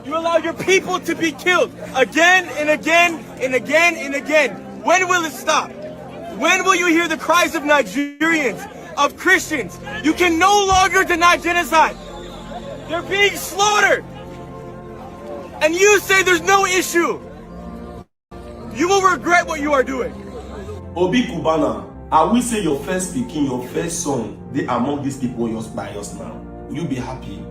You allow your people to be killed again and again and again and again. When will it stop? When will you hear the cries of Nigerians, of Christians? You can no longer deny genocide. They're being slaughtered. And you say there's no issue. You will regret what you are doing. Obi Kubana, I will say your first speaking, your first son, they among these people by us now. Will you be happy?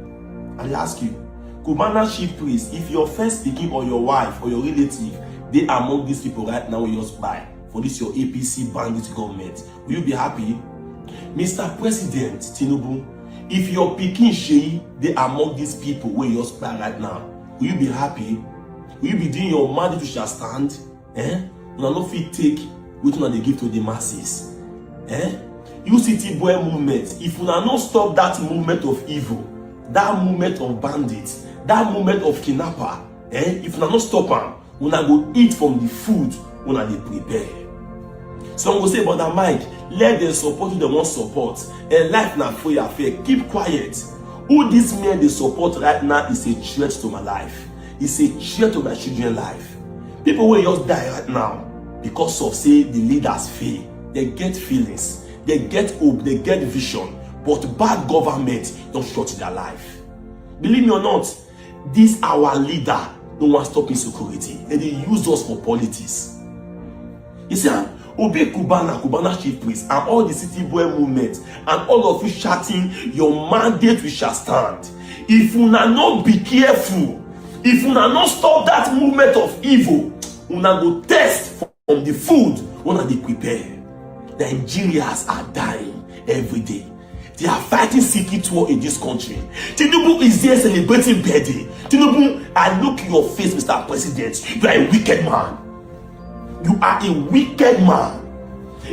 I ask you, Kubana chief priest, if your first speaking or your wife or your relative, they among these people right now yours by for this your APC bandit government, will you be happy? Mr. President Tinubu, if your Peking Shei, they among these people where yours by right now, will you be happy? Will you be doing your mandate to shall stand? You no fit take which one they give to the masses. You city boy movement, if you not stop that movement of evil, that movement of bandits, that movement of kidnapper, if you not stop them, you not go eat from the food when they prepare. Some will say, Brother Mike, let them support who they want support. And life na free affair. Keep quiet. Who this man they support right now is a threat to my life. It's a threat to my children's life. People will just die right now because of say the leaders fail. They get feelings, they get hope, they get vision, but bad government don't shut their life. Believe me or not, this our leader don't want to stop insecurity, and they use us for politics. You see, Obi Kubana chief priest, and all the city boy movement, and all of you shouting, your mandate we shall stand. If you not be careful, if you not stop that movement of evil, you not go test from the food when they prepare. Nigerians are dying every day. They are fighting secret war in this country. Tinubu is there celebrating birthday. Tinubu, I look in your face, Mr. President. You are a wicked man. You are a wicked man.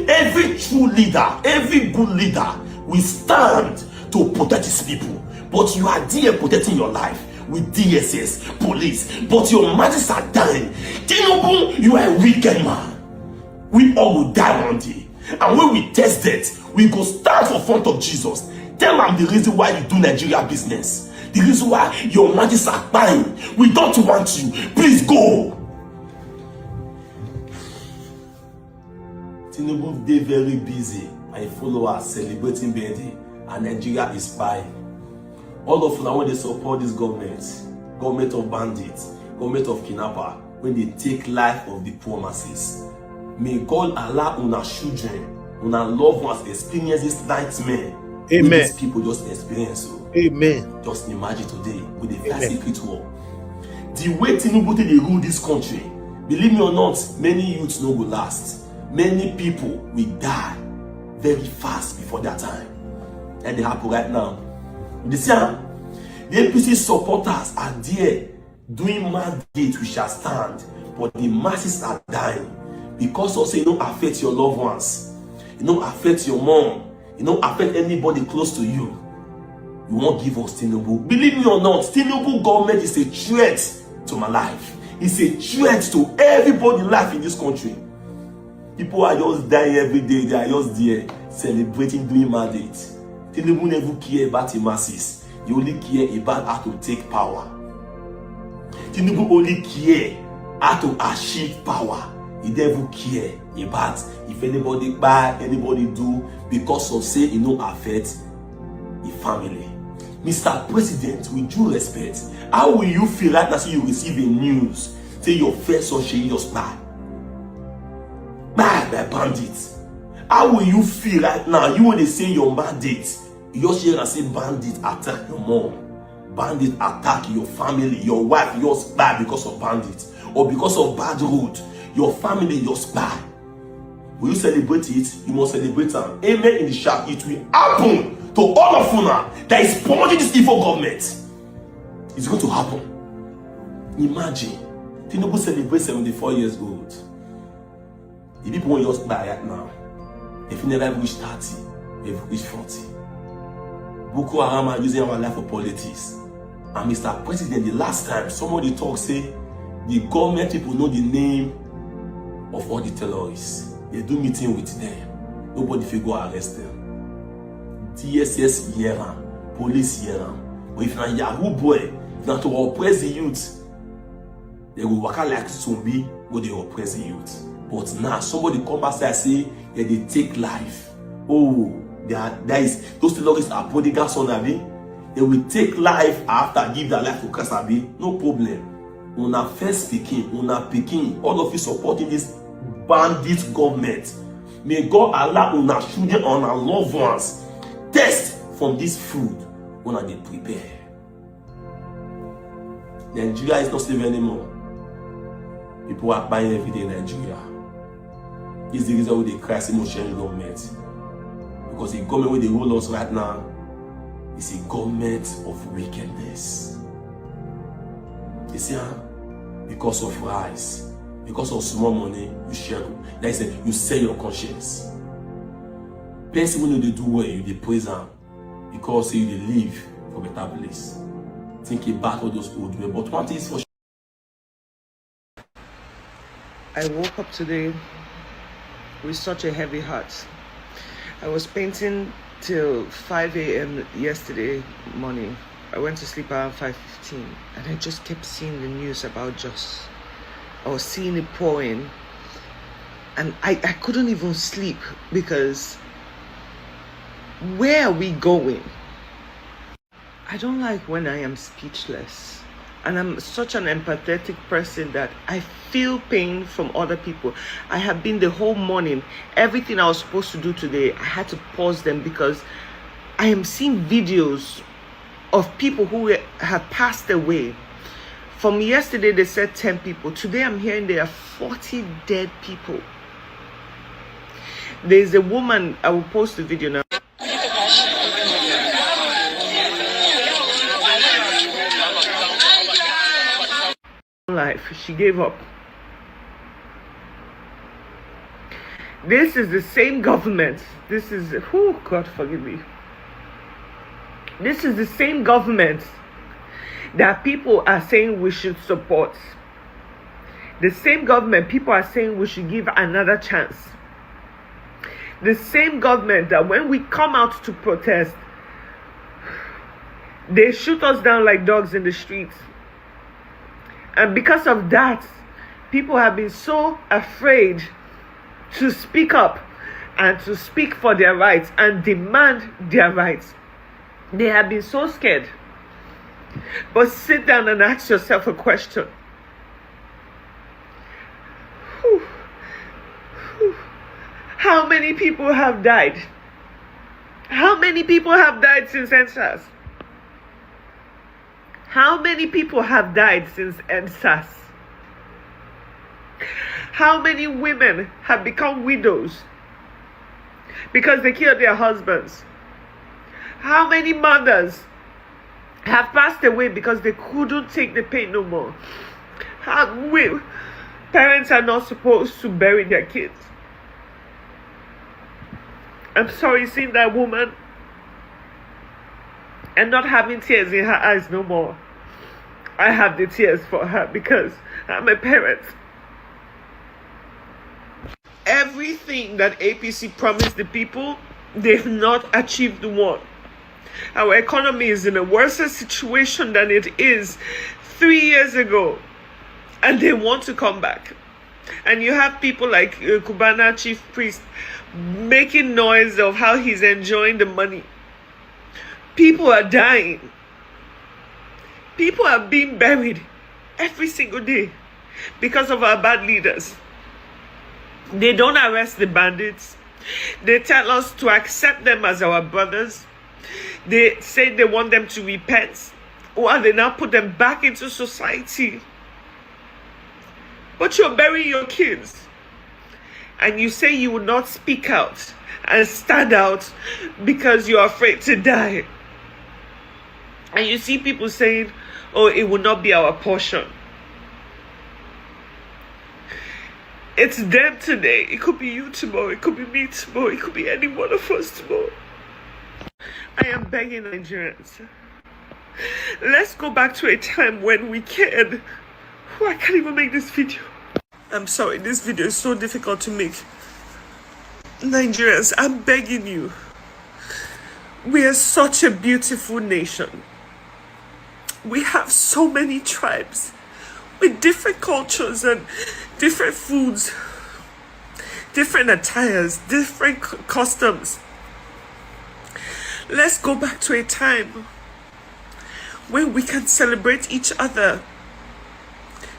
Every true leader, every good leader will stand to protect his people. But you are there protecting your life with DSS, police. But your masses are dying. Tinubu, you are a wicked man. We all will die one day. And when we test it, we go stand for front of Jesus. Tell them the reason why you do Nigeria business. The reason why your masses are dying. We don't want you. Please go. Tinubu dey very busy and followers celebrating birthday, and Nigeria is spying. All of them when they support this government of bandits, government of kidnapper, when they take life of the poor masses. May God allow una children, una loved ones experience this nightmare. Amen. These people just experience. So. Amen. Just imagine today with the first secret war. The way Tinubu they rule this country, believe me or not, many youths no go last. Many people will die very fast before their time. And they happen right now. You see, the APC supporters are there doing mandate we shall stand, but the masses are dying because also it don't affect your loved ones, it don't affect your mom, it don't affect anybody close to you. You won't give us Tinubu. Believe me or not, Tinubu government is a threat to my life. It's a threat to everybody's life in this country. People are just dying every day. They are just there celebrating, doing mandate. Tinubu never care about the masses. He only care about how to take power. Tinubu only care how to achieve power. He never care about if anybody buy, anybody do, because of say it no affect the family. Mr. President, with due respect, how will you feel right now so you receive a news say your first son Sheyi just died? By bandits. How will you feel right now? You want to say your mandate. You just hear and say bandits attack your mom. Bandits attack your family, your wife, your spy because of bandits. Or because of bad road. Your family, your spy. Will you celebrate it? You must celebrate them. Amen in the chat. It will happen to all of you now that is promoting this evil government. It's going to happen. Imagine. Tinubu celebrates 74 years old. The people who just die right now, if you never reach 30, they've reached 40. Boko Haram are using our life for politics. And Mr. President, the last time somebody talk, say the government people know the name of all the terrorists. They do meeting with them. Nobody will go arrest them. DSS hear them, police hear them. But if you're a Yahoo boy, than to oppress the youth. They will work out like zombie, go they oppress the youth. But now somebody come outside and say that they take life. Oh, there is those terrorists are prodigal son, abi. They will take life after give their life to Christ, abi. No problem. Una first speaking, una picking, all of you supporting this bandit government. May God allow una children and our loved ones test from this food when they prepare. Nigeria is not safe anymore. People are buying every day in Nigeria. It's the reason why they cry so much in government. Because the government where they rule us right now is a government of wickedness. You see, because of rice, because of small money, you share. Like I said, you sell your conscience. Person when they do well, you they praise them because you they live for a better place. Think about all those old men. But one thing is for sure. I woke up today with such a heavy heart. I was painting till 5 a.m. yesterday morning. I went to sleep around 5:15 and I just kept seeing the news about Jos. I was seeing it pouring and I couldn't even sleep because where are we going? I don't like when I am speechless. And I'm such an empathetic person that I feel pain from other people. I have been the whole morning, everything I was supposed to do today, I had to pause them because I am seeing videos of people who have passed away. From yesterday, they said 10 people. Today, I'm hearing there are 40 dead people. There's a woman, I will post the video now. Life, she gave up. This is the same government. This is, oh God forgive me. This is the same government that people are saying we should support. The same government people are saying we should give another chance. The same government that when we come out to protest, they shoot us down like dogs in the streets. And because of that, people have been so afraid to speak up and to speak for their rights and demand their rights. They have been so scared. But sit down and ask yourself a question. How many people have died? How many people have died since NSAS? How many people have died since NSAS? How many women have become widows because they killed their husbands? How many mothers have passed away because they couldn't take the pain no more? Parents are not supposed to bury their kids. I'm sorry seeing that woman and not having tears in her eyes no more. I have the tears for her because I'm a parent. Everything that APC promised the people, they've not achieved one. Our economy is in a worse situation than it is 3 years ago. And they want to come back. And you have people like Cubana chief priest making noise of how he's enjoying the money. People are dying. People are being buried every single day because of our bad leaders. They don't arrest the bandits. They tell us to accept them as our brothers. They say they want them to repent, or they now put them back into society. But you're burying your kids. And you say you will not speak out and stand out because you're afraid to die. And you see people saying, oh, it will not be our portion. It's them today. It could be you tomorrow. It could be me tomorrow. It could be any one of us tomorrow. I am begging Nigerians. Let's go back to a time when we cared. Oh, I can't even make this video. I'm sorry, this video is so difficult to make. Nigerians, I'm begging you. We are such a beautiful nation. We have so many tribes with different cultures and different foods, different attires, different customs. Let's go back to a time when we can celebrate each other,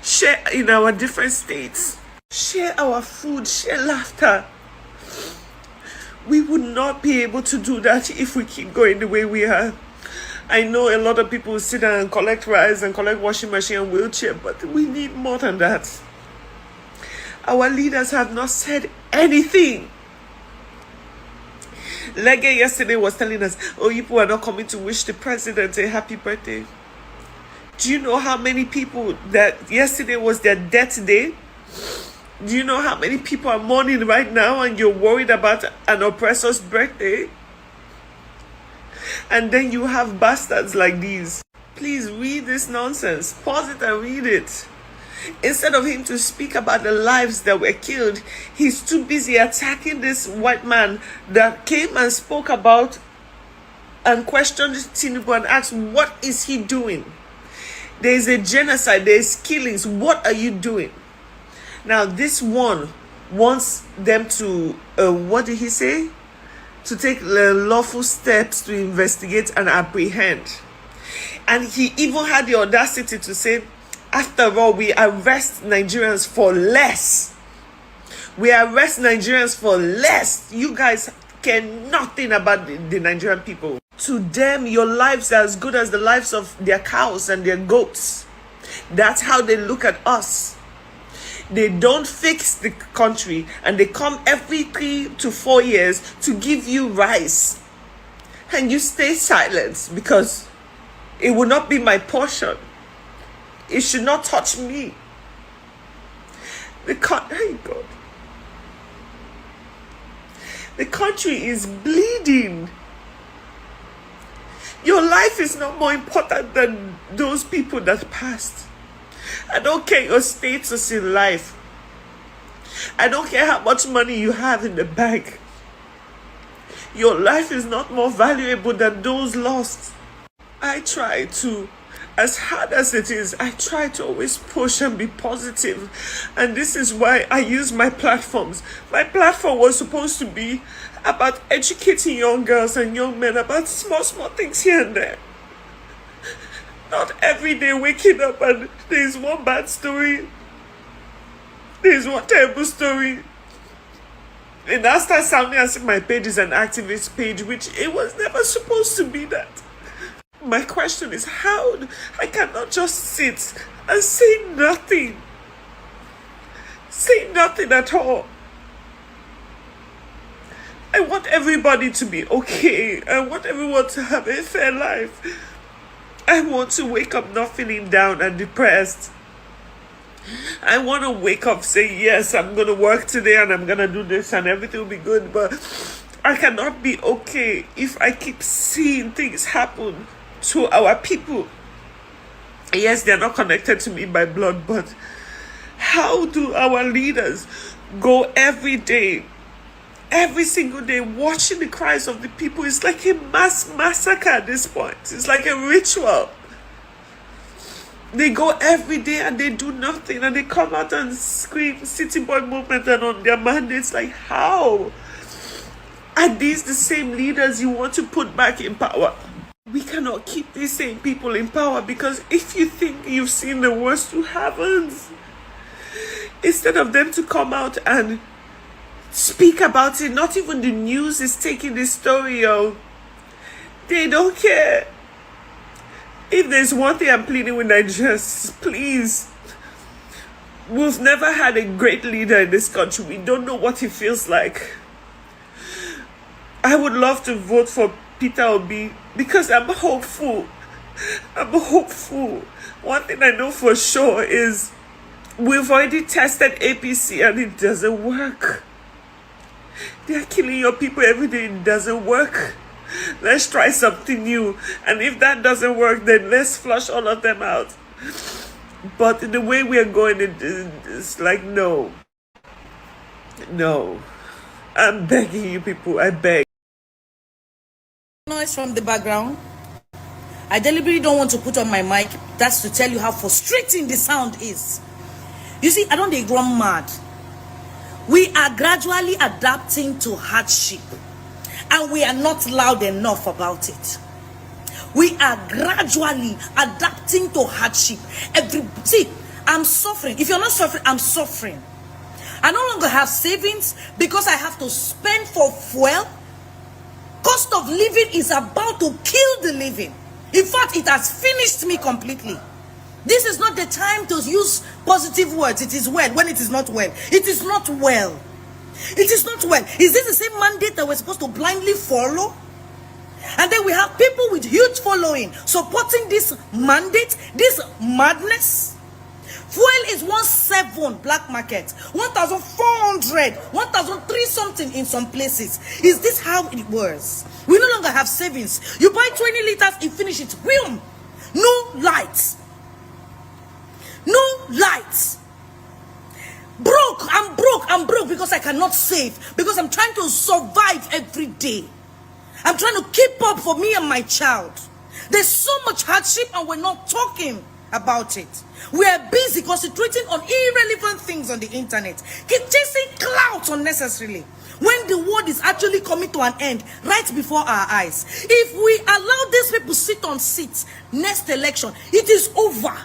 share in our different states, share our food, share laughter. We would not be able to do that if we keep going the way we are. I know a lot of people sit down and collect rice and collect washing machine and wheelchair, but we need more than that. Our leaders have not said anything. Lege yesterday was telling us, oh, people are not coming to wish the president a happy birthday. Do you know how many people that yesterday was their death day? Do you know how many people are mourning right now and you're worried about an oppressor's birthday? And then you have bastards like these. Please read this nonsense. Pause it and read it. Instead of him to speak about the lives that were killed, he's too busy attacking this white man that came and spoke about and questioned Tinubu and asked, what is he doing? There is a genocide, there is killings. What are you doing? Now, this one wants them to, what did he say? To take lawful steps to investigate and apprehend. And he even had the audacity to say, after all, we arrest Nigerians for less. We arrest Nigerians for less. You guys care nothing about the Nigerian people. To them, your lives are as good as the lives of their cows and their goats. That's how they look at us. They don't fix the country and they come every 3 to 4 years to give you rice. And you stay silent because it will not be my portion. It should not touch me. The country is bleeding. Your life is not more important than those people that passed. I don't care your status in life. I don't care how much money you have in the bank. Your life is not more valuable than those lost. I try to, as hard as it is, I try to always push and be positive. And this is why I use my platforms. My platform was supposed to be about educating young girls and young men about small things here and there. Not every day waking up and there's one bad story. There's one terrible story. And I start sounding as if my page is an activist page, which it was never supposed to be that. My question is how I cannot just sit and say nothing. Say nothing at all. I want everybody to be okay. I want everyone to have a fair life. I want to wake up not feeling down and depressed. I want to wake up saying, yes, I'm going to work today and I'm going to do this and everything will be good. But I cannot be okay if I keep seeing things happen to our people. Yes, they're not connected to me by blood, but how do our leaders go every day, every single day, watching the cries of the people? It's like a mass massacre at this point. It's like a ritual. They go every day and they do nothing, and they come out and scream City Boy movement and on their mandates. Like, how? Are these the same leaders you want to put back in power? We cannot keep these same people in power, because if you think you've seen the worst, you haven't. Instead of them to come out and speak about it, not even the news is taking this story, yo. They don't care. If there's one thing I'm pleading with Nigerians, please. We've never had a great leader in this country. We don't know what it feels like. I would love to vote for Peter Obi because I'm hopeful. I'm hopeful. One thing I know for sure is we've already tested APC and it doesn't work. They're killing your people every day. It doesn't work. Let's try something new. And if that doesn't work, then let's flush all of them out. But the way we are going, it's like, no. No. I'm begging you people. I beg. Noise from the background. I deliberately don't want to put on my mic. That's to tell you how frustrating the sound is. You see, I don't dey run mad. We are gradually adapting to hardship, and we are not loud enough about it. We are gradually adapting to hardship. See, I'm suffering. If you're not suffering, I'm suffering. I no longer have savings because I have to spend for fuel. Cost of living is about to kill the living. In fact, it has finished me completely. This is not the time to use positive words. It is well when it is not well. It is not well. It is not well. Is this the same mandate that we're supposed to blindly follow? And then we have people with huge following supporting this mandate, this madness. Fuel is 1,700 black market, 1,400, 1,003 something in some places. Is this how it works? We no longer have savings. You buy 20 liters, you finish it. Boom. No lights. No lights. I'm broke because I cannot save, because I'm trying to survive every day. I'm trying to keep up for me and my child. There's so much hardship and we're not talking about it. We are busy concentrating on irrelevant things on the internet, keep chasing clout unnecessarily, when the world is actually coming to an end right before our eyes. If we allow these people sit on seats next election, it is over.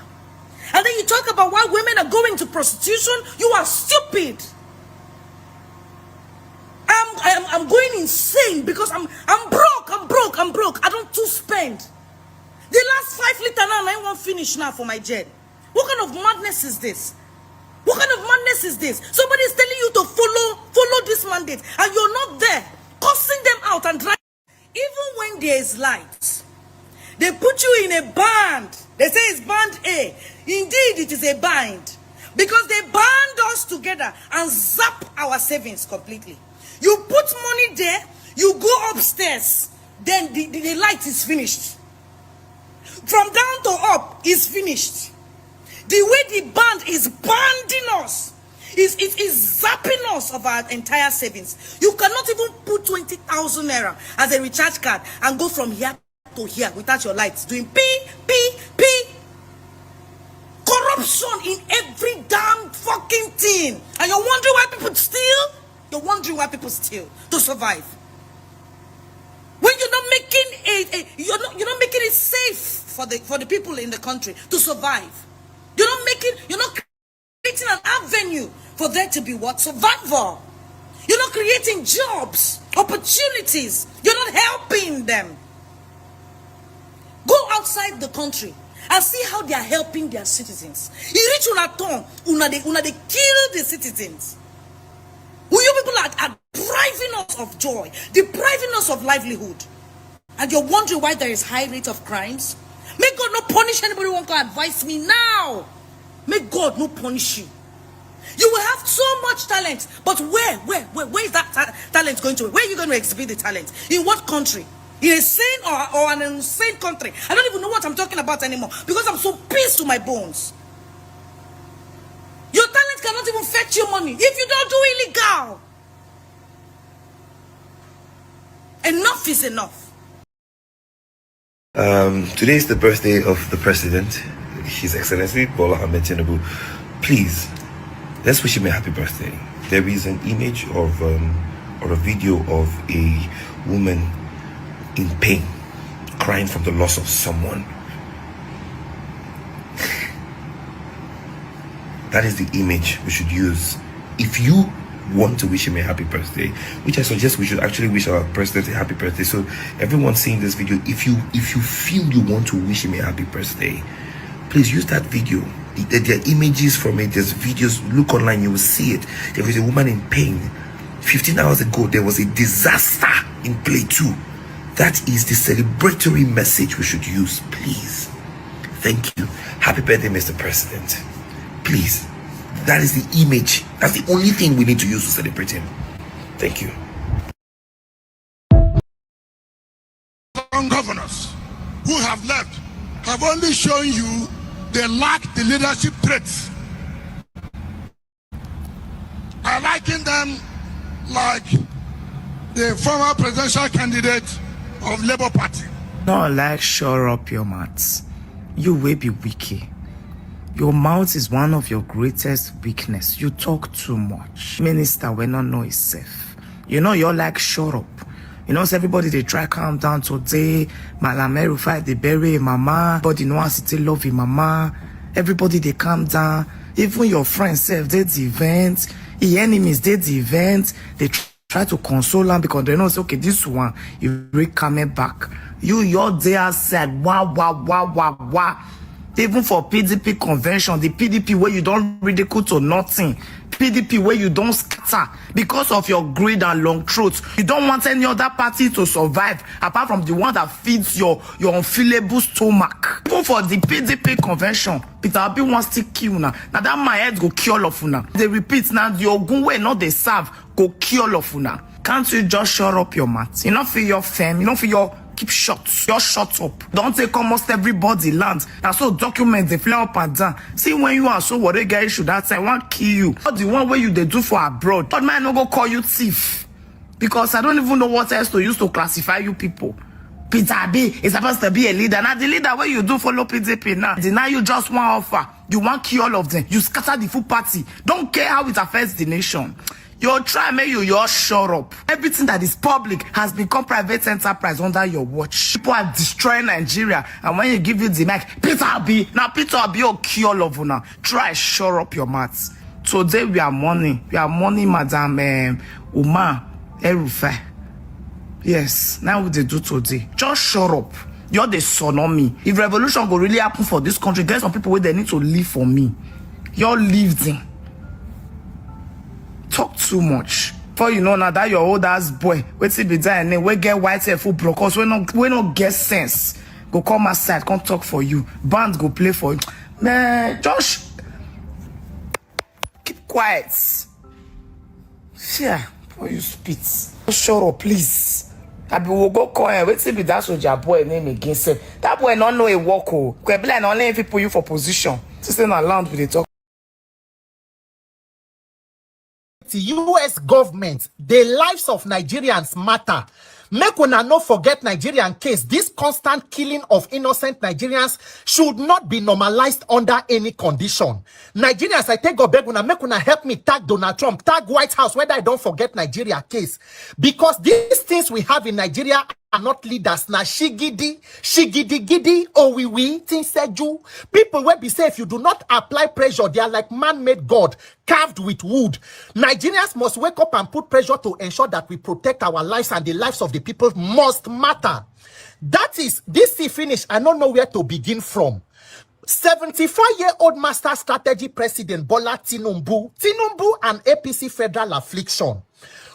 And then you talk about why women are going to prostitution. You are stupid. I'm going insane because I'm broke. I don't spend. The last 5 liters now, I won't finish now for my jet. What kind of madness is this? What kind of madness is this? Somebody is telling you to follow this mandate, and you're not there, cursing them out and driving. Even when there is light, they put you in a band. They say it's band A. Indeed, it is a band, because they band us together and zap our savings completely. You put money there, you go upstairs, then the light is finished. From down to up is finished. The way the band is banding us, is zapping us of our entire savings. You cannot even put 20,000 naira as a recharge card and go from here to here without your lights doing pee. Corruption in every damn fucking thing. And you're wondering why people steal? You're wondering why people steal to survive. When you're not making you're not making it safe for the people in the country to survive. You're not creating an avenue for there to be what? Survival. You're not creating jobs, opportunities. You're not helping them. Go outside the country and see how they are helping their citizens. You reach una tongue, una they kill the citizens. You people are depriving us of joy, depriving us of livelihood. And you're wondering why there is high rate of crimes? May God not punish anybody who wants to advise me now. May God not punish you. You will have so much talent, but where is that talent going to? Where are you going to exhibit the talent? In what country? In a sane or an insane country? I don't even know what I'm talking about anymore, because I'm so pissed to my bones. Your talent cannot even fetch you money if you don't do illegal. Enough is enough. Today is the birthday of the president, His Excellency Bola Ahmed Tinubu. Please, let's wish him a happy birthday. There is an image of or a video of a woman in pain, crying from the loss of someone. That is the image we should use if you want to wish him a happy birthday, which I suggest we should actually wish our president a happy birthday. So everyone seeing this video, if you feel you want to wish him a happy birthday, please use that video. There are images from it, there's videos. Look online, you will see it. There is a woman in pain. 15 hours ago there was a disaster in play 2. That is the celebratory message we should use. Please, thank you. Happy birthday, Mr. President. Please, that is the image. That's the only thing we need to use to celebrate him. Thank you. Governors who have left have only shown you they lack the leadership traits. I liken them like the former presidential candidate of Labour Party, Not like shore up your mouth. You will be wicked. Your mouth is one of your greatest weakness. You talk too much. Minister will not know himself. You know you're like shut up. You know, so everybody they try calm down today. Malameru fight they bury mama. Everybody know how to love him mama. Everybody they calm down. Even your friends self did the event. The enemies did the event. They try to console them because they know say, okay, this one you really coming back. You're there said wow. Even for PDP convention, the PDP where you don't ridicule to nothing, PDP where you don't scatter because of your greed and long throats. You don't want any other party to survive apart from the one that feeds your unfillable stomach. Even for the PDP convention, Peter Obi wants to kill now. Now that my head go kill all of you now. They repeat now the Ogun way not they serve go kill all of you now. Can't you just shut up your mouth? You know for your fame, you know for your keep shut. Just shut up. Don't take almost everybody land. And so documents they fly up and down. See when you are so worried, guys should that say want kill you. Or the one way you they do for abroad. But man no go call you thief. Because I don't even know what else to use to classify you people. Peter B is supposed to be a leader. Now the leader where you do follow PDP now. Deny you just one offer. You want kill all of them. You scatter the full party. Don't care how it affects the nation. Your try make you shut up. Everything that is public has become private enterprise under your watch. People are destroying Nigeria, and when you give you the mic, Peter B. Now Peter B. will kill all of you now. Try shut up your mouth. Today we are mourning. We are mourning Madam Uma Erufai. Yes, now what they do today. Just shut up. You're the son of me. If revolution will really happen for this country, there's some people where they need to live for me. You're lived in. Talk too much. For you know now that your old ass boy, wait till be dying, we get white hair full brokers, we not get sense. Go come outside, come talk for you. Band go play for you. Man, Josh, keep quiet. Yeah, before you spit. Shut up, please. I be will go call him. Wait till be that soldier boy name again. Say that boy not know a walk. Kwebla only if he put you for position. Just in a land with the talk. The US government, the lives of Nigerians matter. Make una no forget Nigerian case. This constant killing of innocent Nigerians should not be normalized under any condition. Nigerians, I take God beg una, make una help me tag Donald Trump, tag White House, whether I don't forget Nigeria case. Because these things we have in Nigeria are not leaders. Now shigidi, oh we, things said you. People will be say if you do not apply pressure, they are like man-made God, carved with wood. Nigerians must wake up and put pressure to ensure that we protect our lives, and the lives of the people must matter. That is, this finish, I don't know where to begin from. 74-year-old master strategy president Bola Tinubu and APC federal affliction.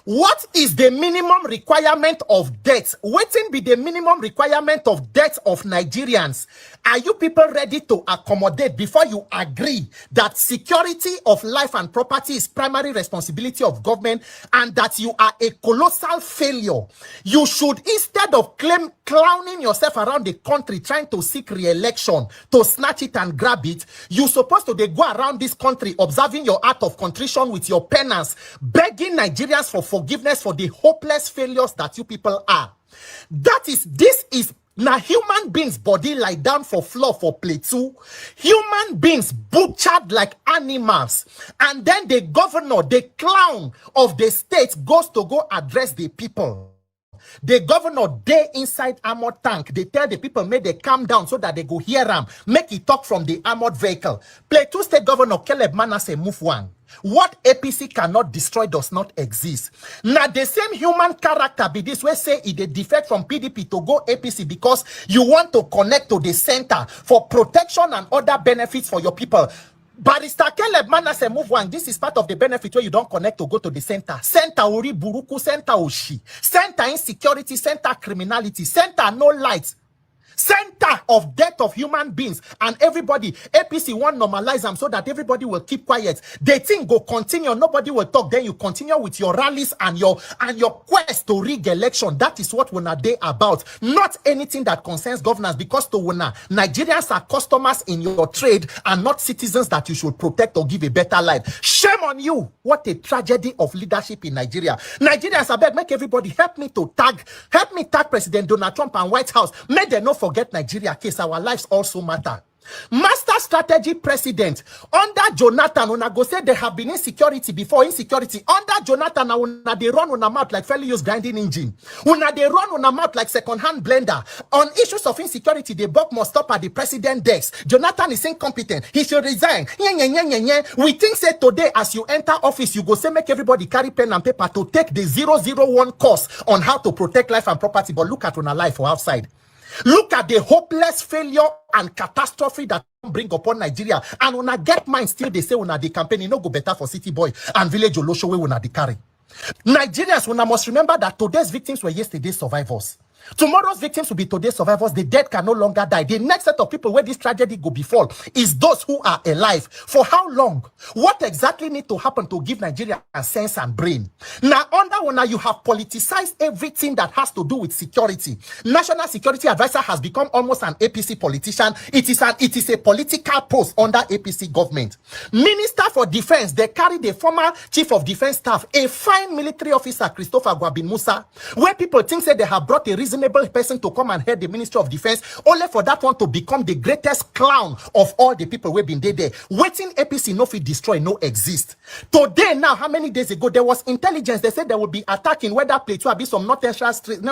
What is the minimum requirement of debt? Waiting be the minimum requirement of debt of Nigerians. Are you people ready to accommodate before you agree that security of life and property is primary responsibility of government and that you are a colossal failure? You should, instead of clowning yourself around the country trying to seek re-election, to snatch it and grab it, you're supposed to go around this country observing your act of contrition with your penance, begging Nigerians for forgiveness for the hopeless failures that you people are. This is now human beings body lie down for floor for play too. Human beings butchered like animals. And then the governor, the clown of the state goes to go address the people. The governor, they inside armored tank. They tell the people, make they calm down so that they go hear them. Make it talk from the armored vehicle. Plateau State Governor Caleb Manasseh move one. What APC cannot destroy does not exist. Now the same human character be this way say it a defect from PDP to go APC because you want to connect to the center for protection and other benefits for your people. Barrister Caleb Manasseh move one. This is part of the benefit where you don't connect to go to the center. Center ori buruku, center oshi, center insecurity, center criminality, center no light. Center of death of human beings, and everybody, APC want normalize them so that everybody will keep quiet. The thing go continue, nobody will talk. Then you continue with your rallies and your quest to rig election. That is what we're day about, not anything that concerns governance. Because to winner, Nigerians are customers in your trade and not citizens that you should protect or give a better life. Shame on you! What a tragedy of leadership in Nigeria. Nigerians, I beg, make everybody help me tag President Donald Trump and White House. Make them not forget Nigeria case. Our lives also matter. Master strategy president under Jonathan, una go say there have been insecurity before insecurity. Under Jonathan, una they run on a mouth like fairly used grinding engine. Una they run on a mouth like second-hand blender. On issues of insecurity, the buck must stop at the president desk. Jonathan is incompetent. He should resign. We think say today as you enter office, you go say make everybody carry pen and paper to take the 001 course on how to protect life and property. But look at una life for outside. Look at the hopeless failure and catastrophe that bring upon Nigeria. And when I get mine, still they say when the campaign, it no go better for city boy and village olosho when I carry. Nigerians, when I must remember that today's victims were yesterday's survivors. Tomorrow's victims will be today's survivors. The dead can no longer die. The next set of people where this tragedy go befall is those who are alive. For how long? What exactly need to happen to give Nigeria a sense and brain? Now, under one, you have politicized everything that has to do with security. National Security Advisor has become almost an APC politician. It is a political post under APC government. Minister for Defense, they carry the former Chief of Defense Staff, a fine military officer, Christopher Gwabin Musa, where people think say they have brought a reasonable person to come and head the Ministry of Defense, only for that one to become the greatest clown of all the people we've been there. Waiting APC no fit destroy, no exist. Today now, how many days ago, there was intelligence. They said there will be attacking whether Plateau or be some North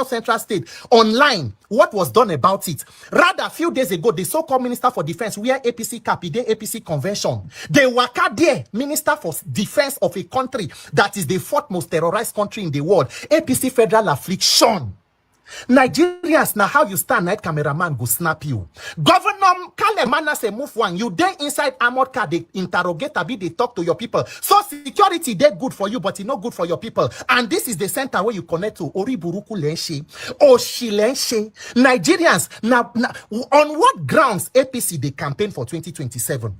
Central State online. What was done about it? Rather, a few days ago, the so-called Minister for Defense, where APC Capide, APC Convention, they were there, Minister for Defense of a country that is the fourth most terrorized country in the world. APC Federal Affliction. Nigerians, now how you stand, night cameraman go snap you. Governor Kalemana say move one. You dey inside armored car, they interrogate a bit, they talk to your people. So security, they good for you, but it's not good for your people. And this is the center where you connect to Oriburuku Lenshe, Oshilenshe. Nigerians, now on what grounds APC they campaign for 2027?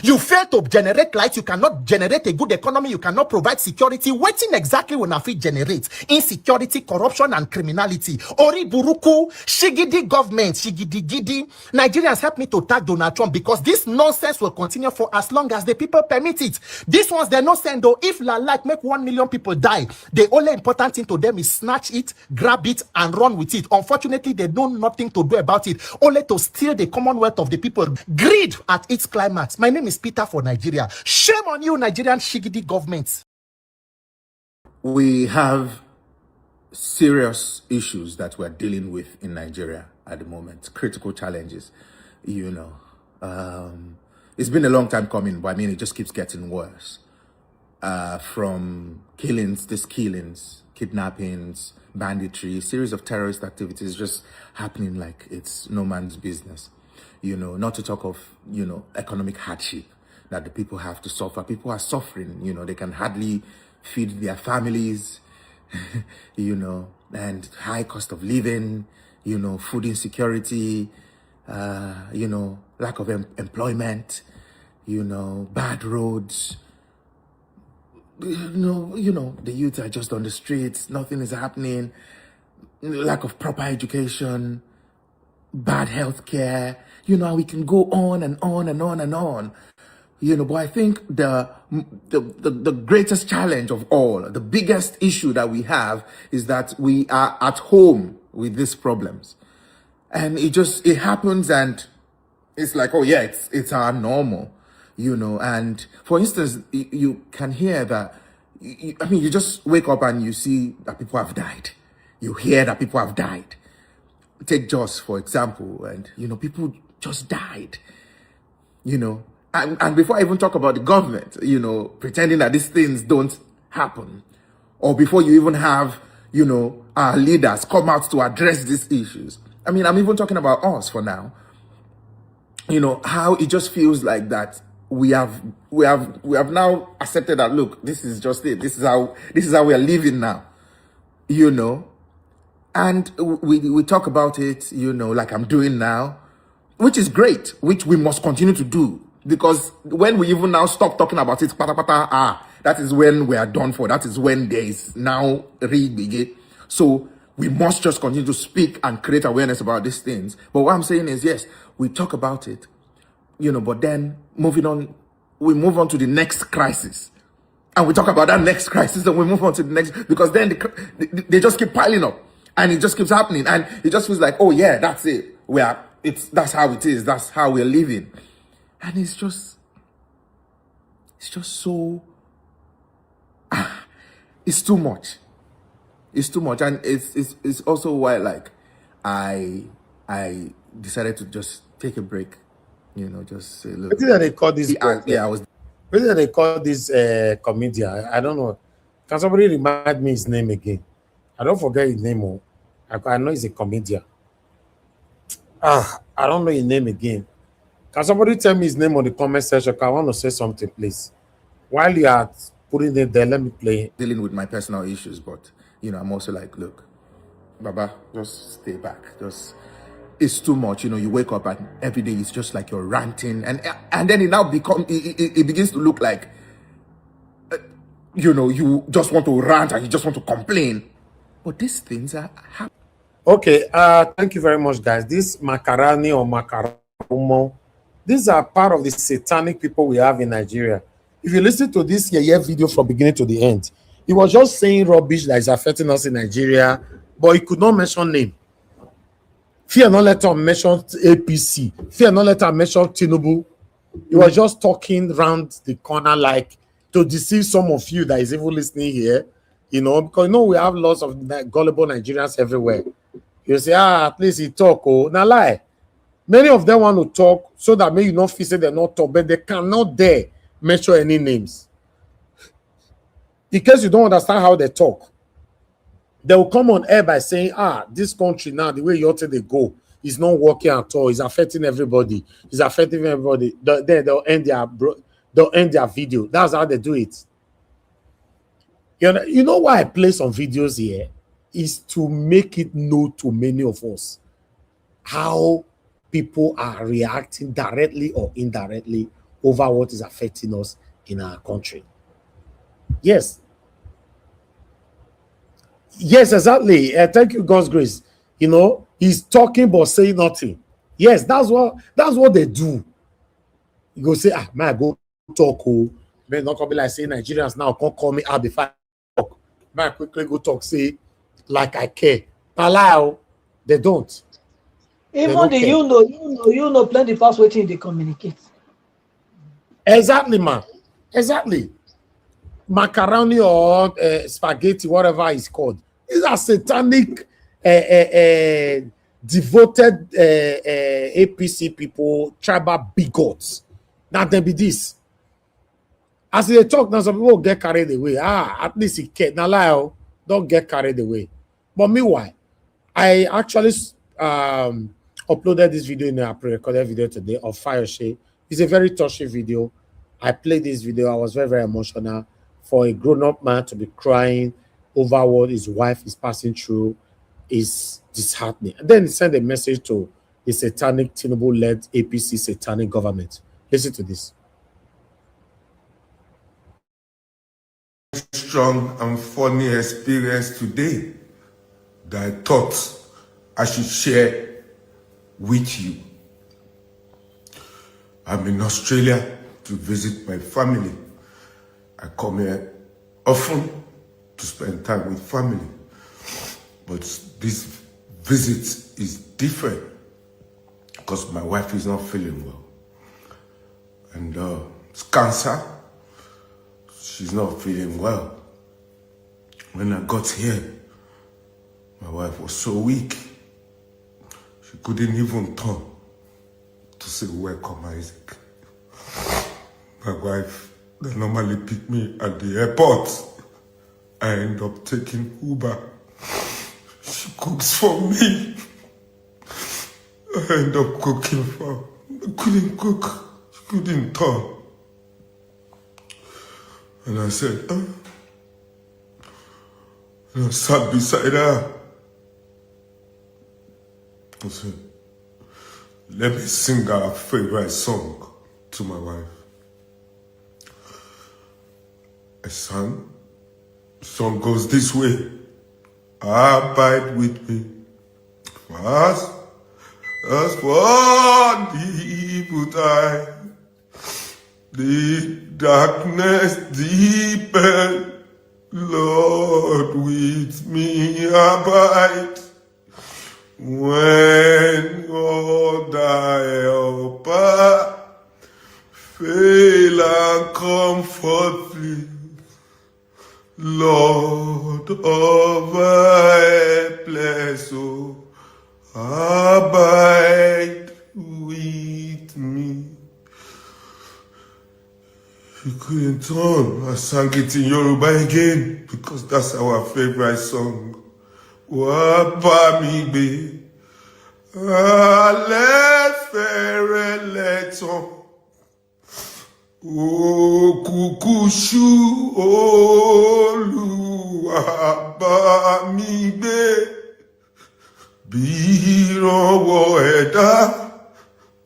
You fail to generate light, you cannot generate a good economy, you cannot provide security. Waiting exactly when AFI generates insecurity, corruption, and criminality. Ori Buruku, Shigidi government, Shigidi Gidi. Nigerians help me to tag Donald Trump because this nonsense will continue for as long as the people permit it. These ones, they're not saying though, if La Light make 1 million people die, the only important thing to them is snatch it, grab it, and run with it. Unfortunately, they know nothing to do about it, only to steal the commonwealth of the people. Greed at its climax. My name is Peter for Nigeria. Shame on you, Nigerian shigidi governments. We have serious issues that we're dealing with in Nigeria at the moment. Critical challenges, you know. It's been a long time coming, but I mean, it just keeps getting worse. From killings, kidnappings, banditry, series of terrorist activities just happening like it's no man's business. You know, not to talk of, you know, economic hardship that the people have to suffer. People are suffering, you know, they can hardly feed their families, you know, and high cost of living, you know, food insecurity, you know, lack of employment, you know, bad roads, you know, the youth are just on the streets, nothing is happening, lack of proper education, bad health care, you know, we can go on and on and on and on, you know. But I think the greatest challenge of all, the biggest issue that we have is that we are at home with these problems, and it happens, and it's like, oh yeah, it's our normal, you know. And for instance, you can hear that, I mean, you just wake up and you see that people have died, you hear that people have died. Take Jos, for example, and, you know, people just died, you know. And before I even talk about the government, you know, pretending that these things don't happen, or before you even have, you know, our leaders come out to address these issues. I mean, I'm even talking about us for now. You know, how it just feels like that we have now accepted that, look, this is just it. This is how we are living now, you know. And we talk about it, you know, like I'm doing now, which is great, which we must continue to do. Because when we even now stop talking about it, that is when we are done for. That is when there is now re-begin. So we must just continue to speak and create awareness about these things. But what I'm saying is, yes, we talk about it, you know, but then moving on, we move on to the next crisis. And we talk about that next crisis and we move on to the next, because then they just keep piling up and it just keeps happening. And it just feels like, oh yeah, that's it. That's how it is. That's how we're living. And it's just so, it's too much. It's too much. And it's also why, like, I decided to just take a break, you know, just say, look. What did they call this? I was. What did they call this comedian? I don't know. Can somebody remind me his name again? I don't forget his name. Oh. I know he's a comedian. I don't know his name again. Can somebody tell me his name on the comment section? I want to say something, please. While you are putting it there, let me play. Dealing with my personal issues, but, you know, I'm also like, look, Baba, just stay back. It's too much. You know, you wake up and every day it's just like you're ranting, and then it now it begins to look like, you know, you just want to rant and you just want to complain. But these things are happening. Okay, thank you very much, guys. This macaroni or macaromo, these are part of the satanic people we have in Nigeria. If you listen to this video from beginning to the end, he was just saying rubbish that is affecting us in Nigeria, but he could not mention name. Fear not let him mention APC. Fear not let him mention Tinubu. He was just talking round the corner, like to deceive some of you that is even listening here, you know, because you know we have lots of gullible Nigerians everywhere. You say, at least he talk. Oh, now lie. Many of them want to talk so that maybe you not feel say they're not talk, but they cannot dare mention any names. In case you don't understand how they talk, they will come on air by saying, this country now, the way you ought to go, is not working at all. It's affecting everybody. It's affecting everybody. Then they'll end their video. That's how they do it. You know why I play some videos here? Is to make it known to many of us how people are reacting directly or indirectly over what is affecting us in our country. Yes. Yes, exactly. Thank you, God's grace. You know, he's talking but saying nothing. Yes, that's what they do. You go say, man, go talk. Oh, man, not gonna be like saying Nigerians now can't call me out before I talk. Man, quickly go talk, say like I care. Palau, they don't. Even the you know plenty past waiting they communicate. Exactly, man. Exactly. Macaroni or spaghetti, whatever it's called. These are satanic, devoted APC people, tribal bigots. Now there be this. As they talk, now some people get carried away. At least he can. Now don't get carried away. But meanwhile, I actually uploaded this video in a pre-recorded video today of Fireshade. It's a very touching video. I played this video. I was very, very emotional. For a grown-up man to be crying over what his wife is passing through is disheartening. And then he sent a message to the satanic Tinubu-led APC satanic government. Listen to this. Strong and funny experience today that I thought I should share with you. I'm in Australia to visit my family. I come here often to spend time with family, but this visit is different because my wife is not feeling well, and it's cancer. She's not feeling well. When I got here, my wife was so weak, she couldn't even turn to say welcome, Isaac. My wife, they normally pick me at the airport. I end up taking Uber. She cooks for me. I end up cooking for her. I couldn't cook. She couldn't turn. And I said, and I sat beside her. I said, let me sing our favorite song to my wife. I sang. The song goes this way. Abide with me. Fast as for the evil time. The darkness deepen. Lord, with me abide. When all thy helper fail and comfort thee, Lord of helpless, oh, abide with me. You couldn't turn. I sang it in Yoruba again because that's our favorite song. Wá bá mi gbé, alẹ́ fẹ́rẹ̀ lẹ́tàn, òkùnkùn ṣú, Olúwa bá mi gbé, bí ìrànwọ́ ẹ̀dá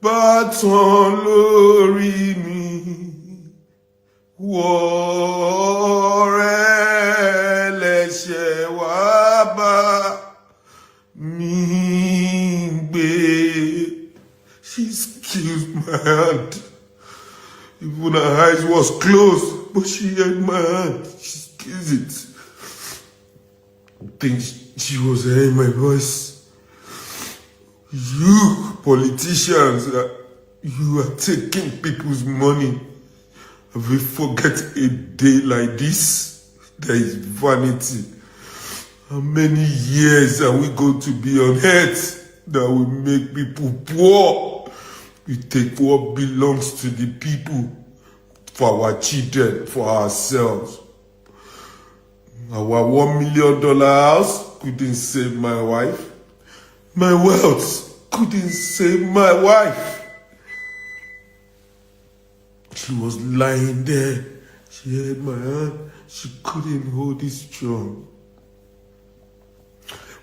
bá tán lórí mi, wọ́ọ̀rẹ́ lẹ́ṣẹ̀ wá bá mi gbé. She's killed my hand. Even her eyes was closed, but she held my hand. She kissed it. I think she was hearing my voice. You politicians, you are taking people's money. If we forget a day like this, there is vanity. How many years are we going to be on earth that will make people poor? We take what belongs to the people for our children, for ourselves. Our $1 million house couldn't save my wife. My wealth couldn't save my wife. She was lying there. She held my hand. She couldn't hold it strong.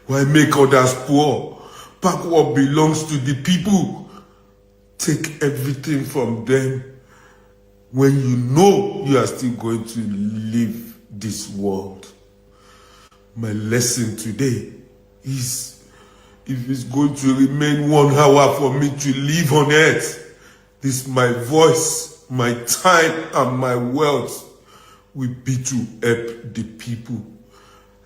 Why make others poor? Pack what belongs to the people. Take everything from them when you know you are still going to leave this world. My lesson today is, if it's going to remain 1 hour for me to live on earth, this my voice, my time, and my wealth will be to help the people.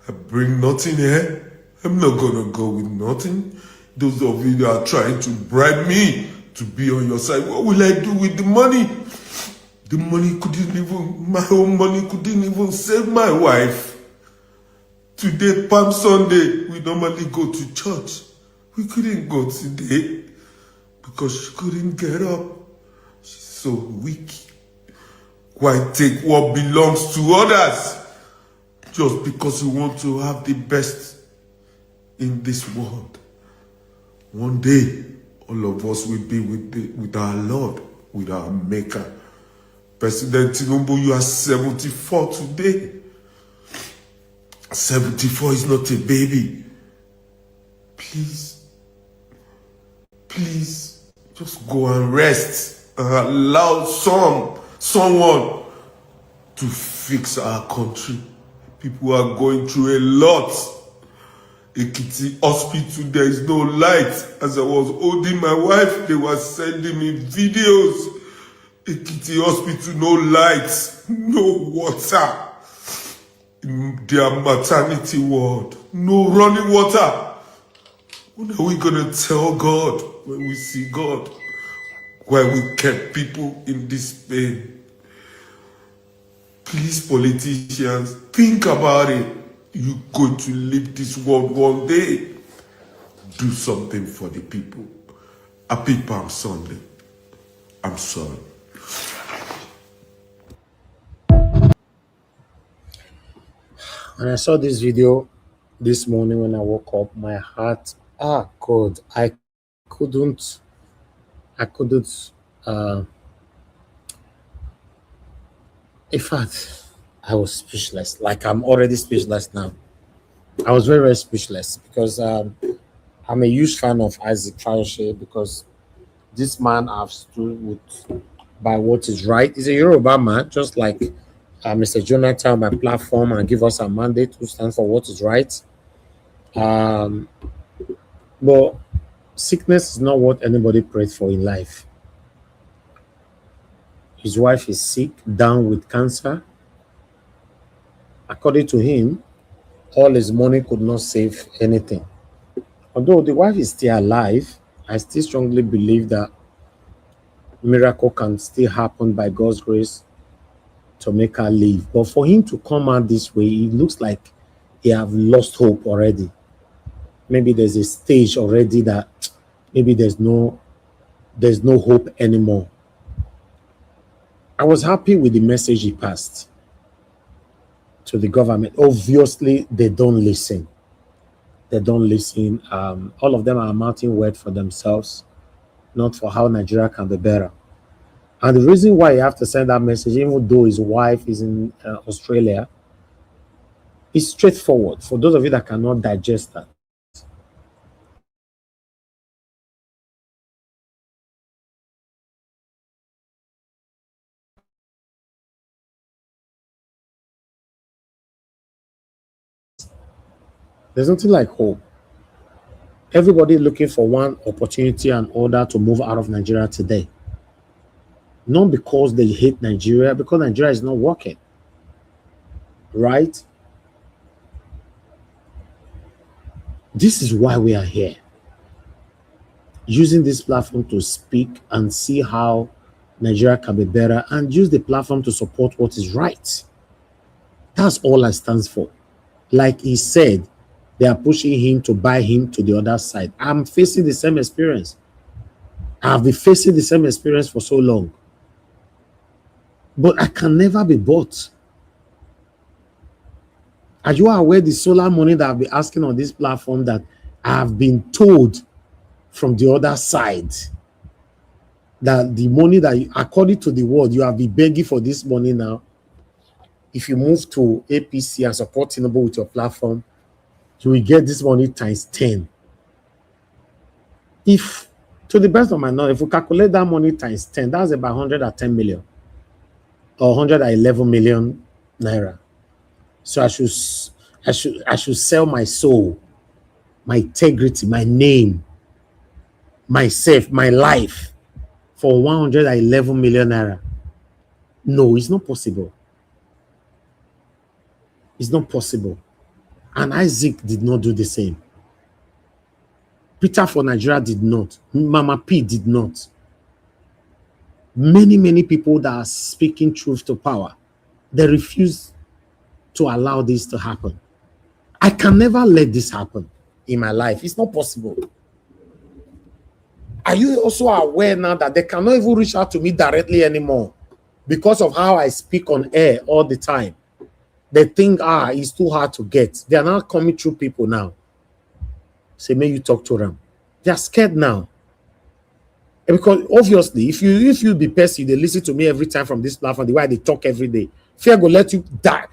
I bring nothing here. I'm not gonna go with nothing. Those of you that are trying to bribe me to be on your side, what will I do with the money? The money couldn't even, my own money couldn't even save my wife. Today, Palm Sunday, we normally go to church. We couldn't go today because she couldn't get up. She's so weak. Why take what belongs to others just because you want to have the best in this world? One day, all of us will be with our Lord, with our Maker. President Tinubu, you are 74 today. 74 is not a baby. Please, just go and rest and allow someone to fix our country. People are going through a lot. Ekiti Hospital, there is no light. As I was holding my wife, they were sending me videos. Ekiti Hospital, no lights, no water. In their maternity ward, no running water. When are we going to tell God, when we see God, why we kept people in this pain? Please, politicians, think about it. You're going to leave this world one day. Do something for the people. Happy Palm Sunday. I'm sorry. When I saw this video this morning when I woke up, my heart, God, I couldn't, in fact, I was speechless. Like, I'm already speechless now. I was very, very speechless because I I'm a huge fan of Isaac Fayose because this man I've stood with by what is right. He's a Yoruba man, just like Mr. Jonathan, my platform, and give us a mandate to stand for what is right. But sickness is not what anybody prayed for in life. His wife is sick, down with cancer. According to him, all his money could not save anything. Although the wife is still alive, I still strongly believe that miracle can still happen by God's grace to make her live. But for him to come out this way, it looks like he have lost hope already. Maybe there's a stage already that maybe there's no hope anymore. I was happy with the message he passed to the government. Obviously, they don't listen. They don't listen. All of them are mounting word for themselves, not for how Nigeria can be better. And the reason why you have to send that message, even though his wife is in Australia, is straightforward. For those of you that cannot digest that, there's nothing like hope. Everybody looking for one opportunity and order to move out of Nigeria today. Not because they hate Nigeria, because Nigeria is not working. Right? This is why we are here. Using this platform to speak and see how Nigeria can be better and use the platform to support what is right. That's all I stand for. Like he said, they are pushing him to buy him to the other side. I'm facing the same experience. I've been facing the same experience for so long. But I can never be bought. Are you aware the solar money that I've been asking on this platform that I've been told from the other side that the money that, according to the world, you have been begging for this money now. If you move to APC and support Tinubu with your platform, you will get this money times 10. If, to the best of my knowledge, if we calculate that money times 10, that's about 110 million or 111 million naira. So I should sell my soul, my integrity, my name, myself, my life for 111 million naira. No, it's not possible. It's not possible. And Isaac did not do the same. Peter for Nigeria did not. Mama P did not. Many people that are speaking truth to power, they refuse to allow this to happen. I can never let this happen in my life. It's not possible. Are you also aware now that they cannot even reach out to me directly anymore because of how I speak on air all the time? They think, it's too hard to get. They are now coming through people now. Say, may you talk to them. They are scared now. And because obviously, if you be person, they listen to me every time from this platform, the way they talk every day. Fear go let you die,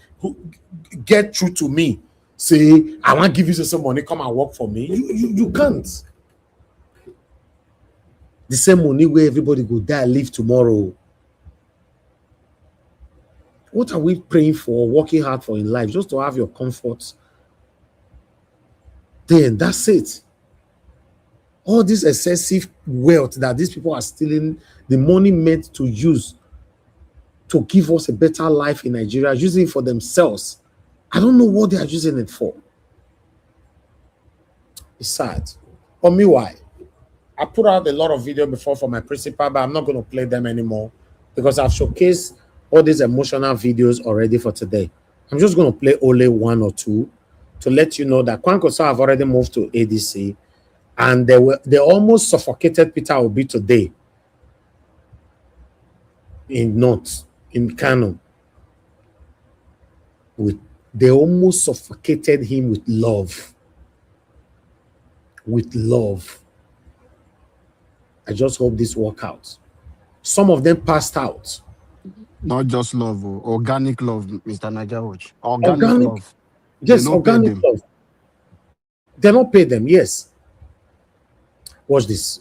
get through to me. Say, I want to give you some money, come and work for me. You can't. The same money where everybody go die, live tomorrow. What are we praying for, working hard for in life? Just to have your comfort. Then that's it. All this excessive wealth that these people are stealing, the money meant to use to give us a better life in Nigeria, using it for themselves. I don't know what they are using it for. It's sad. But meanwhile, I put out a lot of video before for my principal, but I'm not going to play them anymore because I've showcased all these emotional videos already for today. I'm just going to play only one or two to let you know that Kwankwaso have already moved to ADC, and they almost suffocated Peter Obi today in Kano. They almost suffocated him with love. With love. I just hope this works out. Some of them passed out. Not just love, organic love, Mr. Najawaj. Organic love. Yes, organic love. They don't pay them, yes. Watch this.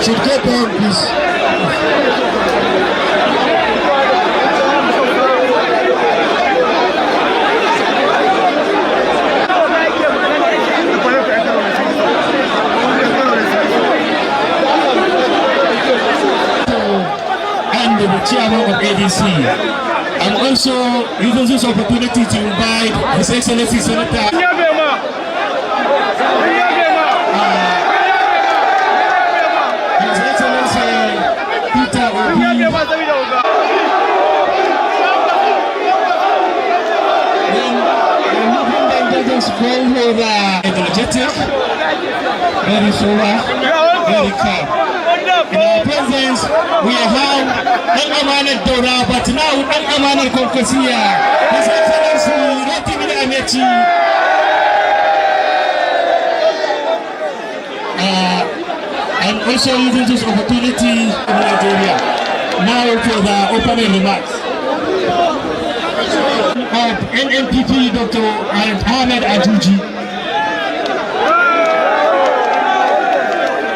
Should get down, please. And the chairman of ADC. I'm also using this opportunity to invite His Excellency Senator. Energetic, very sober, very calm. In our presence, we have an Amanet Dora, but now an Amanet Konkosia. His Excellency, Rotimi Amechi. And also using this opportunity in Nigeria. Now for the opening remarks of NNPP Dr. Ahmed Ajuji.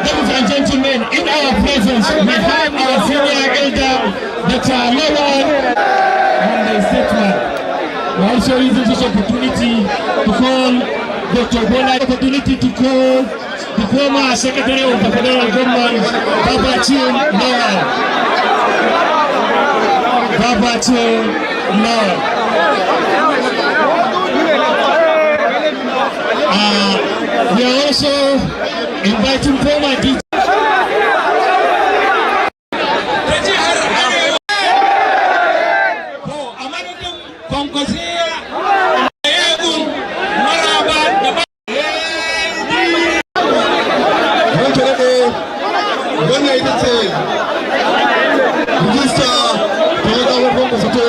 Ladies and gentlemen, in our presence we have our senior elder, Dr. Lawal, and the statesman. We also using this opportunity to call Dr. Bola, opportunity to call the former Secretary of the Federal Government, Babachir Lawal. Babachir Lawal. We are also inviting former DJ.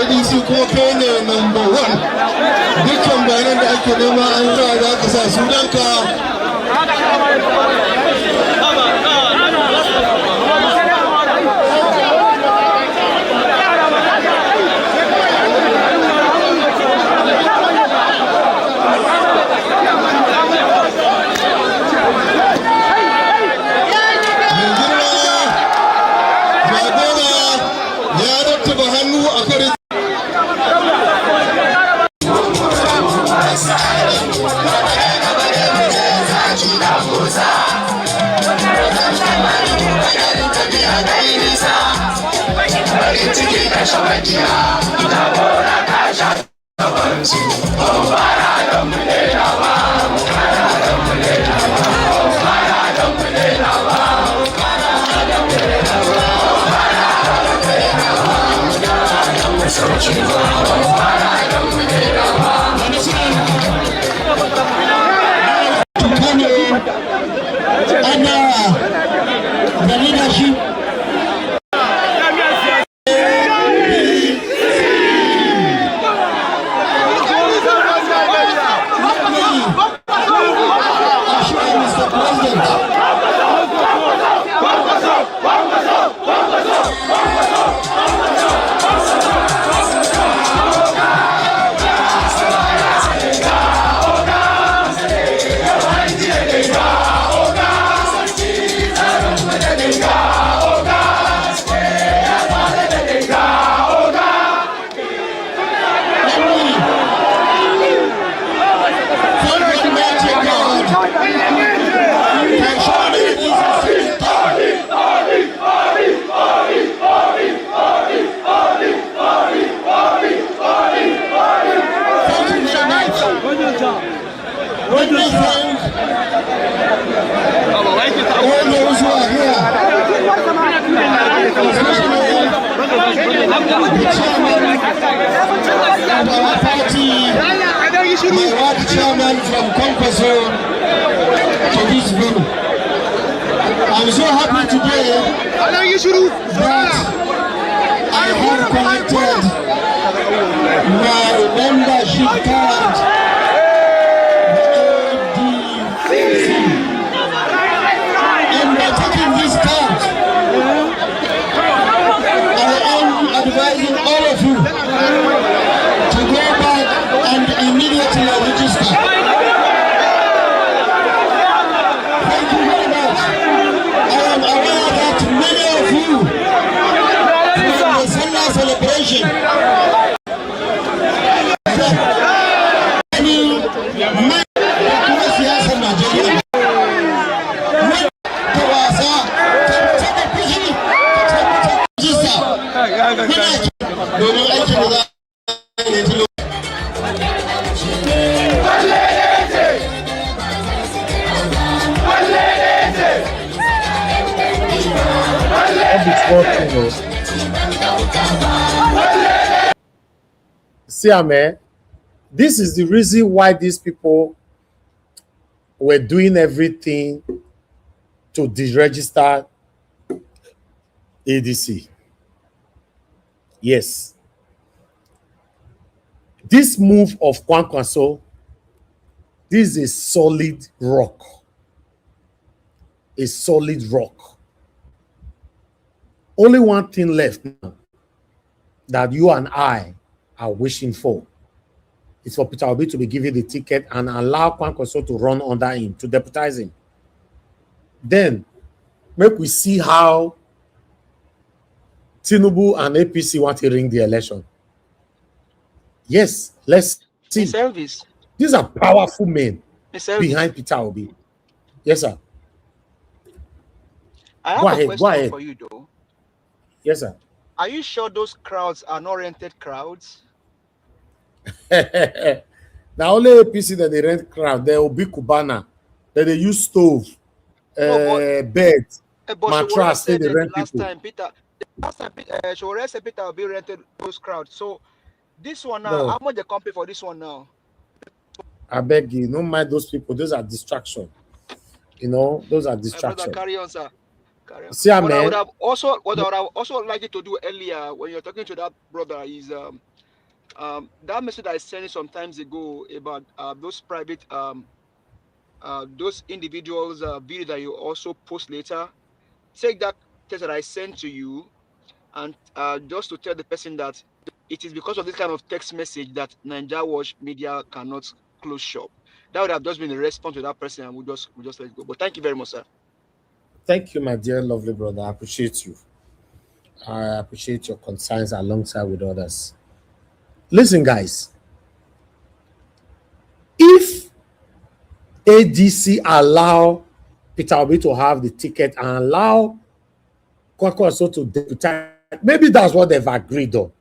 ADC kuma kai ne number 1 dukkan bayanan da kake nema an zuwa za ka sa sunanka. The leadership my chairman from Kwankwaso to this room. I'm so happy today that I have collected my membership card, ADC. And by taking this card, I am advising all of you to go back and immediately register. Thank you very much. I am aware that many of you from the Sallah celebration See, Ame, this is the reason why these people were doing everything to deregister ADC. Yes. This move of Kwankwaso, this is a solid rock. A solid rock. Only one thing left now that you and I are wishing for is for Peter Obi to be given the ticket and allow Kwankwaso to run under him, to deputize him. Then, make we see how Tinubu and APC want to ring the election. Yes, let's see. These are powerful men behind Peter Obi. Yes, sir. I have a question for you, though. Yes, sir. Are you sure those crowds are not rented crowds? Now only APC that they rent crowd, there will be Cubana, that they use stove, bed, mattress, they rent last people. time Peter will be rented those crowds. So this one now, how much they come pay for this one now? I beg you, don't mind those people. Those are distraction. You know, those are distractions. Carry on, sir. See, what I would have also liked you to do earlier when you're talking to that brother is that message I sent some times ago about those private those individuals video that you also post later. Take that text that I sent to you, and just to tell the person that it is because of this kind of text message that Nigeria Watch Media cannot close shop. That would have just been a response to that person, and we just let it go. But thank you very much, sir. Thank you, my dear, lovely brother. I appreciate you. I appreciate your concerns alongside with others. Listen, guys. If ADC allow Peter Obi to have the ticket and allow Kwankwaso to deputize, maybe that's what they've agreed on.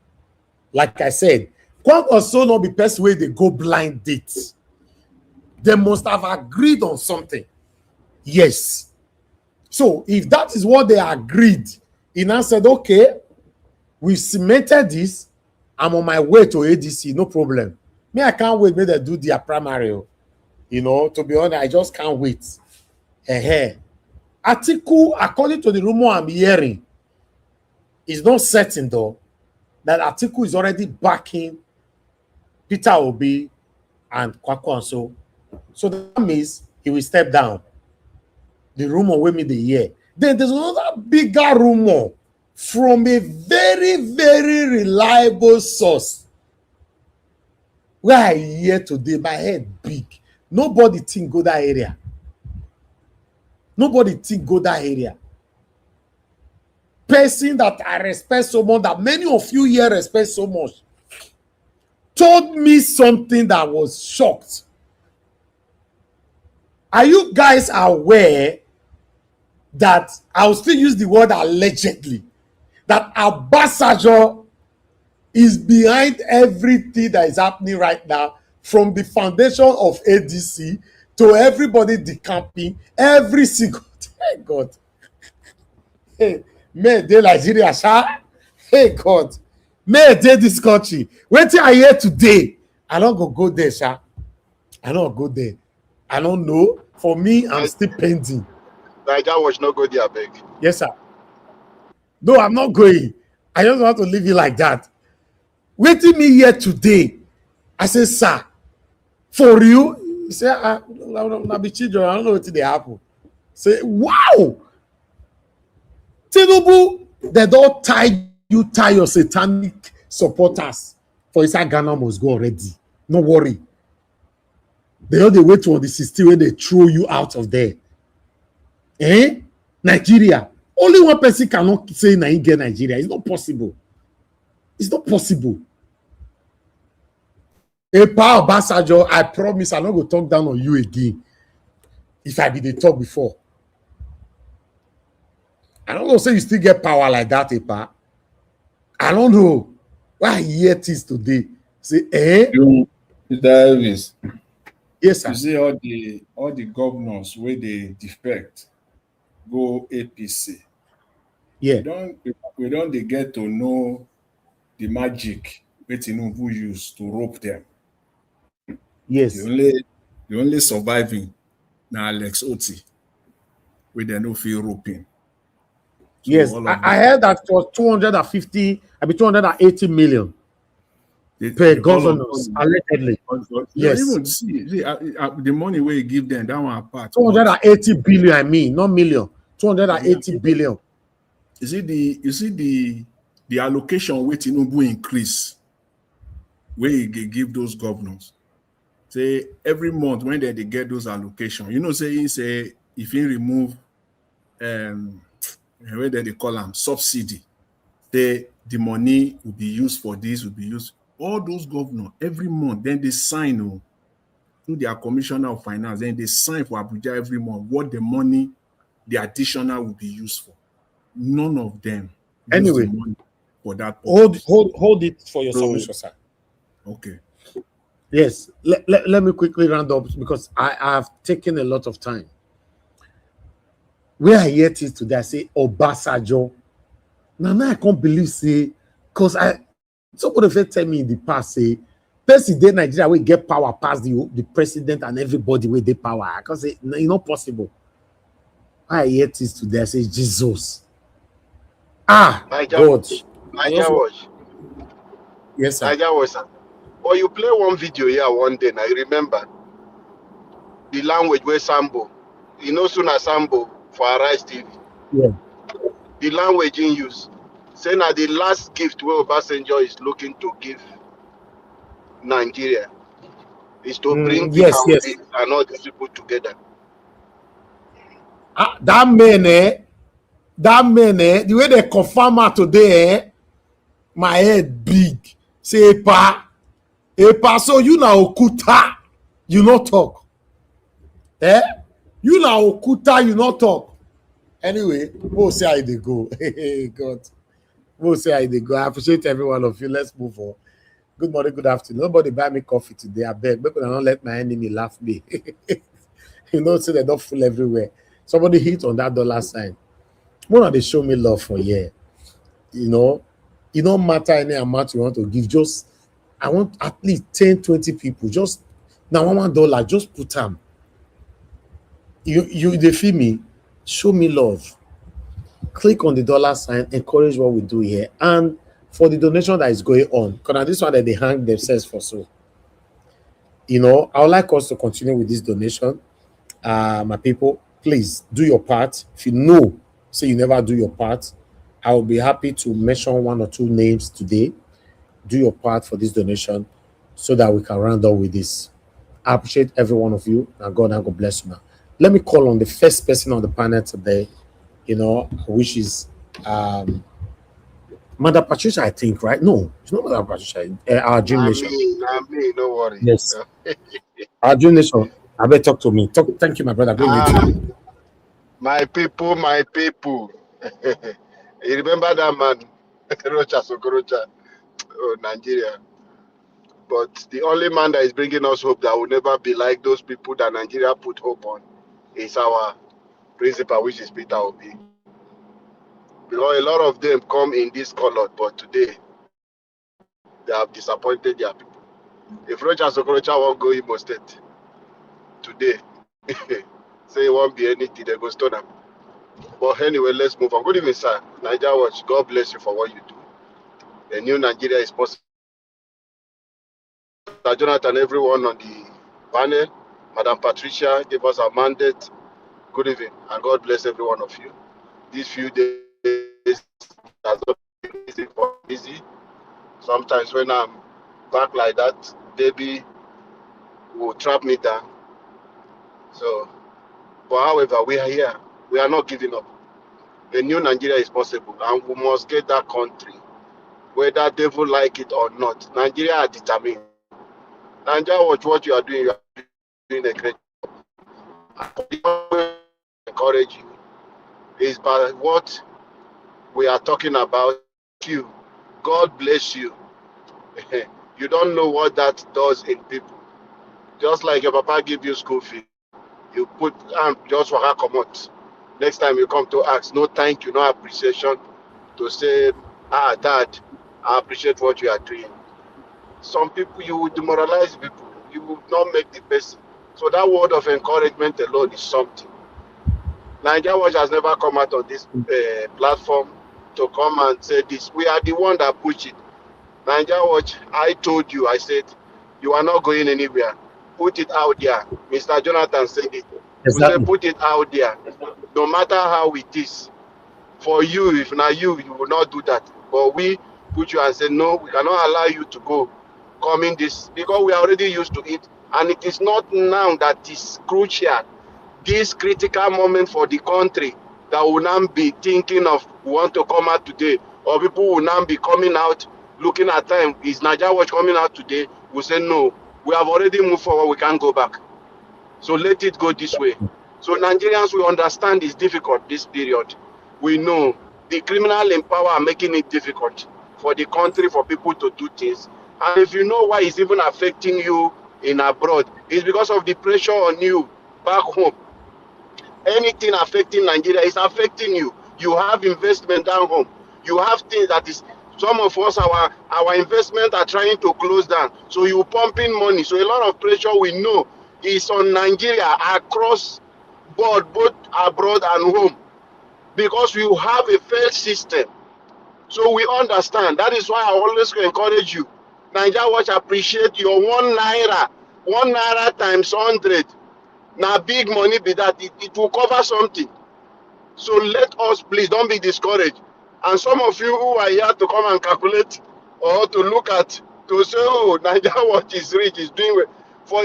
Like I said, Kwankwaso not be best way they go blind dates. They must have agreed on something. Yes. So if that is what they agreed, he now said, okay, we cemented this. I'm on my way to ADC, no problem. Me, I can't wait. May they do their primary. You know, to be honest, I just can't wait. Article, according to the rumor I'm hearing, is not certain though that article is already backing Peter Obi and Kwankwaso. So that means he will step down. The rumor with me the year. Then there's another bigger rumor from a very, very reliable source. Where I hear today, my head big. Nobody think go that area. Nobody think go that area. Person that I respect so much, that many of you here respect so much, told me something that was shocked. Are you guys aware that I will still use the word allegedly, that Ambassador is behind everything that is happening right now, from the foundation of ADC to everybody decamping, every single thank God. Hey, may they Nigeria, sha? Hey God, may they this country. Wait till I hear today. I don't go there, sha. I don't go there. I don't know. For me, I'm still pending. Nigeria Watch not go there, beg. Yes, sir. No, I'm not going. I just want to leave it like that. Waiting me here today. I say, sir, for you? He said, I'll be children. I don't know what they happen. Say, wow! Tinubu, they don't tie your satanic supporters for inside Ghana must go already. No worry. They don't wait for the 16 when they throw you out of there. Nigeria. Only one person cannot say get Nigeria. It's not possible. It's not possible. A power ambassador, I promise I'm not going to talk down on you again. If I be the talk before. I don't know, say you still get power like that, Epa. I don't know. Why I hear this today? Say, Davis. Yes, sir. You see all the governors where they defect go APC. Yeah. We don't they get to know the magic that Tinubu used to rope them. Yes. The only surviving now Alex Oti, where they no feel roping. So yes, I heard that it was 250, I mean 280 million per governors, allegedly. Yes. Even see the money where you give them, that one apart. 280 billion, I mean, not million. 280 billion. You see the allocation where Tinubu increase, where you give those governors. Say every month when they get those allocations, you know, say if you remove where they call them subsidy, the money will be used for this, will be used. All those governors every month, then they sign to their commissioner of finance, then they sign for Abuja every month what the money, the additional will be used for. None of them anyway use the money for that purpose. Hold it for your submission, sir. Okay. Yes, let me quickly round up because I have taken a lot of time. Where I hear this today, I say Obasanjo. Now I can't believe say, because somebody first tell me in the past say, President Nigeria will get power past the president and everybody with the power. I can say no, it's not possible. I hear this today, I say Jesus. God. Nigeria Watch. Yes, sir. Nigeria Watch, sir. Or you play one video here one day, and I remember the language where Sambo, you know, soon as Sambo for Arise TV, Yeah. the language in use. Saying that the last gift where Obasanjo is looking to give Nigeria is to bring the Yes, yes. Cowdees and all these people together. That man, the way they confirm her today, my head big. Say, Epa, so you now Okuta, you not talk. You now Okuta, you not talk. Anyway, we'll see how they go. Hey, God. We'll see how they go. I appreciate every one of you. Let's move on. Good morning, good afternoon. Nobody buy me coffee today. I beg. Maybe I don't let my enemy laugh me. You know, so they don't fool everywhere. Somebody hit on that dollar sign. One of they show me love for year. You know, it don't matter any amount you want to give. Just I want at least 10, 20 people. Just now $1, just put them. You they feel me, show me love. Click on the dollar sign, encourage what we do here. And for the donation that is going on, because this one that they hang themselves for so. You know, I would like us to continue with this donation. My people, please do your part. If you know, say you never do your part, I will be happy to mention 1 or 2 names today. Do your part for this donation so that we can round up with this. I appreciate every one of you, and God bless you now. Let me call on the first person on the panel today, you know, which is Mother Patricia, I think, right? No, it's not Mother Patricia. Our Dream Nation. Me, no worry. Yes. Our Dream Nation. I better talk to me. Thank you, my brother. My people, my people. You remember that man, Rocha Sokorocha, Nigeria. But the only man that is bringing us hope that will never be like those people that Nigeria put hope on is our principal, which is Peter Obi. Because a lot of them come in this color, but today they have disappointed their people. If Rocha Sokorocha won't go Imo State today, say it won't be anything, they go stone him. But anyway, let's move on. Good evening, sir. Niger Watch, God bless you for what you do. The new Nigeria is possible. Jonathan, everyone on the panel, Madam Patricia gave us a mandate. Good evening, and God bless every one of you. These few days has not been easy for busy. Sometimes when I'm back like that, baby will trap me down. So, but however, we are here. We are not giving up. The new Nigeria is possible, and we must get that country, whether devil like it or not. Nigeria are determined. Nigeria, watch what you are doing. You are doing a great job. Encourage you is by what we are talking about. You, God bless you. You don't know what that does in people. Just like your papa give you school fee, you put just for her come out. Next time you come to ask, no thank you, no appreciation, to say, Dad, I appreciate what you are doing. Some people, you will demoralize people. You will not make the best. So that word of encouragement alone is something. Nigeria Watch has never come out on this platform to come and say this. We are the one that push it. Nigeria Watch, I told you, I said, you are not going anywhere. Put it out there. Mr. Jonathan said it. Exactly. We say put it out there. No matter how it is. For you, if not you, you will not do that. But we put you and say, no, we cannot allow you to go. Come in this, because we are already used to it. And it is not now that is crucial. This critical moment for the country that will now be thinking of want to come out today, or people will now be coming out looking at time. Is Nigeria Watch coming out today? We say no. We have already moved forward. We can't go back. So let it go this way. So Nigerians will understand it's difficult this period. We know the criminal in power are making it difficult for the country, for people to do things. And if you know why it's even affecting you in abroad, it's because of the pressure on you back home. Anything affecting Nigeria is affecting you. You have investment down home. You have things that is, some of us, our investment are trying to close down. So you pumping money. So a lot of pressure we know is on Nigeria across board, both abroad and home. Because we have a failed system. So we understand. That is why I always encourage you. Nigeria Watch appreciate your 1 naira. 1 naira times 100. Now big money be that. It will cover something. So let us please don't be discouraged. And some of you who are here to come and calculate or to look at to say, oh, Nigeria Watch is rich, is doing well. For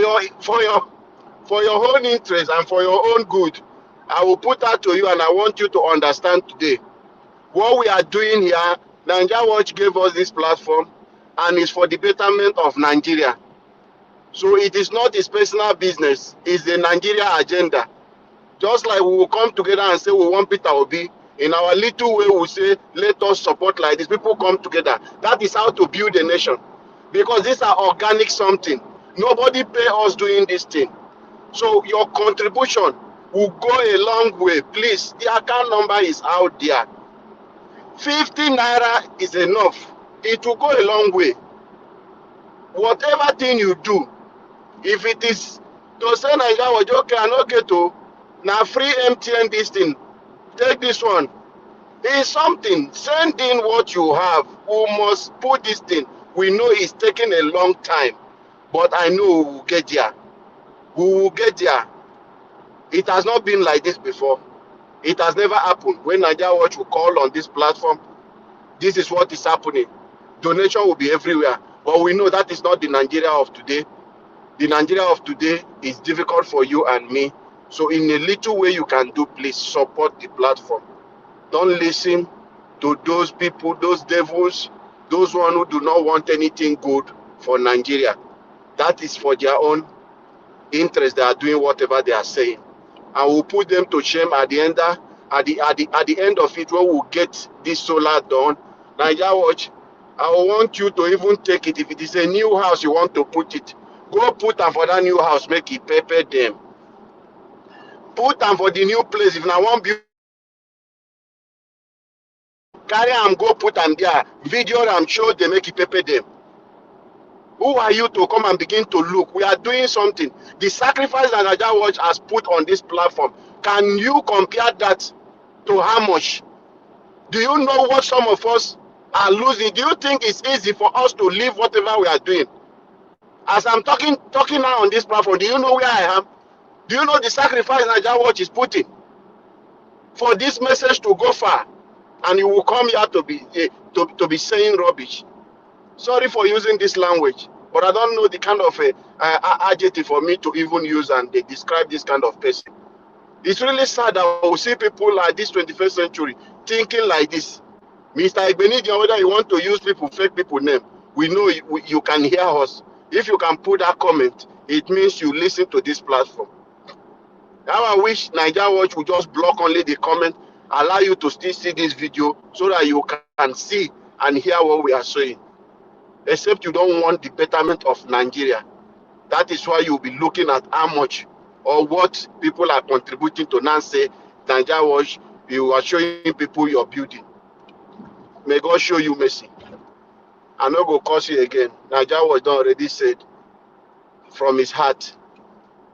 your own interest and for your own good, I will put that to you, and I want you to understand today. What we are doing here, Nigeria Watch gave us this platform, and it's for the betterment of Nigeria. So it is not his personal business, it's the Nigeria agenda. Just like we will come together and say we want Peter Obi, in our little way we say, let us support like this. People come together. That is how to build a nation. Because these are organic something. Nobody pay us doing this thing. So your contribution will go a long way. Please, the account number is out there. 50 naira is enough. It will go a long way. Whatever thing you do, if it is to say Nigeria was okay, I not get to now free MTN this thing. Take this one. It's something. Send in what you have. We must put this thing. We know it's taking a long time, but I know we will get there. We will get there. It has not been like this before. It has never happened. When Nigeria Watch will call on this platform, this is what is happening. Donation will be everywhere. But we know that is not the Nigeria of today. The Nigeria of today is difficult for you and me. So in a little way you can do, please support the platform. Don't listen to those people, those devils, those one who do not want anything good for Nigeria. That is for their own interest. They are doing whatever they are saying. And we'll put them to shame at the end of it, when we'll get this solar done. Nigeria Watch, I want you to even take it. If it is a new house you want to put it, go put them for that new house, make it pepper them. Put them for the new place. If I want build, carry them, go put them there. Video them, show them, make it pepper them. Who are you to come and begin to look? We are doing something. The sacrifice that Nigeria Watch has put on this platform, can you compare that to how much? Do you know what some of us are losing? Do you think it's easy for us to leave whatever we are doing? As I'm talking now on this platform, do you know where I am? Do you know the sacrifice Nigeria Watch is putting for this message to go far? And you will come here to be saying rubbish. Sorry for using this language, but I don't know the kind of adjective for me to even use, and they describe this kind of person. It's really sad that we see people like this 21st century thinking like this. Mr. Igbenidian, whether you want to use people, fake people name, we know you can hear us. If you can put that comment, it means you listen to this platform. Now I wish Nigeria Watch would just block only the comment, allow you to still see this video so that you can see and hear what we are saying. Except you don't want the betterment of Nigeria. That is why you'll be looking at how much or what people are contributing to now say, Nigeria Watch, you are showing people your building. May God show you mercy. I'm not going to curse you again. Nigeria Watch already said from his heart.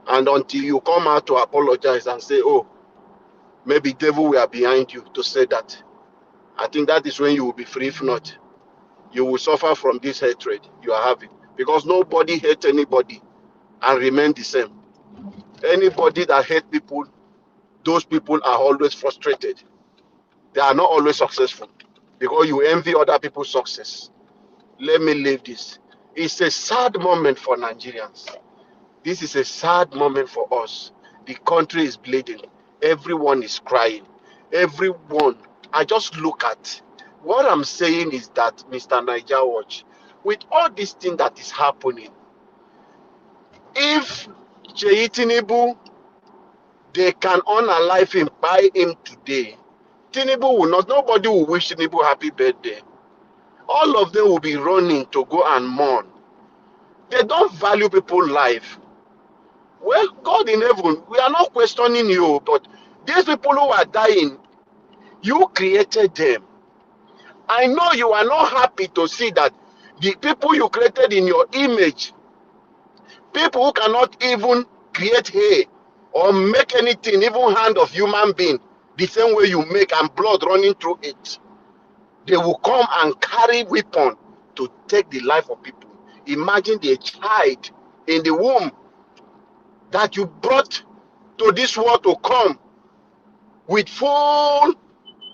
And until you come out to apologize and say, oh, maybe devil were behind you to say that, I think that is when you will be free. If not, you will suffer from this hatred you are having. Because nobody hates anybody and remain the same. Anybody that hates people, those people are always frustrated. They are not always successful because you envy other people's success. Let me leave this. It's a sad moment for Nigerians. This is a sad moment for us. The country is bleeding. Everyone is crying. Everyone. I just look at what I'm saying is that, Mr. Nigeria Watch, with all this thing that is happening, if Tinubu, they can unalive him, buy him today, Tinubu will not, nobody will wish Tinubu happy birthday. All of them will be running to go and mourn. They don't value people's life. Well, God in heaven, we are not questioning you, but these people who are dying, you created them. I know you are not happy to see that the people you created in your image, people who cannot even create hair or make anything, even hand of human being, the same way you make and blood running through it, they will come and carry weapon to take the life of people. Imagine the child in the womb that you brought to this world to come with full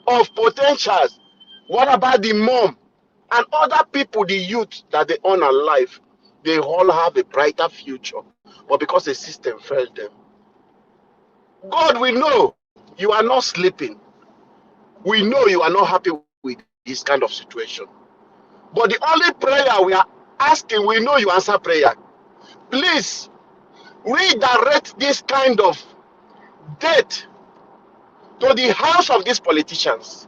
of potentials. What about the mom and other people, the youth that they own alive? They all have a brighter future, but because the system failed them. God, we know you are not sleeping. We know you are not happy with this kind of situation. But the only prayer we are asking, we know you answer prayer. Please redirect this kind of debt to the house of these politicians.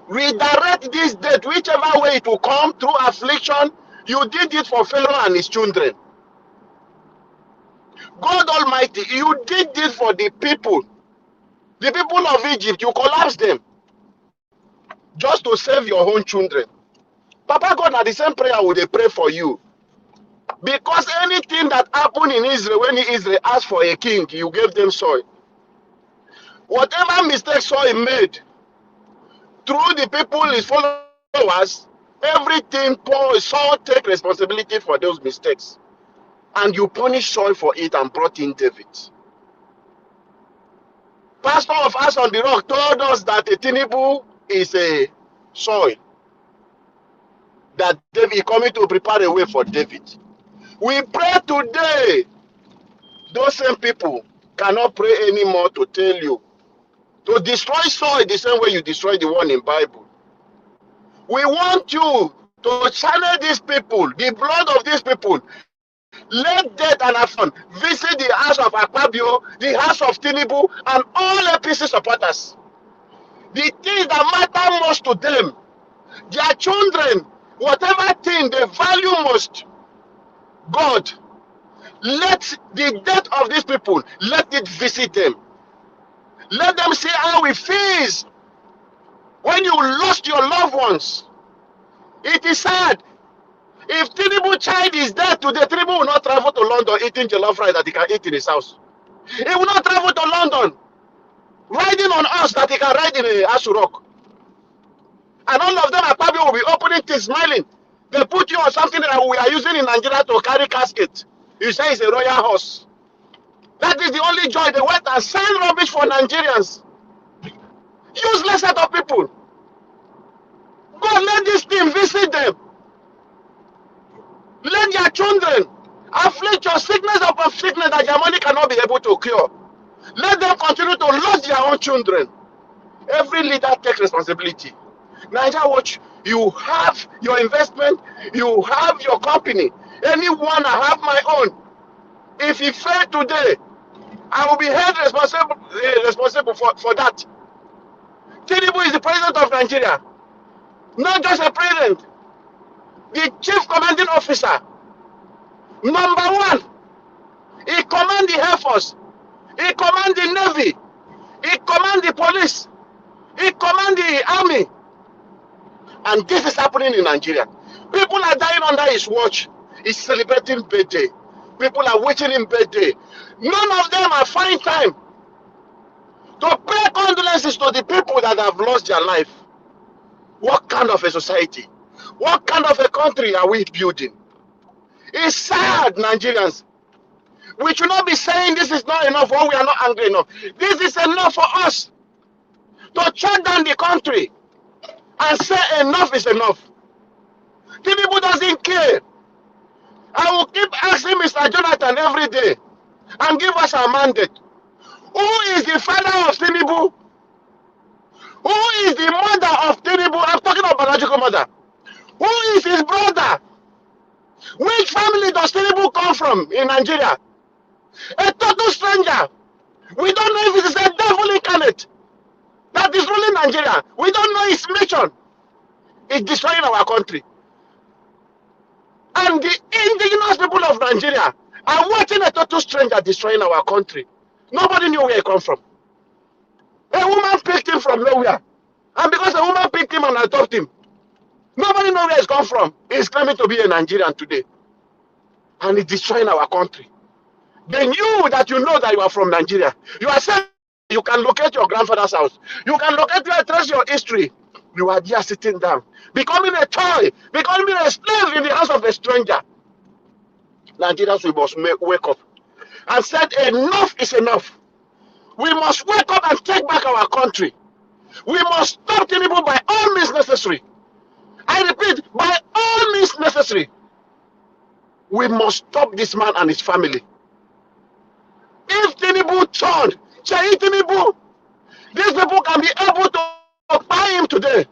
Redirect this debt, whichever way it will come, through affliction. You did it for Pharaoh and his children. God Almighty, you did it for the people of Egypt. You collapsed them just to save your own children. Papa God, now the same prayer would they pray for you. Because anything that happened in Israel, when Israel asked for a king, you gave them soil. Whatever mistake Saul made, through the people, his followers, everything, Saul take responsibility for those mistakes. And you punish Saul for it and brought in David. Pastor of Us on the Rock told us that a Tinubu is a soil. That David is coming to prepare a way for David. We pray today. Those same people cannot pray anymore to tell you to destroy soil the same way you destroy the one in Bible. We want you to channel these people, the blood of these people. Let death and affliction visit the house of Akpabio, the house of Tinubu, and all APC supporters. The things that matter most to them, their children, whatever thing they value most, God, let the death of these people, let it visit them. Let them see how it feels when you lost your loved ones. It is sad. If Tinubu child is dead today, Tinubu will not travel to London eating jollof rice that he can eat in his house. He will not travel to London riding on us that he can ride in a Asurok. And all of them are probably will be opening things, smiling. They put you on something that we are using in Nigeria to carry casket. You say it's a royal horse. That is the only joy. They went and sell rubbish for Nigerians. Useless set of people. God, let this thing visit them. Let their children afflict your sickness upon sickness that your money cannot be able to cure. Let them continue to lose their own children. Every leader takes responsibility. Nigeria Watch, you have your investment, you have your company. Anyone, I have my own. If he failed today, I will be held responsible for that. Tinubu is the president of Nigeria. Not just a president. The chief commanding officer. Number one. He commands the Air Force. He commands the Navy. He commands the police. He commands the army. And this is happening in Nigeria. People are dying under his watch. He's celebrating birthday. People are waiting in birthday. None of them are finding time to pay condolences to the people that have lost their life. What kind of a society? What kind of a country are we building? It's sad, Nigerians. We should not be saying this is not enough or we are not angry enough. This is enough for us to shut down the country and say enough is enough. Tinubu doesn't care. I will keep asking Mr. Jonathan every day and give us our mandate. Who is the father of Tinubu? Who is the mother of Tinubu? I'm talking about biological mother. Who is his brother? Which family does Tinubu come from in Nigeria? A total stranger. We don't know if it is a devil incarnate that is ruling Nigeria. We don't know his mission. It's destroying our country. And the indigenous people of Nigeria are watching a total stranger destroying our country. Nobody knew where he come from. A woman picked him from nowhere. And because a woman picked him and adopted him, nobody knows where he's come from. He's claiming to be a Nigerian today. And he's destroying our country. Then you that you know that you are from Nigeria, you are saying you can locate your grandfather's house. You can locate your trace your history. You are there sitting down, becoming a toy, becoming a slave in the hands of a stranger. Nigerians, we must wake up and said enough is enough. We must wake up and take back our country. We must stop Tinubu by all means necessary. I repeat, by all means necessary. We must stop this man and his family. If Tinubu turned, say Tinubu, these people can be able to buy him today.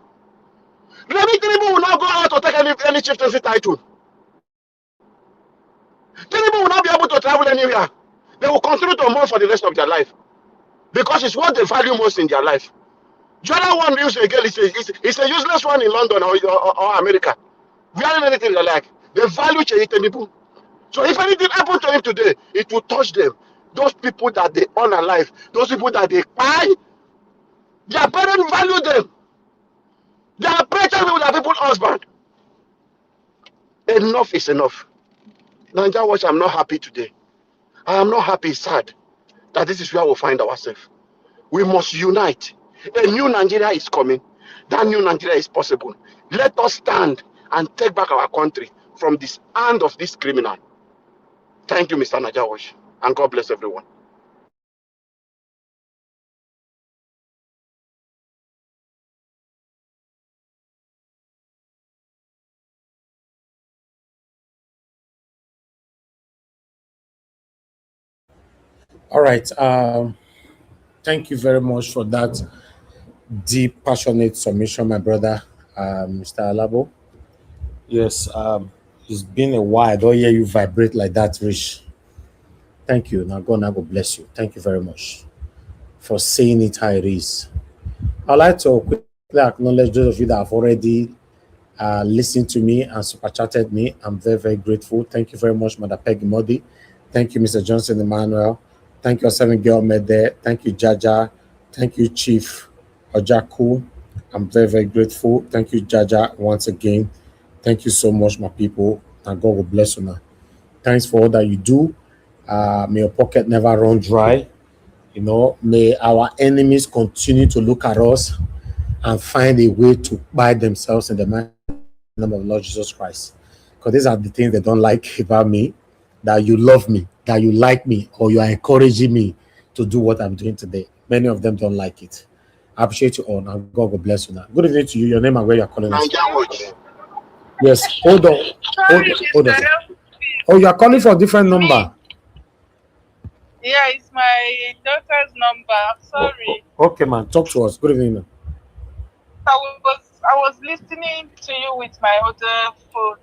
Maybe Tinubu will not go out to take any chieftaincy title. Tinubu will not be able to travel anywhere. They will continue to mourn for the rest of their life. Because it's what they value most in their life. The other one used again, it's a useless one in London or America. Wearing anything they like. They value Tinubu. So if anything happened to him today, it will touch them. Those people that they honor life, those people that they buy, their parents value them. They are better with their people's husband. Enough is enough. Nigeria Watch, I'm not happy today. I am not happy, sad that this is where we'll find ourselves. We must unite. A new Nigeria is coming. That new Nigeria is possible. Let us stand and take back our country from this hand of this criminal. Thank you, Mr. Najawash, and God bless everyone. All right. Thank you very much for that deep, passionate submission, my brother, Mr. Alabo. Yes, it's been a while. I don't hear you vibrate like that, Rich. Thank you. Now God bless you. Thank you very much for saying it how it is. I'd like to quickly acknowledge those of you that have already listened to me and super chatted me. I'm very, very grateful. Thank you very much, Mother Peggy Modi. Thank you, Mr. Johnson Emmanuel. Thank you, Seven Girl Mede. Thank you, Jaja. Thank you, Chief Ojaku. I'm very, very grateful. Thank you, Jaja, once again. Thank you so much, my people. And God will bless you now. Thanks for all that you do. May your pocket never run dry. You know, may our enemies continue to look at us and find a way to buy themselves in the name of the Lord Jesus Christ. Because these are the things they don't like about me, that you love me, that you like me, or you are encouraging me to do what I'm doing today. Many of them don't like it. I appreciate you all, and God will bless you now. Good evening to you. Your name and where you're calling us. Yes, hold on. Hold on. Oh, you are calling for a different number. Yeah, it's my daughter's number. I'm sorry. Okay, man. Talk to us. Good evening. I was listening to you with my other phone.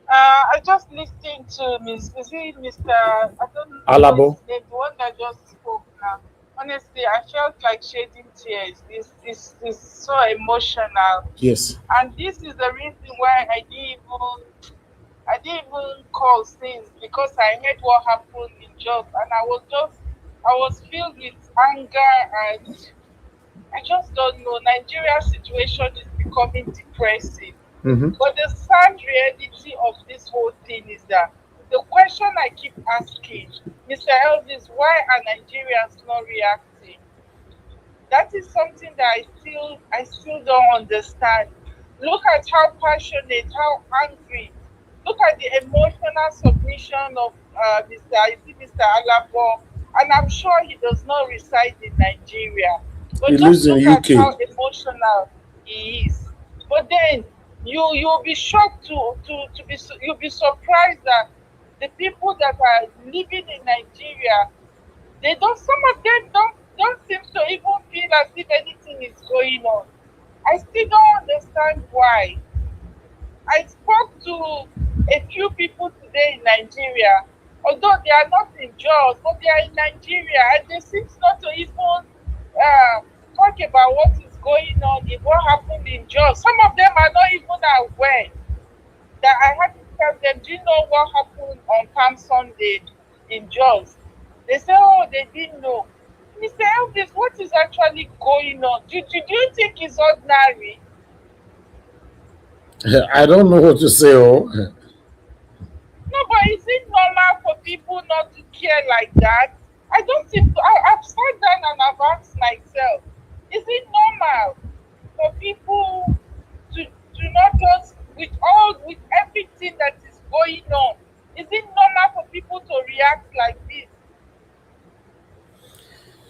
I just listened to Mr. I don't know Alabo. his name, the one that just spoke now. Honestly, I felt like shedding tears. It's so emotional. Yes. And this is the reason why I didn't even call since, because I heard what happened in Jos, and I was filled with anger, and I just don't know. Nigeria's situation is becoming depressing. But the sad reality of this whole thing is that the question I keep asking, Mr. Elvis, why are Nigerians not reacting? That is something that I still don't understand. Look at how passionate, how angry. Look at the emotional submission of Mr. Alabo, and I'm sure he does not reside in Nigeria. But he just lives in look UK. at how emotional he is. But then you'll be shocked you'll be surprised that the people that are living in Nigeria, some of them don't seem to even feel as if anything is going on. I still don't understand why. I spoke to a few people today in Nigeria, although they are not in Jos, but they are in Nigeria, and they seem not to even talk about what is going on, what happened in Jos. Some of them are not even aware that I had to tell them, do you know what happened on Palm Sunday in Jos? They say, oh, they didn't know. Mr. Elvis, what is actually going on? Do you think it's ordinary? I don't know what to say. Oh. No, but is it normal for people not to care like that? I don't think so. I've sat down and I've asked myself, is it normal for people to not just with everything that is going on? Is it normal for people to react like this?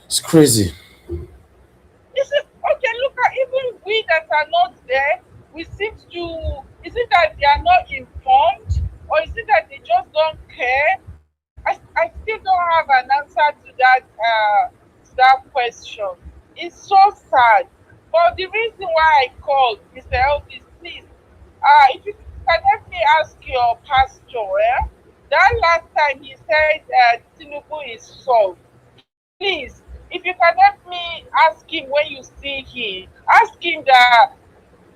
It's crazy. Is it okay? Look at even we that are not there. We seem to. Is it that they are not informed, or is it that they just don't care? I still don't have an answer to that question. It's so sad. But the reason why I called Mr. Elvis, please, if you can help me ask your pastor, that last time he said Tinubu is solved. Please, if you can help me ask him when you see him, ask him that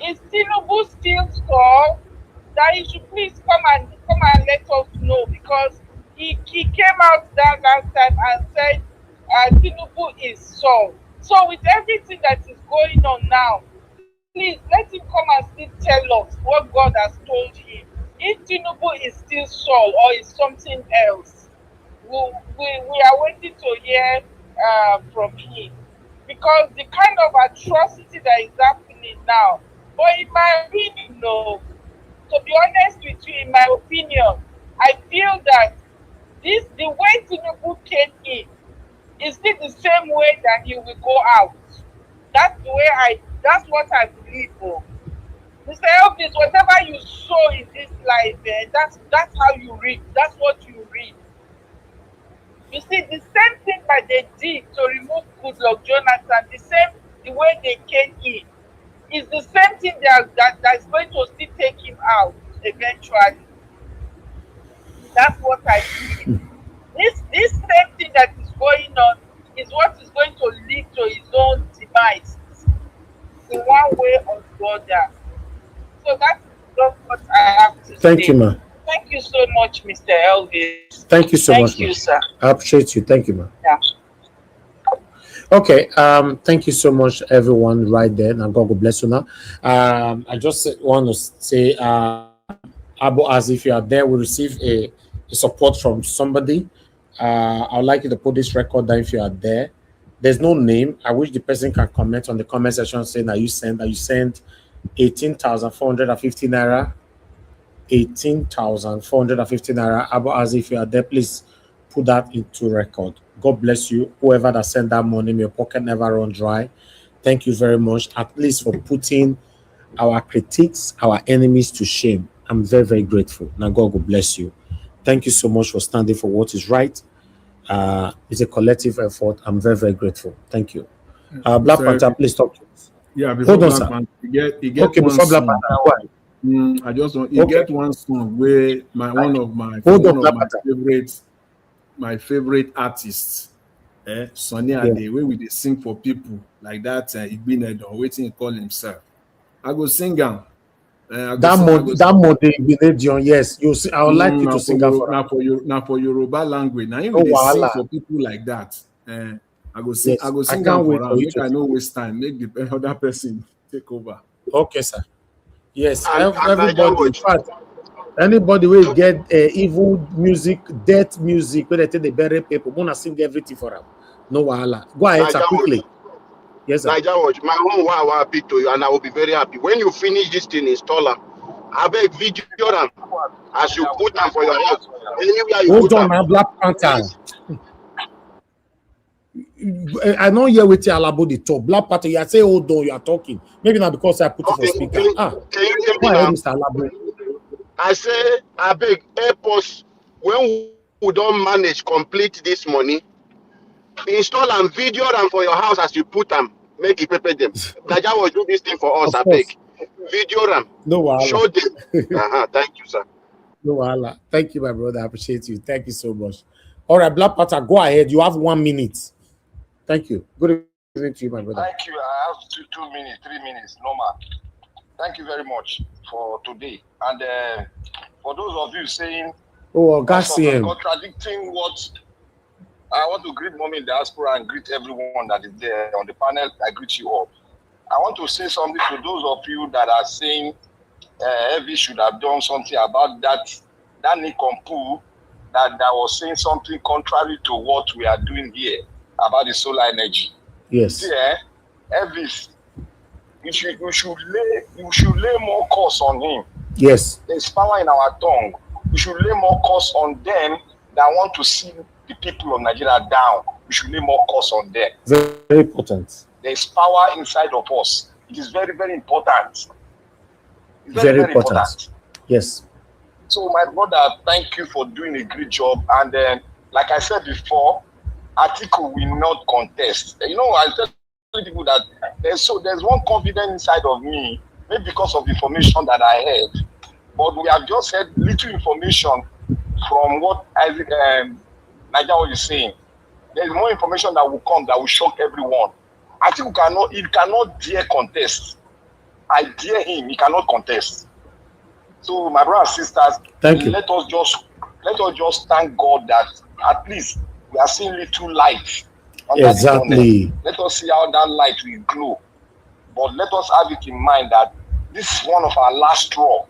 is Tinubu still solved? That he should please come and let us know, because he came out that last time and said Tinubu is solved. So with everything that is going on now, please let him come and still tell us what God has told him. If Tinubu is still Saul or is something else, we are waiting to hear from him, because the kind of atrocity that is happening now. But in my opinion, no. To be honest with you, in my opinion, I feel that the way Tinubu came in is it the same way that he will go out. That's what I believe. Mr. Elvis, whatever you sow in this life, that's how you reap. That's what you reap. You see, the same thing that they did to remove Goodluck Jonathan, the way they came in, is the same thing that's going to still take him out eventually. That's what I feel. This same thing that is going on is what is going to lead to his own demise in one way or the other. So that's just what I have to say. Thank you, ma. Thank you so much, Mr. Elvis. Thank you so much. Thank you, sir. I appreciate you. Thank you, ma. Yeah. Okay. Thank you so much, everyone, right there. Now, God will bless you now. I just want to say, Abu, as if you are there, we receive a support from somebody. I would like you to put this record down if you are there. There's no name. I wish the person can comment on the comment section saying that you sent 18,450 naira. 18,450 naira. Abu, as if you are there, please put that into record. God bless you. Whoever that sent that money, your pocket never run dry. Thank you very much, at least for putting our critics, our enemies to shame. I'm very, very grateful. Now, God will bless you. Thank you so much for standing for what is right. It's a collective effort. I'm very, very grateful. Thank you. Black Panther, please talk to us. Yeah, before hold on, Black sir. Panther, you get Okay, one before Black song. Panther, I just want you get one song where one of my favorite artists, Sonny Ade, where we sing for people like that. Igbinedo, waiting to call himself. I go sing him. That mode, yes. You see, I would like you to sing that for us. Now for Yoruba language. Now we sing for people like that. I go sing. I go sing can't wait for for you make to I no waste time. Make the other person take over. Okay, sir. Yes, And everybody. In fact, anybody will get evil music, death music, where they take the bury people, wanna sing everything for them. No wahala. Go ahead, sir, quickly. Yes, sir. Naija Watch, my own one I will happy to you, and I will be very happy. When you finish this thing, installer, I beg video them as you put them for your house. Anywhere you Hold put on, them. Black Panther. I know you're with Alabo the top. Black Panther, you are saying hold on, you are talking. Maybe not because I put it for speaker. Can you hear Go me ahead, now? Mr. Alabo. I say, I beg, help us when we don't manage complete this money. Install and video them for your house as you put them. Make it prepare them. Naija will do this thing for us, I beg. Video them. No wahala. Show them. Thank you, sir. No wahala. Thank you, my brother. I appreciate you. Thank you so much. All right, Black Panther, go ahead. You have 1 minute. Thank you. Good evening to you, my brother. Thank you. I have 2 minutes, 3 minutes, normal. Thank you very much for today. And for those of you saying, contradicting what I want to greet Mommy in Diaspora and greet everyone that is there on the panel. I greet you all. I want to say something to those of you that are saying Evie should have done something about that Nikompu that was saying something contrary to what we are doing here about the solar energy. Yes. See, Evie, you should lay more curse on him. Yes. There's power in our tongue. We should lay more curse on them that want to see the people of Nigeria down. We should lay more curse on them. Very important. There's power inside of us. It is very, very important. It's Very important. Yes. So, my brother, thank you for doing a great job. And then, like I said before, Atiku will not contest. You know, I tell people that there's one confidence inside of me, maybe because of the information that I had. But we have just had little information from what Nigeria is saying. There's more information that will come that will shock everyone. Atiku cannot dare contest. I dare him, he cannot contest. So, my brothers and sisters, let us just thank God that at least we are seeing little light. Exactly. Let us see how that light will glow. But let us have it in mind that this is one of our last straw.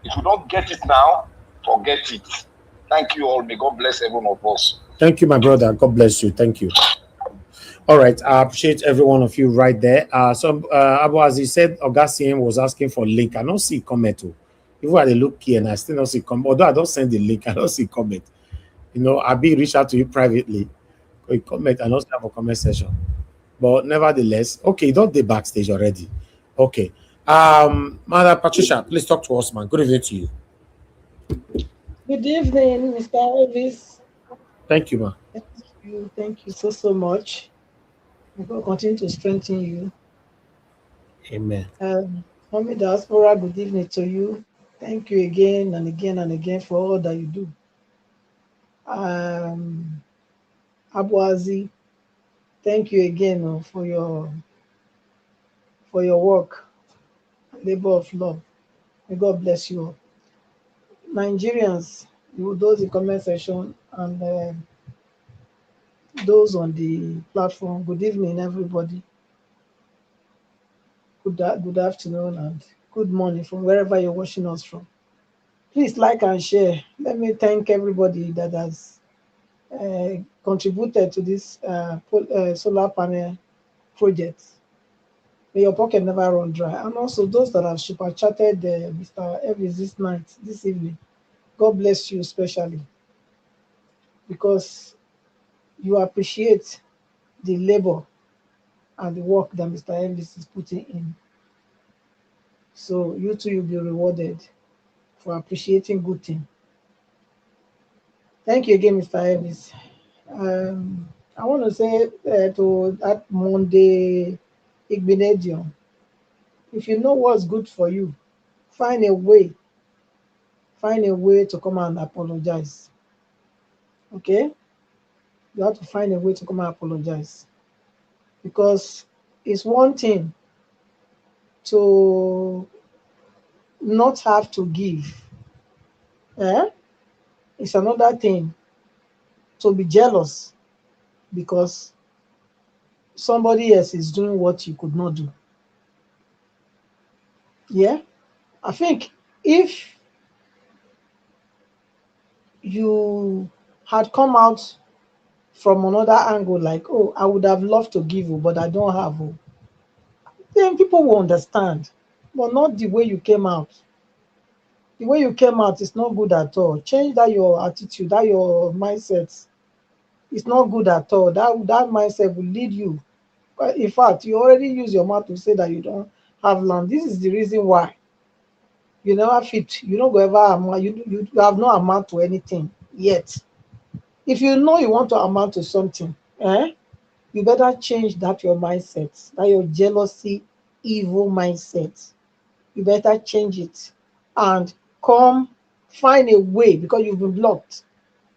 If we don't get it now, forget it. Thank you all. May God bless every one of us. Thank you, my brother. God bless you. Thank you. All right. I appreciate every one of you right there. Abu, as he said, Augustine was asking for link. I don't see comment. Even when I look here and I still don't see comment. Although I don't send the link, I don't see comment. You know, I'll be reach out to you privately. You comment and also have a comment session. But nevertheless, okay, don't the backstage already. Okay. Mother Patricia, please talk to us, man. Good evening to you. Good evening, Mr. Elvis. Thank you, ma. Thank you so much. We will continue to strengthen you. Amen. Mommy Diaspora, good evening to you. Thank you again and again and again for all that you do. Abuazi, thank you again for your work, labor of love. May God bless you all. Nigerians, those in comment section and those on the platform, good evening, everybody. Good afternoon and good morning from wherever you're watching us from. Please like and share. Let me thank everybody that has contributed to this solar panel project. May your pocket never run dry. And also those that have super chatted Mr. Elvis this evening. God bless you especially, because you appreciate the labor and the work that Mr. Elvis is putting in. So you too will be rewarded for appreciating good things. Thank you again, Mr. Elvis. I want to say to that Monday Igbinedium, if you know what's good for you, find a way to come and apologize. Okay? You have to find a way to come and apologize. Because it's one thing to not have to give. It's another thing to be jealous because somebody else is doing what you could not do. Yeah? I think if you had come out from another angle, like, oh, I would have loved to give you, but I don't have, then people will understand. But not the way you came out. The way you came out is not good at all. Change that your attitude, that your mindset. It's not good at all. That mindset will lead you. In fact, you already use your mouth to say that you don't have land. This is the reason why you never fit. You don't go ever amount. You have no amount to anything yet. If you know you want to amount to something, you better change that your mindset, that your jealousy, evil mindset. You better change it and find a way, because you've been blocked.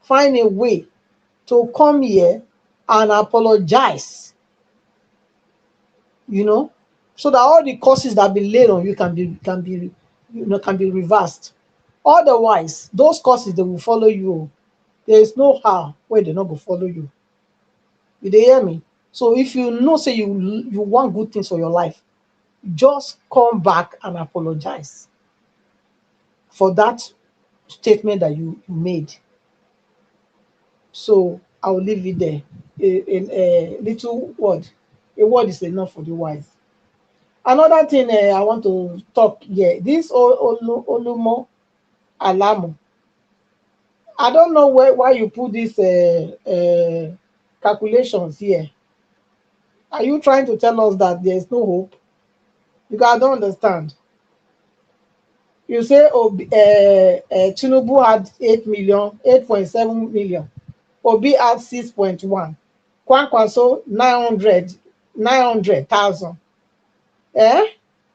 Find a way to come here and apologize. You know, so that all the curses that have been laid on you can be reversed. Otherwise, those curses, they will follow you. There is no how where they're not going to follow you. You hear me? So if you know, say you want good things for your life, just come back and apologize for that statement that you made. So I'll leave it there. A little word. A word is enough for the wise. Another thing I want to talk here. This Olumo Alamu. I don't know why you put these calculations here. Are you trying to tell us that there is no hope? Because I don't understand. You say Tinubu had 8 million, 8.7 million. Obi had 6.1. Kwankwaso 900,000. Eh?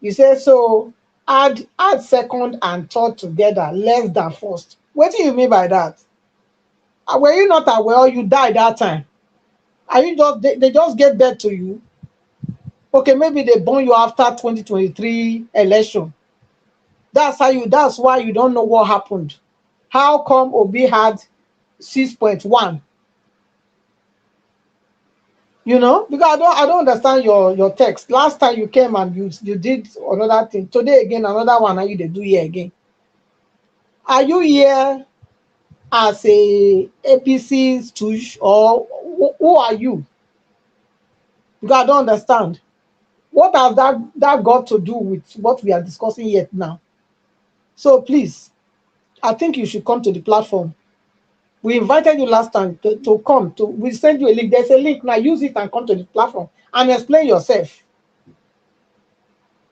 You say so add second and third together less than first. What do you mean by that? Were you not aware or you died that time? Are you just they just get back to you? Okay, maybe they born you after 2023 election. That's why you don't know what happened. How come Obi had 6.1? You know, because I don't understand your text. Last time you came and you did another thing. Today again, another one, and they do here again. Are you here as a APC stooge or who are you? Because I don't understand. What has that got to do with what we are discussing yet now? So please, I think you should come to the platform. We invited you last time to come. We send you a link. There's a link now. Use it and come to the platform and explain yourself.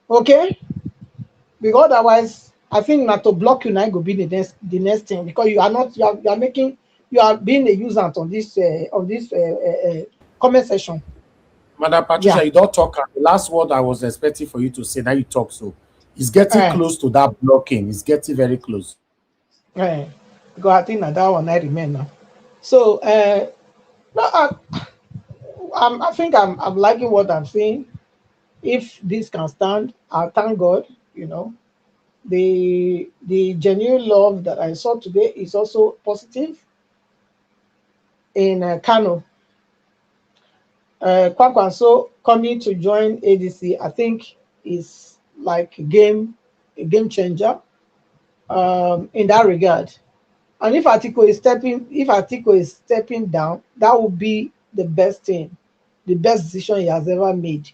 Okay? Because otherwise, I think not to block you now go be the next thing, because you are being a user on this comment section. Madam Patricia, you don't talk. The last word I was expecting for you to say, now you talk. So it's getting close to that blocking. It's getting very close. Because I think that one I remain now. So no, I think I'm liking what I'm saying. If this can stand, I thank God. You know, the genuine love that I saw today is also positive. In Kano, Kwankwaso coming to join ADC, I think is like a game changer in that regard. And if Atiku is stepping down, that would be the best thing, the best decision he has ever made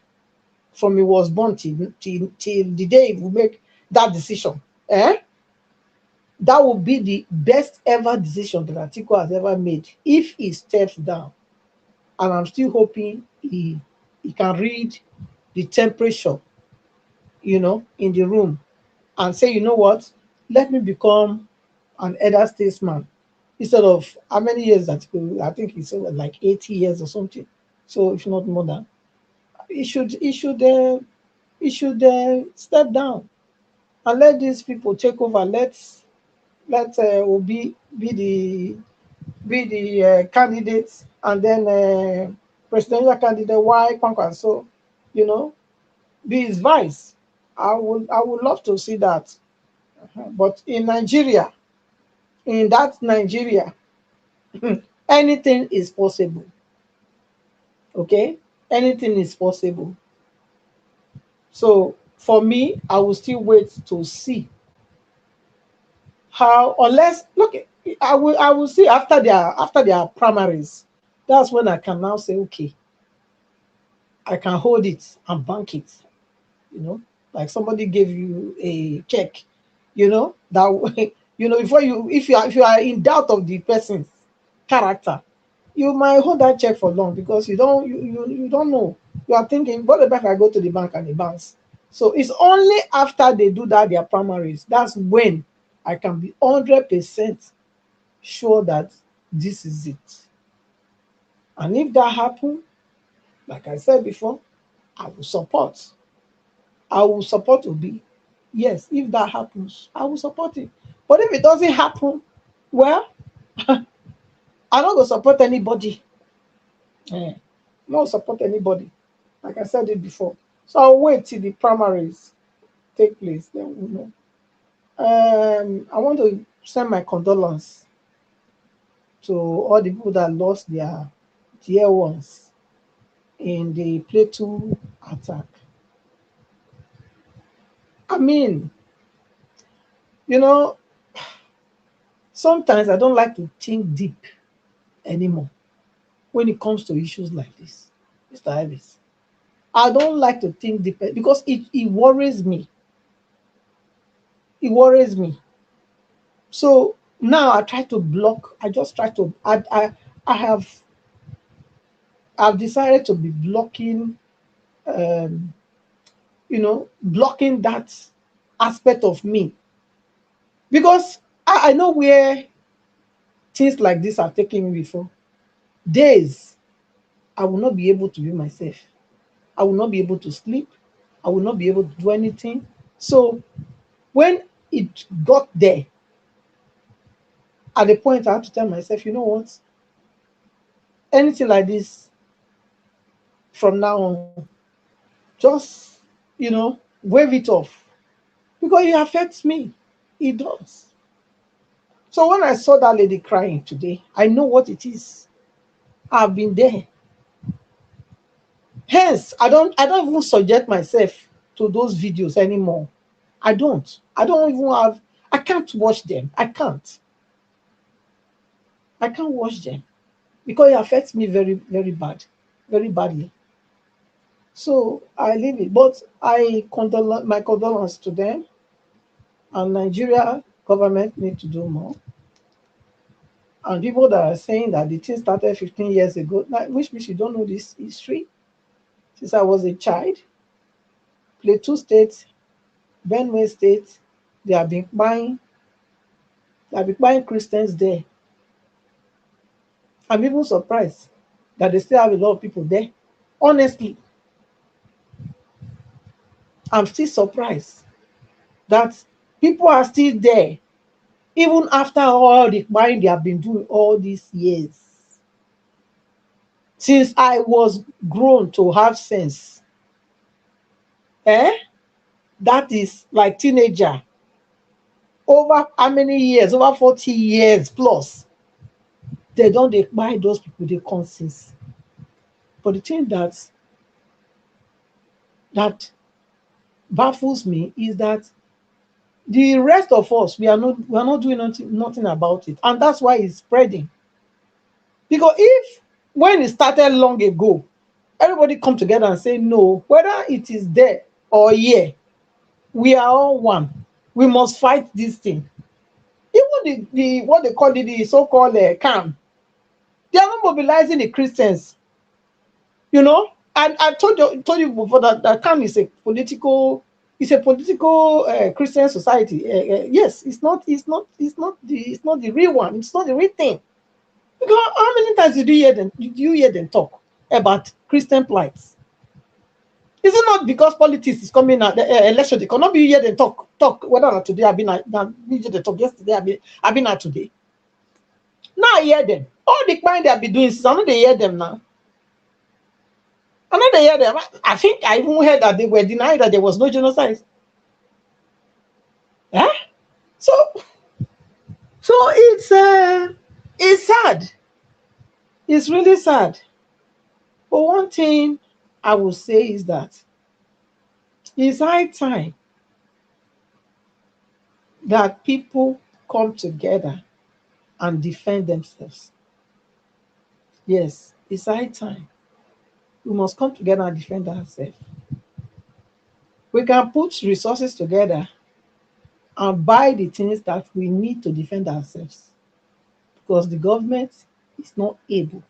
from he was born till the day he will make that decision. That would be the best ever decision that Atiku has ever made if he steps down. And I'm still hoping he can read the temperature, you know, in the room and say, you know what, let me become an elder statesman instead of how many years that I think he said like 80 years or something. So if not more than, he should step down and let these people take over. Let Obi be the candidate, and then presidential candidate Y Kwankwaso, you know, be his vice. I would love to see that. But in Nigeria, anything is possible. Okay, anything is possible. So for me, I will still wait to see how, unless look, I will see after their primaries. That's when I can now say, okay, I can hold it and bank it. You know, like somebody gave you a check, you know, that you know, before if you are in doubt of the person's character, you might hold that check for long because you don't know. You are thinking, what if I go to the bank and it bounce? So it's only after they do that their primaries, that's when I can be 100% sure that this is it. And if that happens, like I said before, I will support Obi. Yes, if that happens, I will support it. But if it doesn't happen, well, I'm not going to support anybody. Not support anybody. Like I said it before. So I'll wait till the primaries take place. Then we'll know. I want to send my condolence to all the people that lost their dear ones in the Plateau attack. I mean, you know, sometimes I don't like to think deep anymore when it comes to issues like this, Mr. Ellis. I don't like to think deeper because it worries me. It worries me. So now I try to block. I just try to. I have. I've decided to be blocking. Um, blocking that aspect of me because I know where things like this are taking me before. Days I will not be able to be myself. I will not be able to sleep. I will not be able to do anything. So when it got there, at the point I had to tell myself, you know what? Anything like this from now on, just wave it off because it affects me. It does. So when I saw that lady crying today, I know what it is. I've been there. Hence, I don't even subject myself to those videos anymore. I don't. I can't watch them. I can't watch them because it affects me very, very bad, very badly. So I leave it. But my condolence to them, and Nigeria government need to do more. And people that are saying that the thing started 15 years ago, which means you don't know this history. Since I was a child, Plateau State, Benue State, they have been buying Christians there. I'm even surprised that they still have a lot of people there. Honestly, I'm still surprised that people are still there, even after all the buying they have been doing all these years. Since I was grown to have sense. That is like teenager. Over how many years? Over 40 years plus. They buy those people, they consist. But the thing that baffles me is that the rest of us, we are not doing nothing about it. And that's why it's spreading. Because when it started long ago, everybody come together and say no, whether it is there or here, we are all one. We must fight this thing. Even the what they call it, the so-called CAM, they are not mobilizing the Christians. And I told you before that CAM is a political Christian society. Yes, it's not the real one. It's not the real thing. Because how many times did you hear them talk about Christian plights? Is it not because politics is coming at the election? They cannot be here them talk whether or not today I've been at the talk yesterday I've been at today. Now I hear them. All the kind they have been doing since I know they hear them now. I know they hear them. I think I even heard that they were denying that there was no genocide. So it's sad. It's really sad. But one thing I will say is that it's high time that people come together and defend themselves. Yes, it's high time. We must come together and defend ourselves. We can put resources together and buy the things that we need to defend ourselves, because the government is not able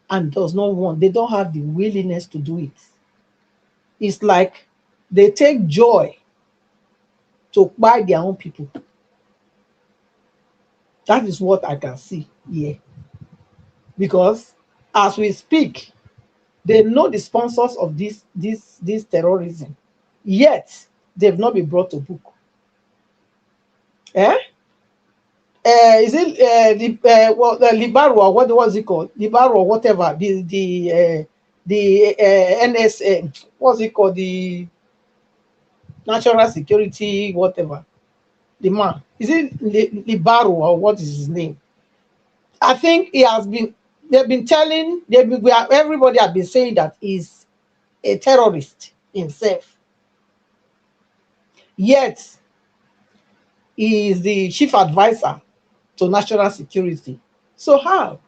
and does not want. They don't have the willingness to do it. It's like they take joy to buy their own people. That is what I can see here. Because as we speak, they know the sponsors of this terrorism, yet they've not been brought to book. Is it the Libaru, or what was it called? Libaru or whatever. The NSA, what's it called? The National Security, whatever. The man, is it Libaru or what is his name? I think he has been. They've been telling. Everybody has been saying that he's a terrorist himself. Yet he is the chief advisor to national security. So how?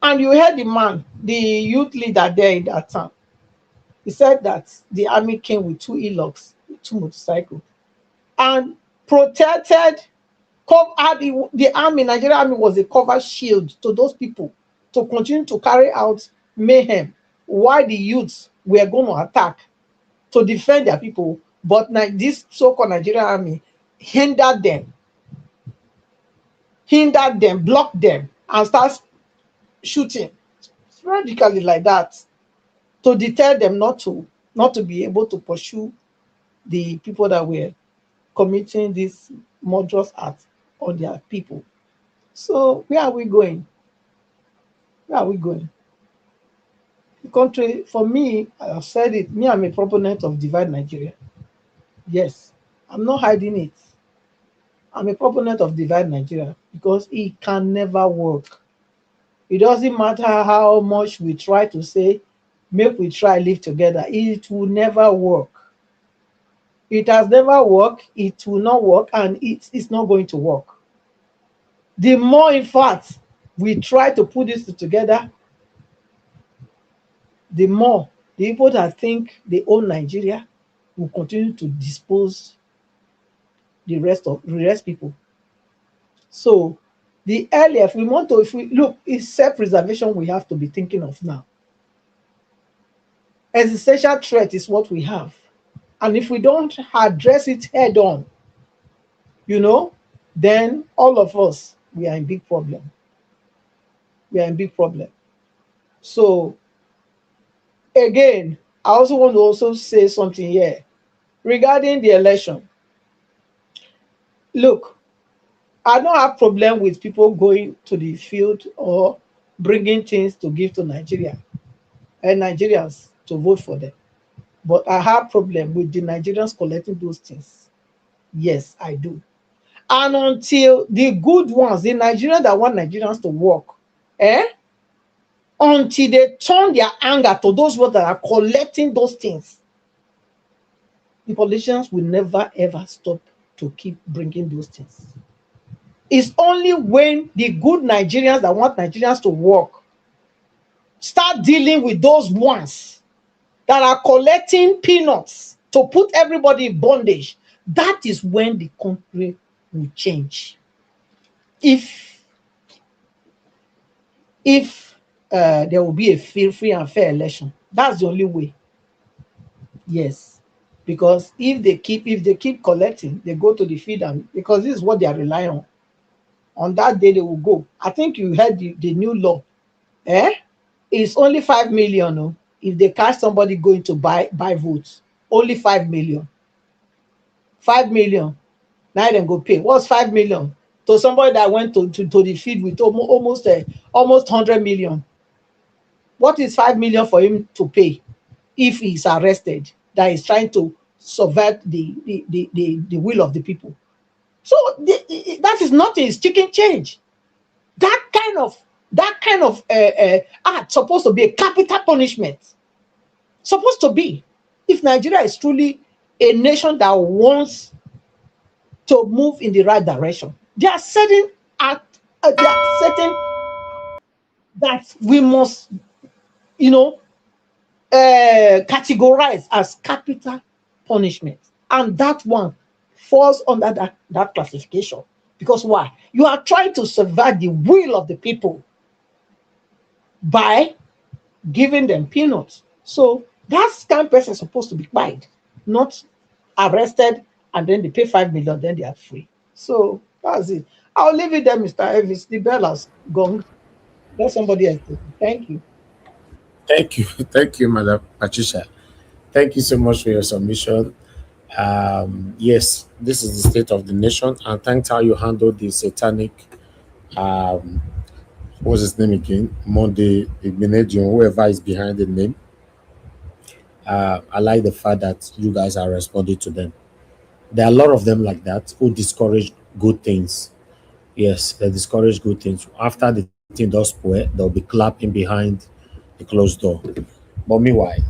And you heard the man, the youth leader there in that town. He said that the army came with 2 e-locks, 2 motorcycles, and protected. The army, Nigerian army, was a cover shield to those people to continue to carry out mayhem while the youths were going to attack to defend their people. But this so-called Nigerian army hindered them, blocked them, and started shooting radically like that to deter them not to be able to pursue the people that were committing this murderous act on their people. So where are we going? Where are we going? The country, for me, I've said it, me, I'm a proponent of divide Nigeria. Yes, I'm not hiding it. I'm a proponent of divide Nigeria because it can never work. It doesn't matter how much we try to say, make we try live together. It will never work. It has never worked, it will not work, and it's not going to work. The more, in fact, we try to put this together, the more the people that think they own Nigeria will continue to dispose the rest people. So the earlier, if we look, it's self-preservation we have to be thinking of now. Existential threat is what we have. And if we don't address it head on, then all of us, we are in big problem. We are in big problem. So again, I also want to also say something here regarding the election. Look, I don't have problem with people going to the field or bringing things to give to Nigeria and Nigerians to vote for them. But I have problem with the Nigerians collecting those things. Yes, I do. And until the good ones, the Nigerians that want Nigerians to work, until they turn their anger to those that are collecting those things, the politicians will never ever stop to keep bringing those things. It's only when the good Nigerians that want Nigerians to work start dealing with those ones that are collecting peanuts to put everybody in bondage, that is when the country will change. If there will be a free and fair election, that's the only way. Yes, because if they keep collecting, they go to the field, and because this is what they are relying on. On that day, they will go. I think you heard the new law. It's only 5 million. No? If they catch somebody going to buy votes, only 5 million. 5 million. Now they go pay. What's 5 million? To somebody that went to the field with almost 100 million. What is 5 million for him to pay if he's arrested, that is trying to subvert the will of the people? So that is nothing. It's chicken change. That kind of act supposed to be a capital punishment. Supposed to be. If Nigeria is truly a nation that wants to move in the right direction, there are certain that we must, categorize as capital punishment, and that one falls under that classification. Because why? You are trying to subvert the will of the people by giving them peanuts. So that kind of person is supposed to be quiet, not arrested, and then they pay 5 million, then they are free. So that's it. I'll leave it there, Mr. Elvis. The bell has gone. Let somebody else take it. Thank you. Thank you. Thank you, Madam Patricia. Thank you so much for your submission. Yes, this is the state of the nation, and thanks how you handled the satanic, what's his name again? Monday Igbenedion, whoever is behind the name. I like the fact that you guys are responding to them. There are a lot of them like that who discourage good things. Yes, they discourage good things. After the thing does spoil, they'll be clapping behind the closed door. But meanwhile,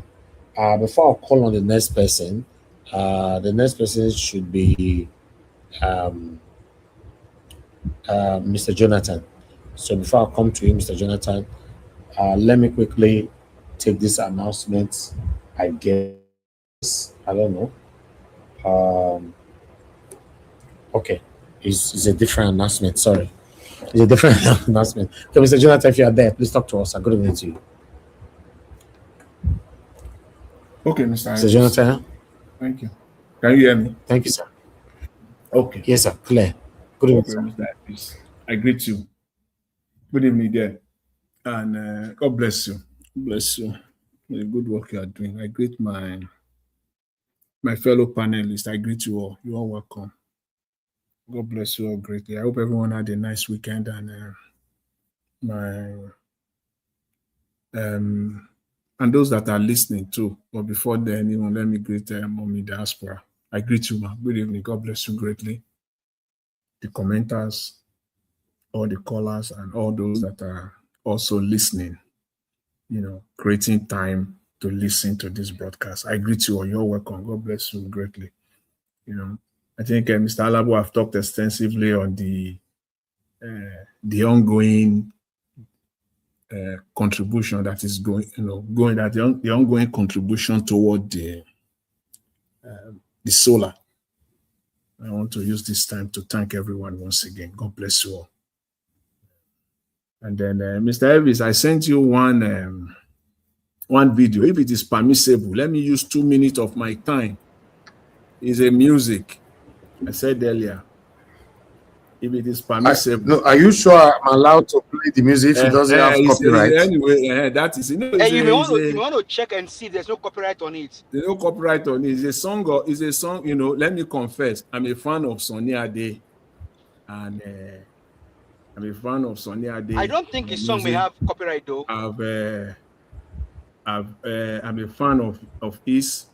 before I call on the next person should be Mr. Jonathan. So before I come to him, Mr. Jonathan, let me quickly take this announcement I guess. I don't know. Okay. It's a different announcement. Sorry. It's a different announcement. Okay, Mr. Jonathan, if you are there, please talk to us. Good evening to you. Okay, Mr. Mr. Jonathan. Thank you. Can you hear me? Thank you, sir. Okay. Yes, sir. Clear. Good evening, Okay, sir. Mr. Elvis. I greet you. Good evening there. And God bless you. Bless you. The good work you are doing. I greet my fellow panelists. I greet you all. You are welcome. God bless you all greatly. I hope everyone had a nice weekend, and and those that are listening too. But before then, let me greet Mommy Diaspora. I greet you, ma. Good evening. God bless you greatly. The commenters, all the callers, and all those that are also listening, creating time to listen to this broadcast. I greet you all. You're welcome. God bless you greatly. I think Mr. Alabo have talked extensively on the ongoing contribution that is going that the ongoing contribution toward the solar. I want to use this time to thank everyone once again. God bless you all. And then, Mr. Elvis, I sent you one video. If it is permissible, let me use 2 minutes of my time. It's a music. I said earlier. If it is permissible. No, are you sure I'm allowed to play the music if it doesn't have copyright? Anyway, that is. You want to check and see there's no copyright on it. There's no copyright on it. It's a song. Let me confess, I'm a fan of Sonny Ade, and I'm a fan of Sonny Ade. I don't think his song may have copyright though. I'm a fan of his.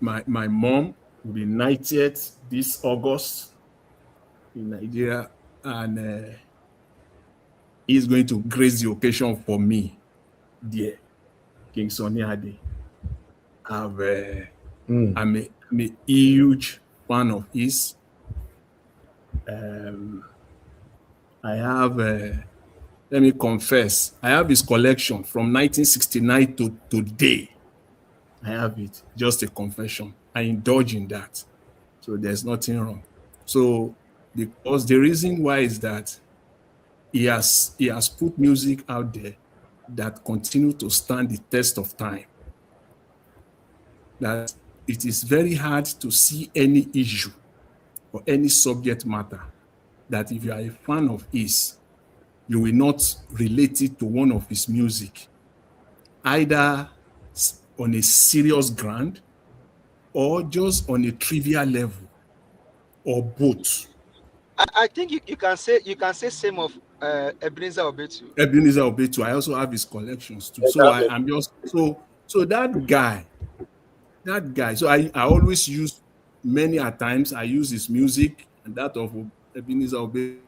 My mom will be 90th this August in Nigeria, and he's going to grace the occasion for me, dear King Sonny Ade. I'm a huge fan of his. I have, let me confess, I have his collection from 1969 to today. I have it, just a confession. I indulge in that. So there's nothing wrong. So, because the reason why is that he has put music out there that continue to stand the test of time. That it is very hard to see any issue or any subject matter that if you are a fan of his, you will not relate it to one of his music, either on a serious ground or just on a trivial level, or both. I think you can say same of Ebenezer Obetu. Ebenezer Obetu. I also have his collections too. So I'm just so that guy. So I always use many a times I use his music and that of Ebenezer Obetu.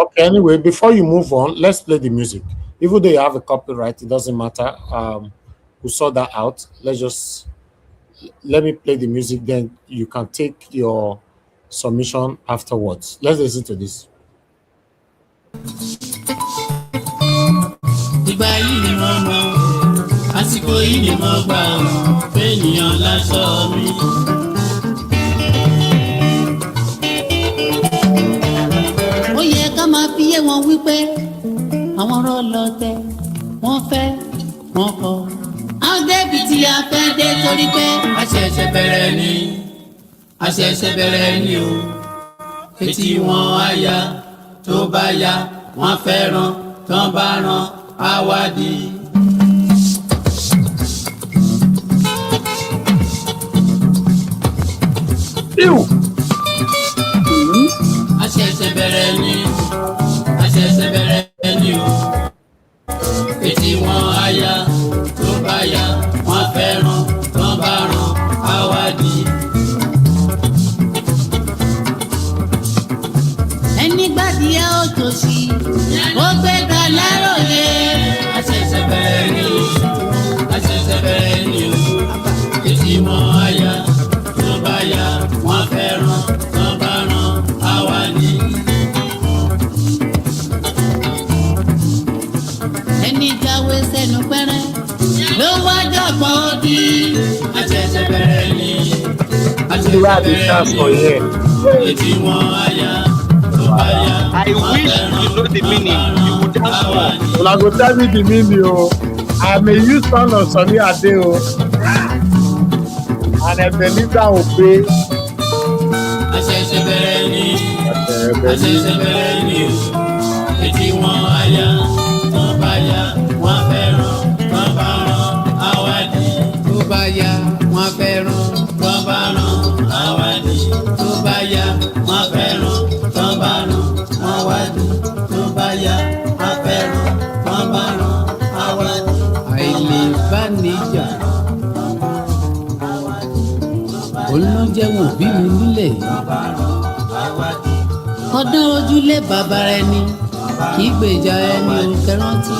Okay, anyway, before you move on, let's play the music. Even though you have a copyright, it doesn't matter. We'll sort that out. Let me play the music, then you can take your submission afterwards. Let's listen to this. Ìgbà yìí ni mo mọ̀, àsìkò yìí ni mo gbà ọ́, fẹ́nìyàn láṣọ mi. Ó yẹ ká máa fi yé wọn wípé àwọn ọ̀rọ̀ lọ́tẹ̀ wọ́n fẹ́ wọ́n kọ̀. Àwọn débi tí a fẹ́ dé torí pé a ṣẹ̀ṣẹ̀ bẹ̀rẹ̀ ni o. Etí wọn á ya tó bá ya wọ́n fẹ́ràn tán bá ràn á wádìí. A ṣẹ̀ṣẹ̀ bẹ̀rẹ̀ ni o. Etí wọn á ya tó bá ya wọ́n fẹ́ràn tán bá ràn á wádìí. Ẹni gbàdìẹ ó tòṣì ó gbé ga láròyé. A ṣẹ̀ṣẹ̀ bẹ̀rẹ̀ ni o. Etí wọn á ya tó bá ya wọ́n fẹ́ràn tán bá ràn á wádìí. Ẹni jáwé sẹ́nu pẹ́rẹ́ ló wájọ́ the way they dance for here. I wish you know the meaning. You would dance more. Well, I go tell me the meaning, oh. I'm a youth son of Sonny Adeo. And Ebenezer obey. Olóúnjẹ wọn bí mi nílé ọdún ojúlé bàbá rẹ ni kì í gbèjà ẹni ò kẹrántí.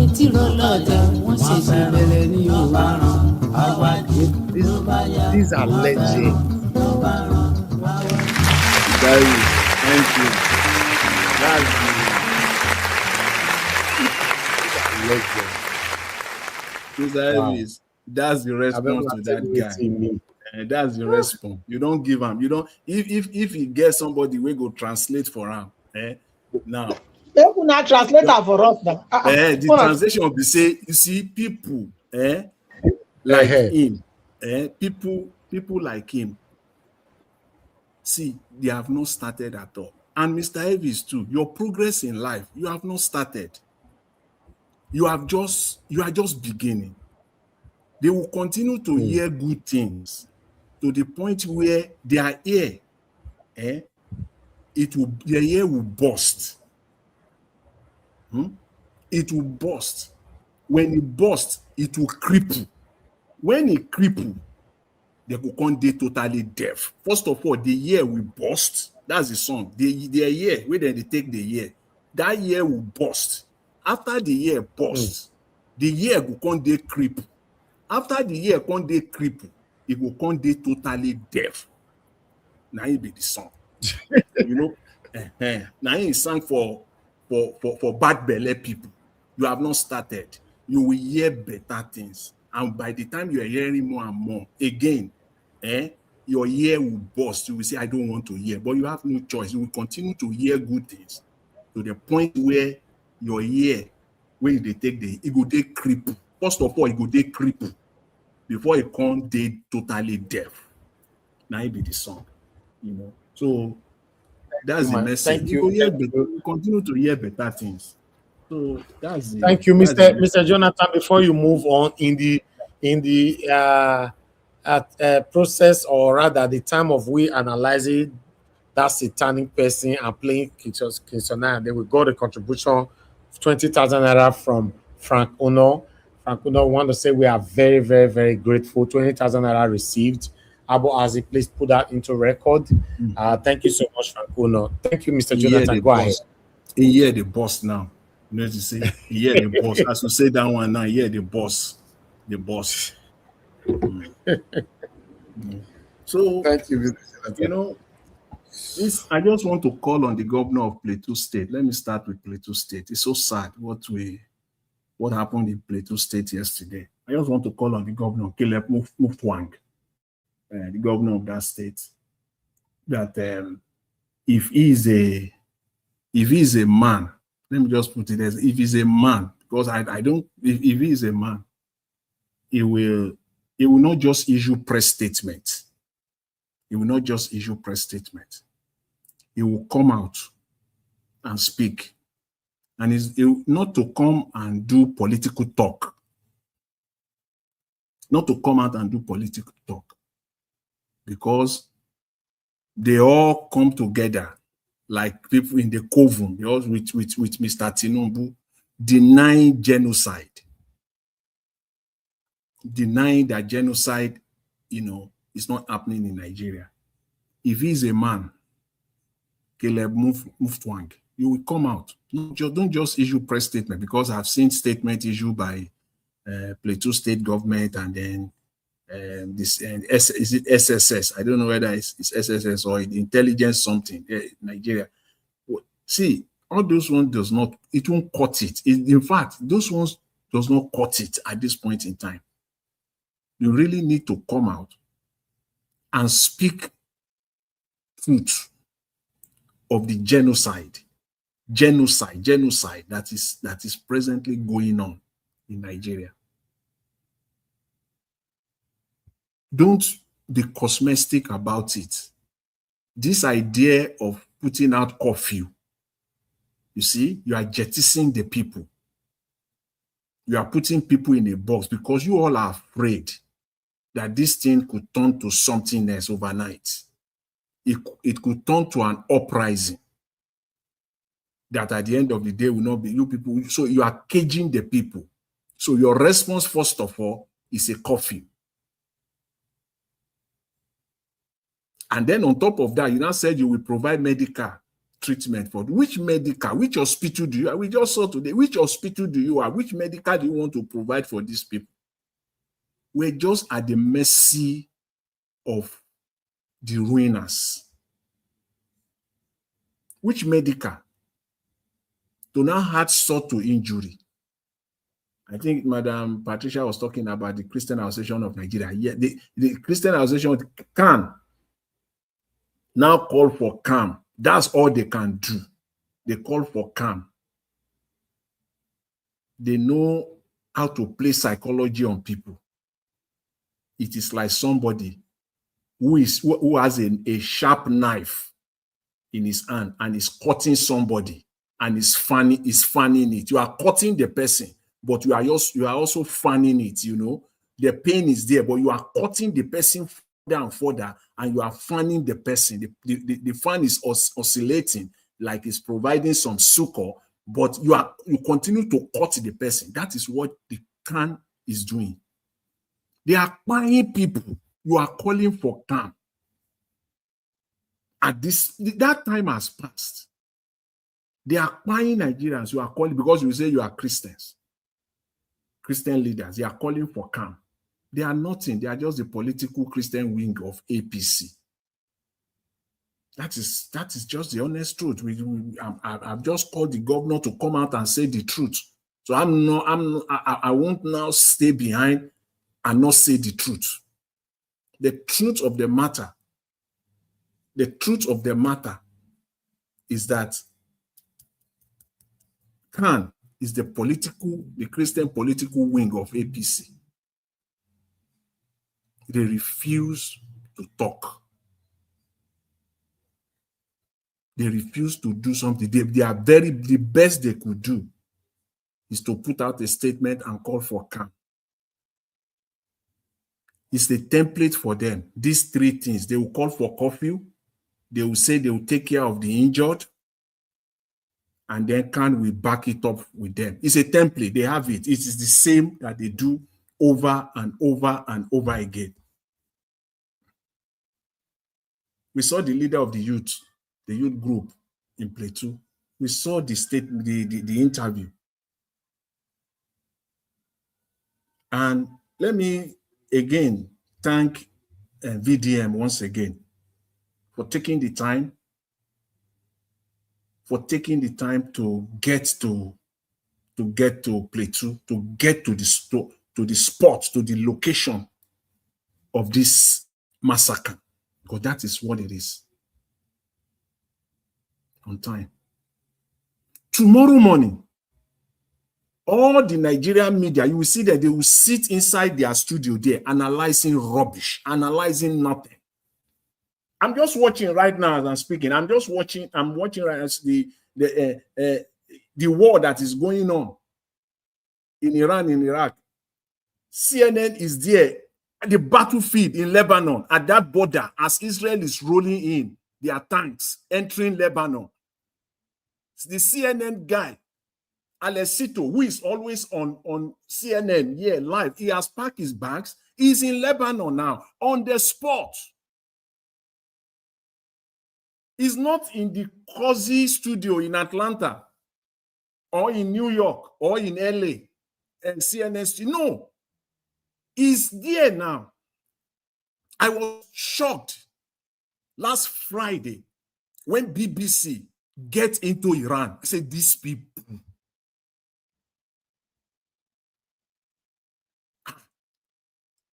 Etí rọlọ́jà wọ́n ṣẹ̀ṣẹ̀ bẹ̀rẹ̀ ní o. These are legends. Thank you. That's legend. That's the response to that guy. That's the response. You don't give him. You don't. If he gets somebody, we go translate for him. Now. They will not translate that for us now. The translation will be say, you see, people, like him, people like him. See, they have not started at all. And Mr. Elvis too. Your progress in life, you have not started. You are just beginning. They will continue to hear good things to the point where their ear, their ear will burst. It will burst. When it bursts, it will cripple. When it cripple, they will come dey totally deaf. First of all, the ear will burst. That's the song. Their ear, where they take the ear, that ear will burst. After the ear bursts, the ear will come dey cripple. After the ear come dey cripple, it will come dey totally deaf. Now it be the song. Now he sang for bad belly people. You have not started. You will hear better things. And by the time you are hearing more and more, again, your ear will burst. You will say, I don't want to hear. But you have no choice. You will continue to hear good things to the point where your ear, when they take it go dey cripple. First of all, it go dey cripple before it come dey totally deaf. Now it be the song. So that's the message. Thank you. You continue to hear better things. So that's the, thank you, Mr. Jonathan. Before you move on, in the process, or rather the time of we analyzing that satanic person and playing Kinsona, then we got a contribution of 20,000 naira from Frank Uno. Frank Uno, want to say we are very, very, very grateful. 20,000 naira received. Abu Azi, please put that into record. Thank you so much, Frank Uno. Thank you, Mr. Jonathan. Go ahead. He the boss now. You know to say, the boss. As you say that one now, the boss. The boss. So, thank you, I just want to call on the governor of Plateau State. Let me start with Plateau State. It's so sad what happened in Plateau State yesterday. I just want to call on the governor, Caleb Mutfwang, the governor of that state, that if he is a man, let me just put it as, if he's a man, because if he is a man, he will not just issue press statements. He will not just issue press statements. He will come out and speak. And not to come and do political talk. Not to come out and do political talk. Because they all come together like people in the coven, with Mr. Tinubu, denying genocide. Denying that genocide, is not happening in Nigeria. If he's a man, Caleb Mutfwang, you will come out. Don't just issue press statement, because I've seen statement issued by Plateau State government, and then is it SSS? I don't know whether it's SSS or intelligence something, Nigeria. See, All those ones does not, it won't cut it. In fact, those ones does not cut it at this point in time. You really need to come out and speak truth of the genocide that is presently going on in Nigeria. Don't be cosmetic about it. This idea of putting out curfew, you see, you are jettisoning the people. You are putting people in a box because you all are afraid that this thing could turn to something else overnight. It could turn to an uprising that at the end of the day will not be you people. So you are caging the people. So your response, first of all, is a curfew. And then on top of that, you now said you will provide medical treatment for which hospital do you have? We just saw today, which hospital do you have? Which medical do you want to provide for these people? We're just at the mercy of the ruiners. Which medical? To now add salt to injury. I think Madam Patricia was talking about the Christian Association of Nigeria. Yeah, the Christian Association can now call for calm. That's all they can do. They call for calm. They know how to play psychology on people. It is like somebody who has a sharp knife in his hand and is cutting somebody and is fanning it. You are cutting the person, but you are also fanning it. You know, the pain is there, but you are cutting the person further and further, and you are fanning the person. The fan is oscillating like it's providing some succor, but you continue to cut the person. That is what the can is doing. They are buying people. You are calling for calm. At that time has passed. They are buying Nigerians. You are calling because you say you are Christians, Christian leaders. They are calling for calm. They are nothing. They are just the political Christian wing of APC. That is just the honest truth. I've just called the governor to come out and say the truth. So I won't now stay behind and not say the truth. The truth of the matter is that CAN is the Christian political wing of APC. They refuse to talk. They refuse to do something. The best they could do is to put out a statement and call for CAN. It's the template for them. These three things. They will call for curfew. They will say they will take care of the injured. And then CAN will back it up with them. It's a template. They have it. It is the same that they do over and over and over again. We saw the leader of the youth group in Plateau. We saw the interview. And let me again thank VDM once again for taking the time to get to Plateau, to get to the spot, to the location of this massacre, because that is what it is. On time. Tomorrow morning, all the Nigerian media, you will see that they will sit inside their studio there analyzing rubbish, analyzing nothing. I'm just watching right now as I'm speaking. I'm watching right as the war that is going on in Iran, in Iraq. CNN is there at the battlefield in Lebanon, at that border, as Israel is rolling in their tanks, entering Lebanon. The CNN guy, Alessito, who is always on CNN, live, he has packed his bags. He's in Lebanon now, on the spot. He's not in the cozy studio in Atlanta or in New York or in LA and CNN. No, he's there now. I was shocked last Friday when BBC get into Iran. I said, these people,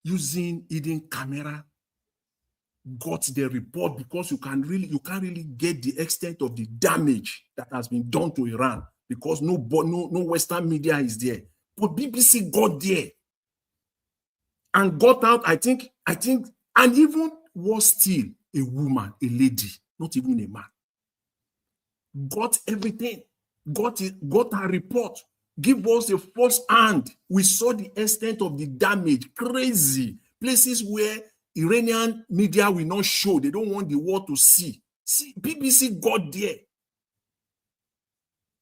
using hidden camera, got the report, because you can't really get the extent of the damage that has been done to Iran, because no Western media is there. But BBC got there and got out, I think, and even was still a woman, a lady, not even a man. Got everything, got her report, give us a first hand. We saw the extent of the damage, crazy. Places where Iranian media will not show, they don't want the world to see. See, BBC got there.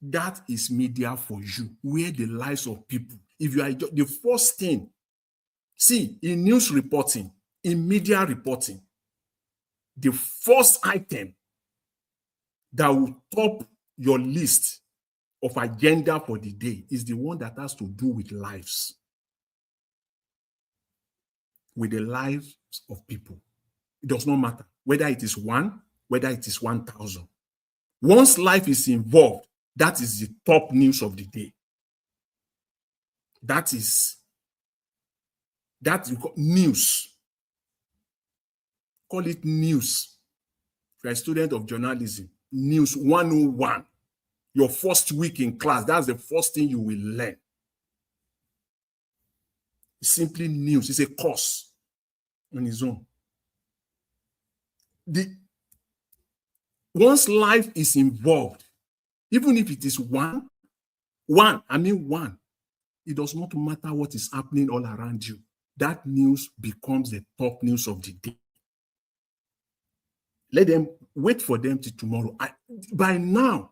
That is media for you, where the lives of people. If you are the first thing, see, in news reporting, in media reporting, the first item that will top your list of agenda for the day is the one that has to do with lives, with the lives of people. It does not matter whether it is one, whether it is 1,000. Once life is involved, that is the top news of the day. That's news. Call it news. If you're a student of journalism, news 101. Your first week in class, that's the first thing you will learn. It's simply news. It's a course on its own. Once life is involved, even if it is one, it does not matter what is happening all around you. That news becomes the top news of the day. Let them wait for them till tomorrow. By now,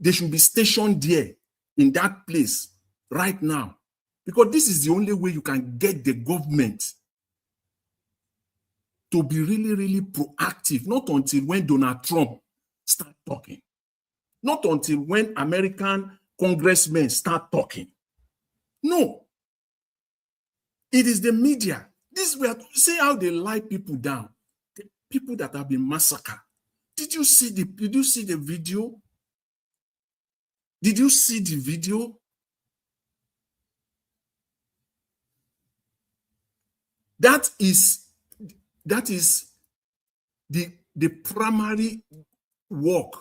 they should be stationed there in that place right now, because this is the only way you can get the government to be really, really proactive. Not until when Donald Trump start talking. Not until when American congressmen start talking. No. It is the media. This way, see how they lie people down. The people that have been massacred. Did you see the video? Did you see the video? That is the primary work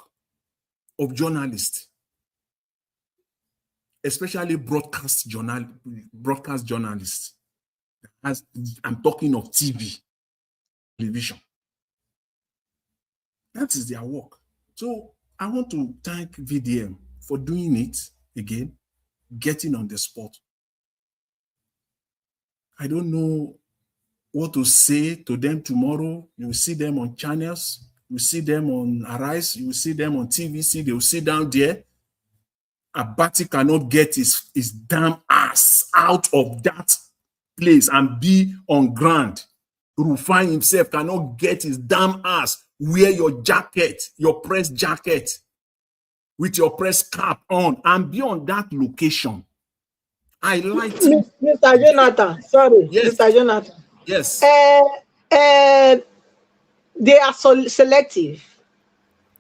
of journalists, especially broadcast journalists. I'm talking of TV, television. That is their work. So I want to thank VDM for doing it again, getting on the spot. I don't know what to say to them tomorrow. You will see them on channels. You will see them on Arise. You will see them on TVC. They will sit down there. Abati cannot get his damn ass out of that place and be on ground. Rufai himself cannot get his damn ass. Wear your jacket, your press jacket, with your press cap on, and be on that location. I like it. Mr. Jonathan, sorry, yes. Mr. Jonathan. Yes. They are selective.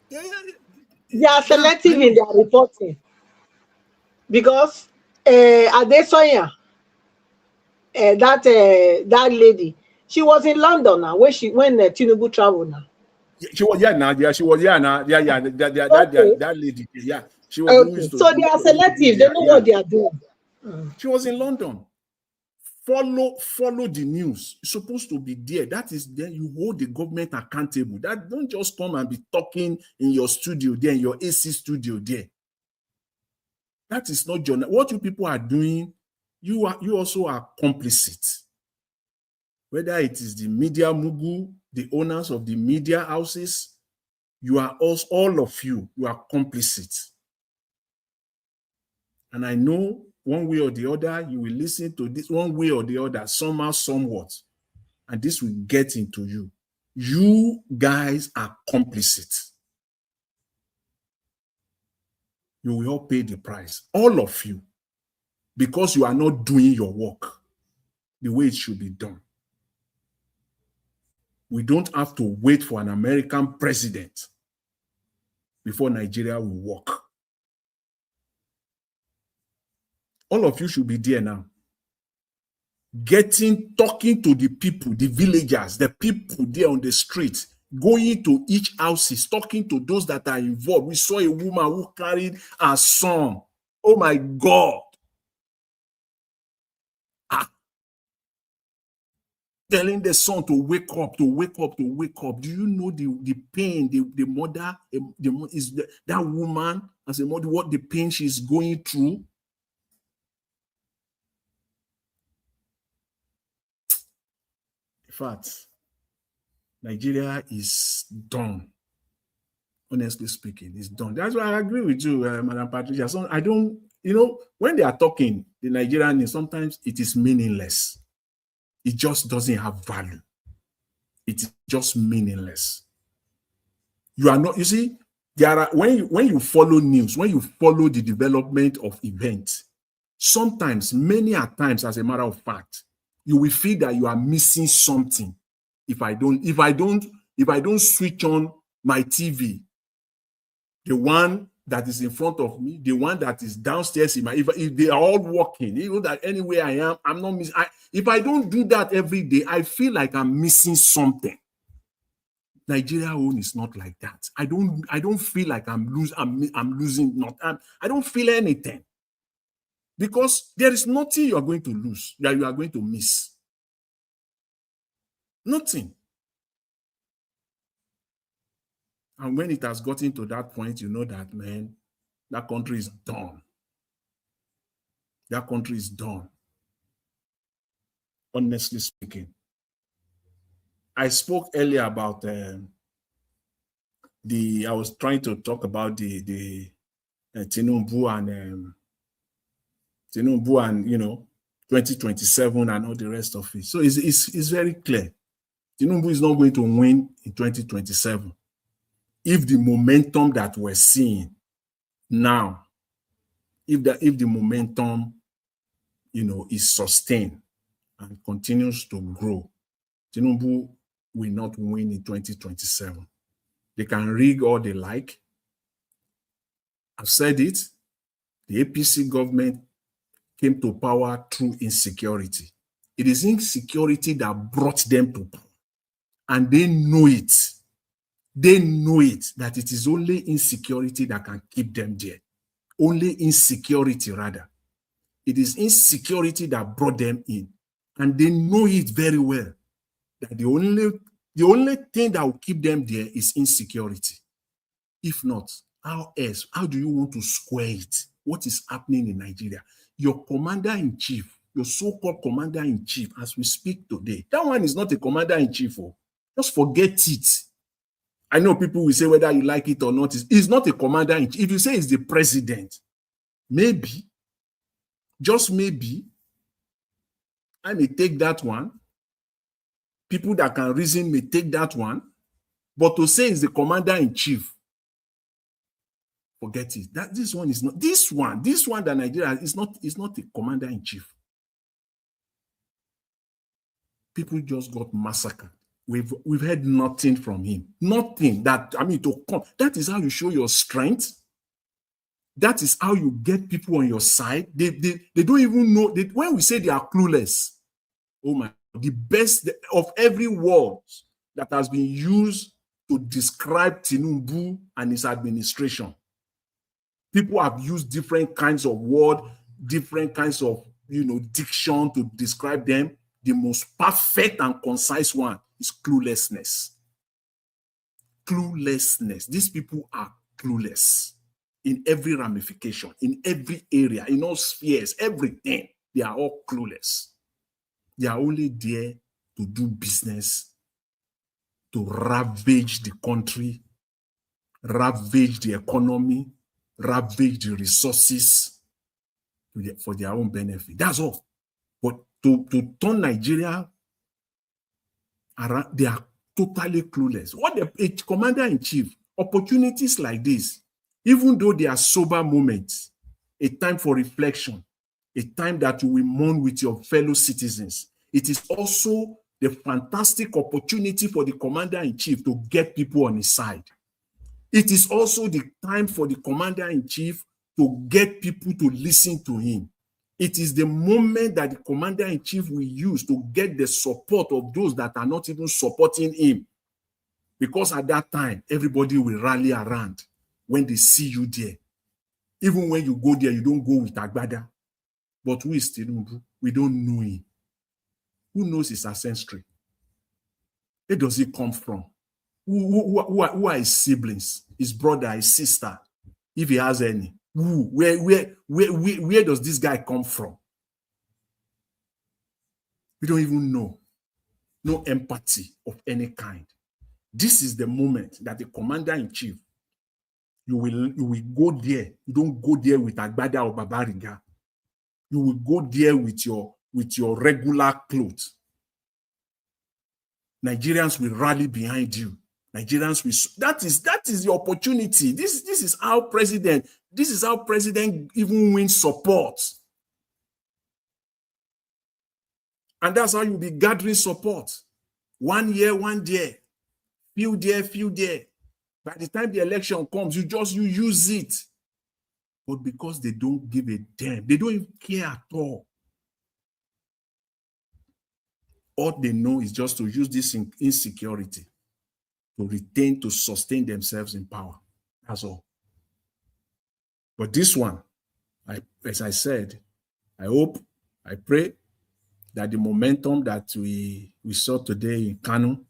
They are selective in their reporting. Because Adesoya, that lady, she was in London now when Tinubu traveled now. She was now. She was now. That lady. Yeah. She was. Okay. So they are selective. They know what they are doing. She was in London. Follow the news. You're supposed to be there. That is, then you hold the government accountable. That don't just come and be talking in your studio there, in your AC studio there. That is not journal. What you people are doing, you also are complicit. Whether it is the media mogul, the owners of the media houses, you are also, all of you are complicit. And I know one way or the other, you will listen to this one way or the other, somehow, somewhat, and this will get into you. You guys are complicit. You will all pay the price, all of you, because you are not doing your work the way it should be done. We don't have to wait for an American president before Nigeria will work. All of you should be there now. Talking to the people, the villagers, the people there on the street, going to each houses, talking to those that are involved. We saw a woman who carried her son. Oh my God. Telling the son to wake up, to wake up, to wake up. Do you know the pain the mother, that woman as a mother, what the pain she's going through? In fact, Nigeria is done. Honestly speaking, it's done. That's why I agree with you, Madam Patricia. So I don't, when they are talking, the Nigerian, sometimes it is meaningless. It just doesn't have value. It is just meaningless. You are not, you see, there are when you follow news, when you follow the development of events, sometimes, many a times, as a matter of fact, you will feel that you are missing something. If I don't switch on my TV, the one that is in front of me, the one that is downstairs, if they are all working, even that anywhere I am, I'm not missing. If I don't do that every day, I feel like I'm missing something. Nigeria own is not like that. I don't feel like I'm losing. I don't feel anything, because there is nothing you are going to lose that you are going to miss. Nothing. And when it has gotten to that point, you know that, man, that country is done. That country is done. Honestly speaking. I spoke earlier about I was trying to talk about the Tinubu and 2027 and all the rest of it. So it's very clear. Tinubu is not going to win in 2027. If the momentum that we're seeing now, if the momentum, is sustained and continues to grow, Tinubu will not win in 2027. They can rig all they like. I've said it. The APC government came to power through insecurity. It is insecurity that brought them to power. And they know it. They know it, that it is only insecurity that can keep them there. Only insecurity, rather. It is insecurity that brought them in. And they know it very well, that the only thing that will keep them there is insecurity. If not, how else? How do you want to square it? What is happening in Nigeria? Your commander-in-chief, your so-called commander-in-chief, as we speak today, that one is not a commander-in-chief. Just forget it. I know people will say whether you like it or not, he's not a commander-in-chief. If you say he's the president, maybe, just maybe, I may take that one. People that can reason may take that one. But to say he's the commander-in-chief, forget it. This one is not. This one that Nigeria is not a commander-in-chief. People just got massacred. We've heard nothing from him. Nothing to come. That is how you show your strength. That is how you get people on your side. They don't even know. When we say they are clueless, oh my, the best of every word that has been used to describe Tinubu and his administration. People have used different kinds of words, different kinds of diction to describe them. The most perfect and concise one is cluelessness. Cluelessness. These people are clueless in every ramification, in every area, in all spheres, everything. They are all clueless. They are only there to do business, to ravage the country, ravage the economy, ravage the resources for their own benefit. That's all. But to turn Nigeria around, they are totally clueless. What a commander-in-chief, opportunities like this, even though they are sober moments, a time for reflection, a time that you will mourn with your fellow citizens, it is also the fantastic opportunity for the commander-in-chief to get people on his side. It is also the time for the commander-in-chief to get people to listen to him. It is the moment that the commander-in-chief will use to get the support of those that are not even supporting him. Because at that time, everybody will rally around when they see you there. Even when you go there, you don't go with Agbada. But who is Tinubu? We don't know him. Who knows his ancestry? Where does he come from? Who are his siblings? His brother, his sister, if he has any? Where does this guy come from? We don't even know. No empathy of any kind. This is the moment that the commander-in-chief, you will go there. You don't go there with Agbada or Babariga. You will go there with your regular clothes. Nigerians will rally behind you. Nigerians will. That is the opportunity. This is how president even wins support. And that's how you'll be gathering support. 1 year, 1 year. Few there, few there. By the time the election comes, you use it. But because they don't give a damn, they don't even care at all. All they know is just to use this insecurity to sustain themselves in power. That's all. But this one, as I said, I hope, I pray that the momentum that we saw today in Kanu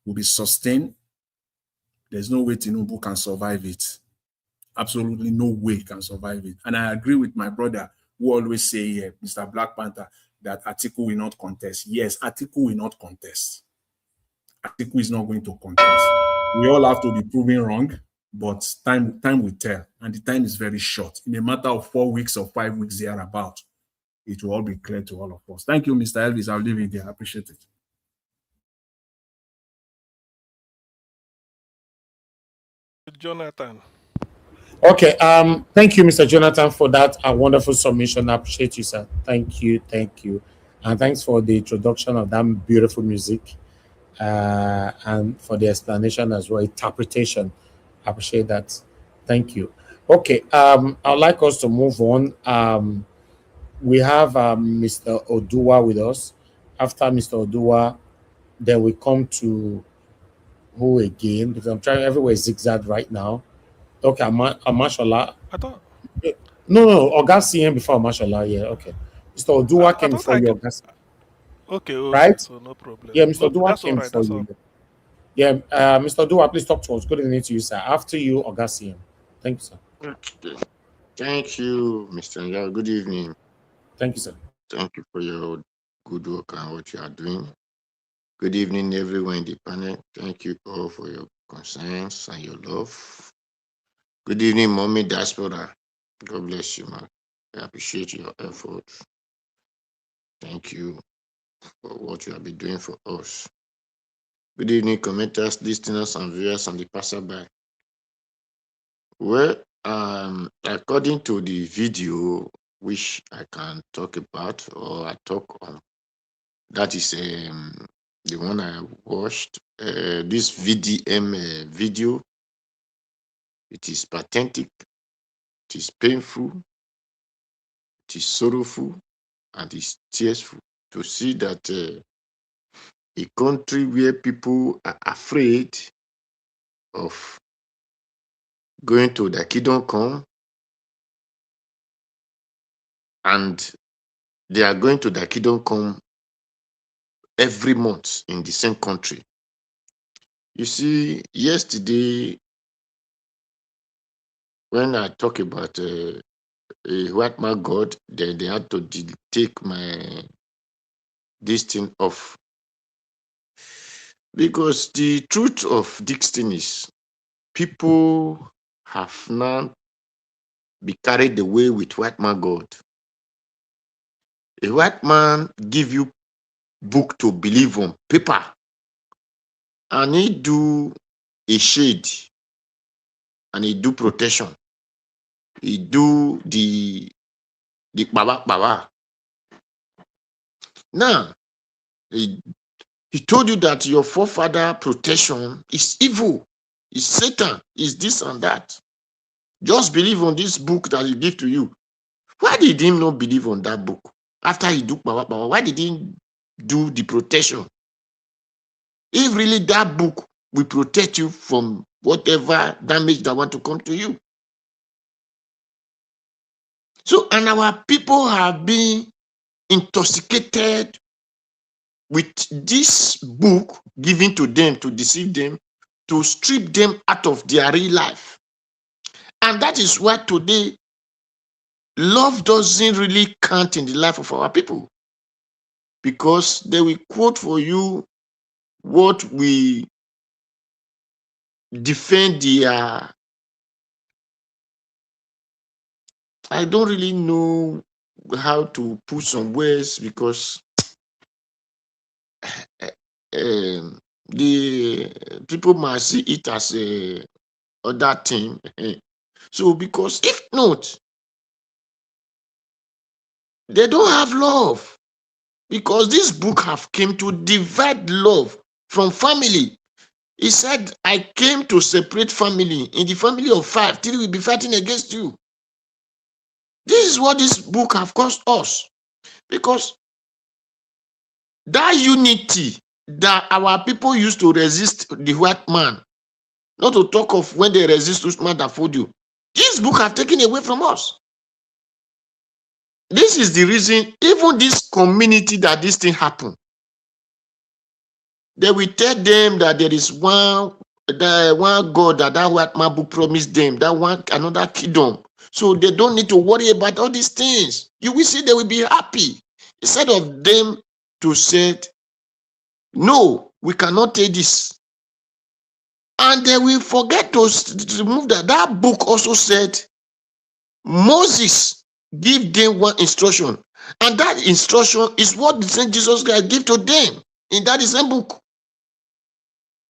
will be sustained. There's no way Tinubu can survive it. Absolutely no way he can survive it. And I agree with my brother who always say here, Mr. Black Panther, that Atiku will not contest. Yes, Atiku will not contest. Atiku is not going to contest. We all have to be proven wrong, but time will tell. And the time is very short. In a matter of 4 weeks or 5 weeks thereabout, it will all be clear to all of us. Thank you, Mr. Elvis. I'll leave it there. I appreciate it. Jonathan. Okay, thank you, Mr. Jonathan, for that wonderful submission. I appreciate you, sir. Thank you. And thanks for the introduction of that beautiful music and for the explanation as well, interpretation. I appreciate that. Thank you. Okay, I'd like us to move on. We have Mr. Odua with us. After Mr. Odua, then we come to who again? Because I'm trying everywhere zigzag right now. Okay, Amashola. I thought. No, Augustine before Amashola. Yeah, okay. Mr. Odua came before you, Augustine. Okay, right? So no problem. Yeah, Mr. No, Odua came right, before you. Yeah, Mr. Odua, please talk to us. Good evening to you, sir. After you, Augustine. Thank you, sir. Okay. Thank you, Mr. Njao. Good evening. Thank you, sir. Thank you for your good work and what you are doing. Good evening, everyone in the panel. Thank you all for your concerns and your love. Good evening, Mommy Diaspora. God bless you, man. I appreciate your effort. Thank you for what you have been doing for us. Good evening, commenters, listeners, and viewers, and the passerby. Well, according to the video which I can talk about or I talk on, that is the one I watched. This VDM video, it is pathetic, it is painful, it is sorrowful, and it is tearful to see that a country where people are afraid of going to the kingdom come, and they are going to the kingdom come every month in the same country. You see, yesterday, when I talk about a white man God, then they had to take this thing off. Because the truth of this thing is, people have now been carried away with white man God. A white man give you book to believe on paper, and he do a shade, and he do protection. He do the baba. Now, he told you that your forefather protection is evil. It's Satan. It's this and that. Just believe on this book that he give to you. Why did he not believe on that book? After he do power, why did he do the protection? If really that book will protect you from whatever damage that want to come to you. So, and our people have been intoxicated with this book given to them to deceive them, to strip them out of their real life. And that is why today, love doesn't really count in the life of our people. Because they will quote for you what we defend their... I don't really know how to put some words because the people might see it as a other thing. So because if not, they don't have love. Because this book have came to divide love from family. He said, I came to separate family. In the family of 5, 3 will be fighting against you. This is what this book have caused us. Because that unity that our people used to resist the white man, not to talk of when they resist Usman that fooled you, this book have taken away from us. This is the reason, even this community that this thing happened, they will tell them that there is one God that white man book promised them, that one another kingdom. So they don't need to worry about all these things. You will see they will be happy. Instead of them to say, no, we cannot take this. And they will forget to remove that. That book also said, Moses give them one instruction. And that instruction is what the Saint Jesus Christ give to them in that same book.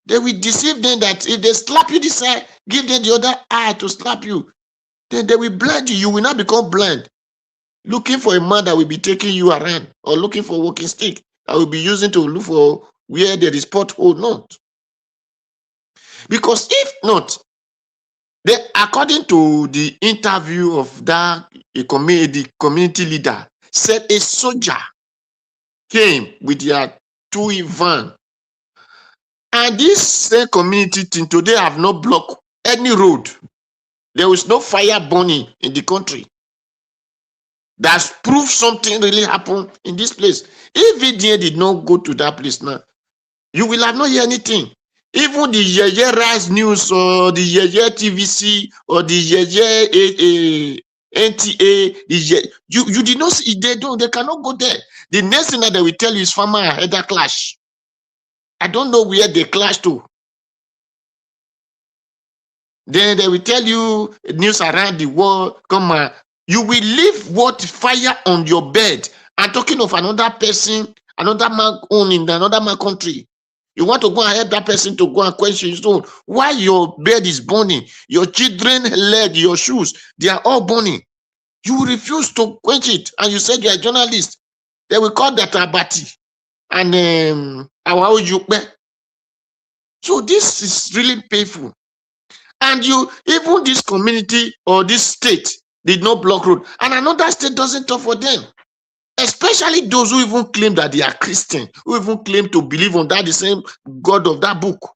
They will deceive them that if they slap you this side, give them the other eye to slap you. Then they will blind you. You will not become blind. Looking for a man that will be taking you around, or looking for a walking stick that will be using to look for where there is pothole, not. Because if not, then according to the interview of that community leader, said a soldier came with their 2 van. And this same community team today have not blocked any road. There is no fire burning in the country. That's proof something really happened in this place. If VDA did not go to that place now, you will have not heard anything. Even the Yeye Rise News or the Yeye TVC or the Yeye NTA, you did not see, they cannot go there. The next thing that they will tell you is farmer header clash. I don't know where they clash to. Then they will tell you news around the world. Come on, you will leave what fire on your bed and talking of another person, another man own in another man country. You want to go and help that person to go and quench his own. Why your bed is burning, your children leg, your shoes, they are all burning. You refuse to quench it, and you said you are a journalist. They will call that apathy and our So this is really painful. And you, even this community or this state did not block road, and another state doesn't talk for them. Especially those who even claim that they are Christian, who even claim to believe on that the same God of that book.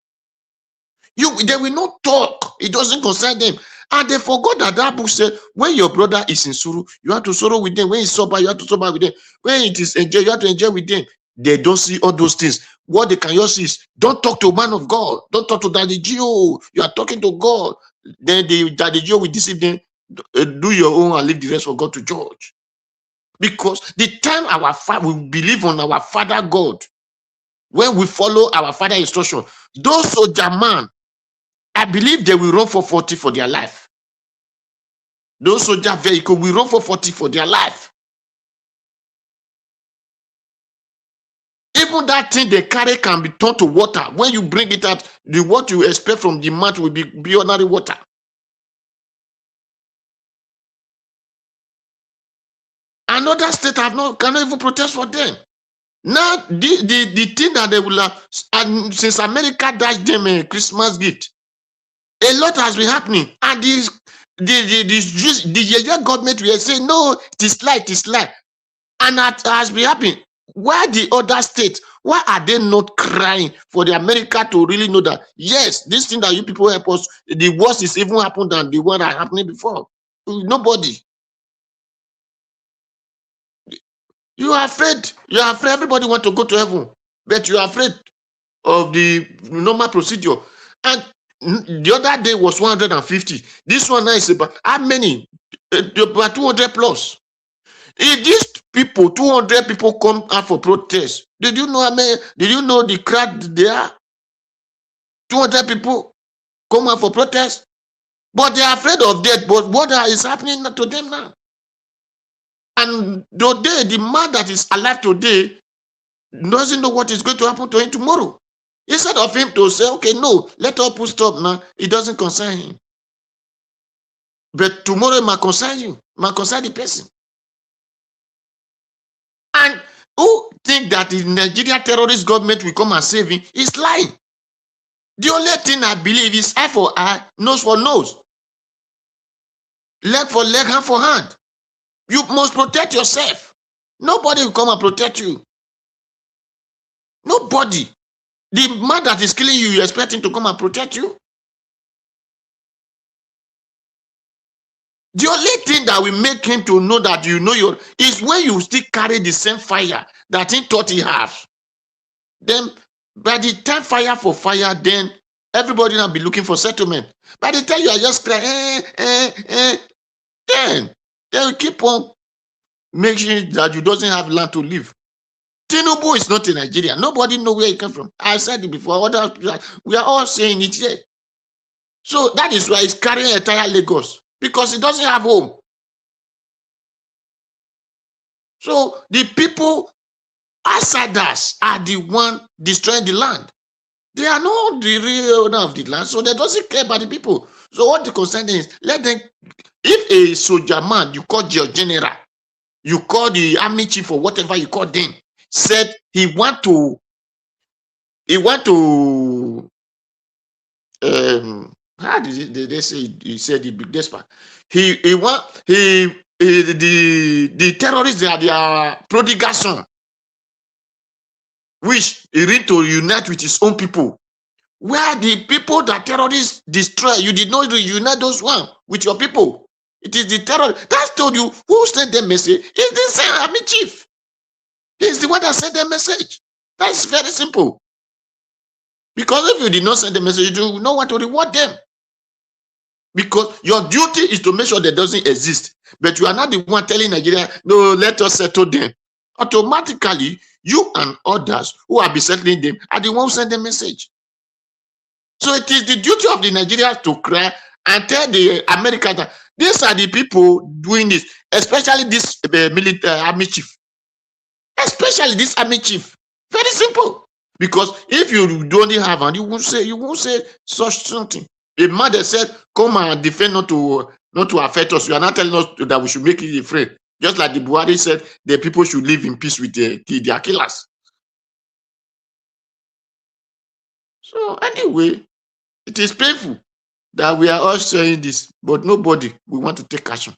They will not talk. It doesn't concern them. And they forgot that that book said, when your brother is in sorrow, you have to sorrow with them. When he's sober, you have to sober with them. When it is enjoy, you have to enjoy with them. They don't see all those things. What they can just see is, don't talk to a man of God. Don't talk to Daddy Gio. You are talking to God. Then Daddy Gio will deceive them. Do your own and leave the rest for God to judge. Because the time our father we believe on our Father God, when we follow our Father instruction, those soldier man, I believe they will run for 40 for their life. Those soldier vehicle will run for 40 for their life. Even that thing they carry can be turned to water. When you bring it out, the what you expect from the mouth will be ordinary water. Another state cannot even protest for them. Now, the thing that they will have, and since America dashed them a Christmas gift, A lot has been happening, and the Yeye government will say no, it is lie, it is lie, and that has been happening. Why the other states? Why are they not crying for the America to really know that yes, this thing that you people help us, the worst is even happened than the one that happened before? Nobody. You are afraid. You are afraid. Everybody want to go to heaven, but you are afraid of the normal procedure. And the other day was 150. This one now is about how many? About 200 plus. If these people, 200 people come out for protest, did you know how many? Did you know the crowd there? 200 people come out for protest, but they are afraid of death. But what is happening to them now? And today, the man that is alive today doesn't know what is going to happen to him tomorrow. Instead of him to say, okay, no, let us put stop now, it doesn't concern him. But tomorrow it might concern you, might concern the person. And who think that the Nigeria terrorist government will come and save him is lying. The only thing I believe is eye for eye, nose for nose, leg for leg, hand for hand. You must protect yourself. Nobody will come and protect you. Nobody. The man that is killing you, you expect him to come and protect you? The only thing that will make him to know that you know your is when you still carry the same fire that he thought he has. Then by the time fire for fire, then everybody will be looking for settlement. By the time you are just crying, then they will keep on making that you doesn't have land to live. Tinubu is not in Nigeria. Nobody know where he came from. I said it before. We are all saying it here. So that is why he's carrying entire Lagos, because he doesn't have home. So the people outside us are the one destroying the land. They are not the real owner of the land, so they doesn't care about the people. So what the concern is, let them. If a soldier man, you call your general, you call the army chief or whatever you call them, said he want to how did they say he said the biggest part? The terrorists, they are their prodigal son, which he need to unite with his own people. Where the people that terrorists destroy, you did not unite those one with your people. It is the terrorist. That's told you who sent the message. It's the same army chief. He's the one that sent the message. That's very simple. Because if you did not send the message, you know what to reward them. Because your duty is to make sure that doesn't exist. But you are not the one telling Nigeria, no, let us settle them. Automatically, you and others who are settling them are the ones who send the message. So it is the duty of the Nigerians to cry and tell the Americans that these are the people doing this, especially this military army chief. Especially this army chief. Very simple. Because if you don't have and you won't say such something. A man that said, come and defend not to affect us. You are not telling us that we should make it afraid. Just like the Buhari said, the people should live in peace with their killers. So anyway, it is painful that we are all saying this, but nobody will want to take action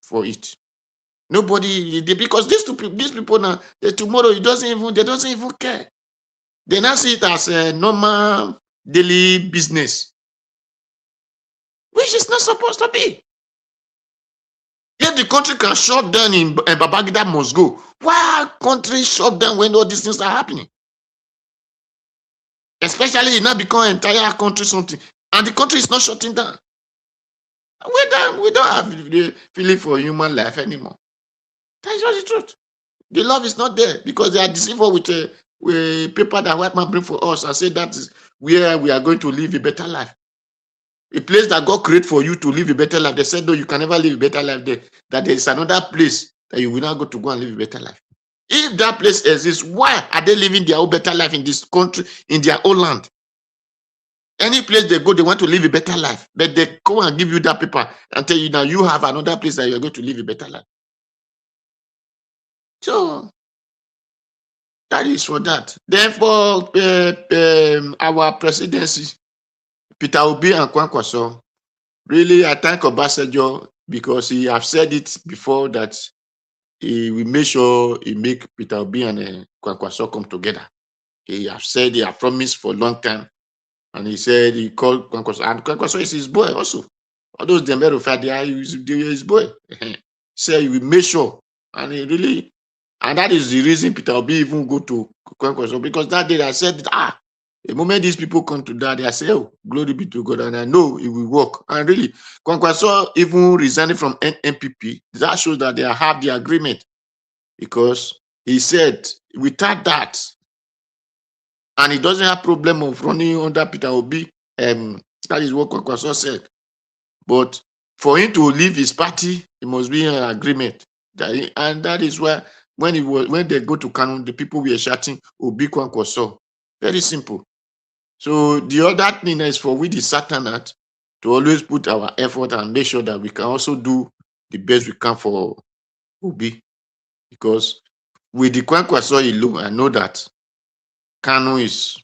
for it. Nobody, because these people now, tomorrow they doesn't even care. They now see it as a normal daily business, which is not supposed to be. If the country can shut down in Babangida must go, why country shut down when all these things are happening? Especially it now become entire country something, and the country is not shutting down. We don't have the feeling for human life anymore. That's just the truth. The love is not there because they are deceived with paper that white man bring for us and say that is where we are going to live a better life. A place that God created for you to live a better life. They said, no, you can never live a better life there. That there is another place that you will not go and live a better life. If that place exists, why are they living their own better life in this country, in their own land? Any place they go, they want to live a better life. But they come and give you that paper and tell you now you have another place that you are going to live a better life. So that is for that. Then for our presidency, Peter Obi and Kwankwaso, really, I thank Obasanjo because he have said it before that he will make sure he make Peter Obi and Kwankwaso come together. He have said, he have promised for a long time. And he said he called Kwankwaso. And Kwankwaso is his boy also. All those Demero, they are his boy. Say he will make sure. And he really, and that is the reason Peter Obi even go to Kwankwaso. Because that day I said, the moment these people come to that, they say, oh, glory be to God. And I know it will work. And really, Kwankwaso even resigning from NPP, that shows that they have the agreement. Because he said, without that, and he doesn't have problem of running under Peter Obi. That is what Kwankwaso said. But for him to leave his party, it must be an agreement. And that is why when they go to Kanu, the people were shouting Obi Kwankwaso. Very simple. So the other thing is for we the Satanat to always put our effort and make sure that we can also do the best we can for Obi. Because with the Kwankwaso alone, I know that Kanu is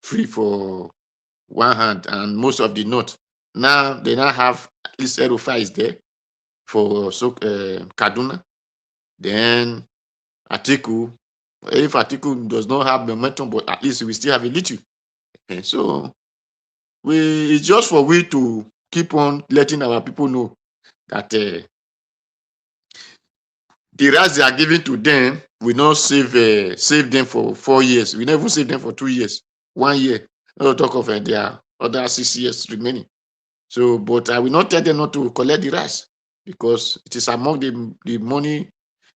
free for one hand and most of the north. Now they now have at least Erufa is there for Kaduna. Then Atiku, if Atiku does not have momentum, but at least we still have a little. And so it's just for we to keep on letting our people know that the rights they are giving to them will not save them for 4 years. We never save them for 2 years, 1 year. Not talk of their other 6 years remaining. So, but I will not tell them not to collect the rights because it is among the money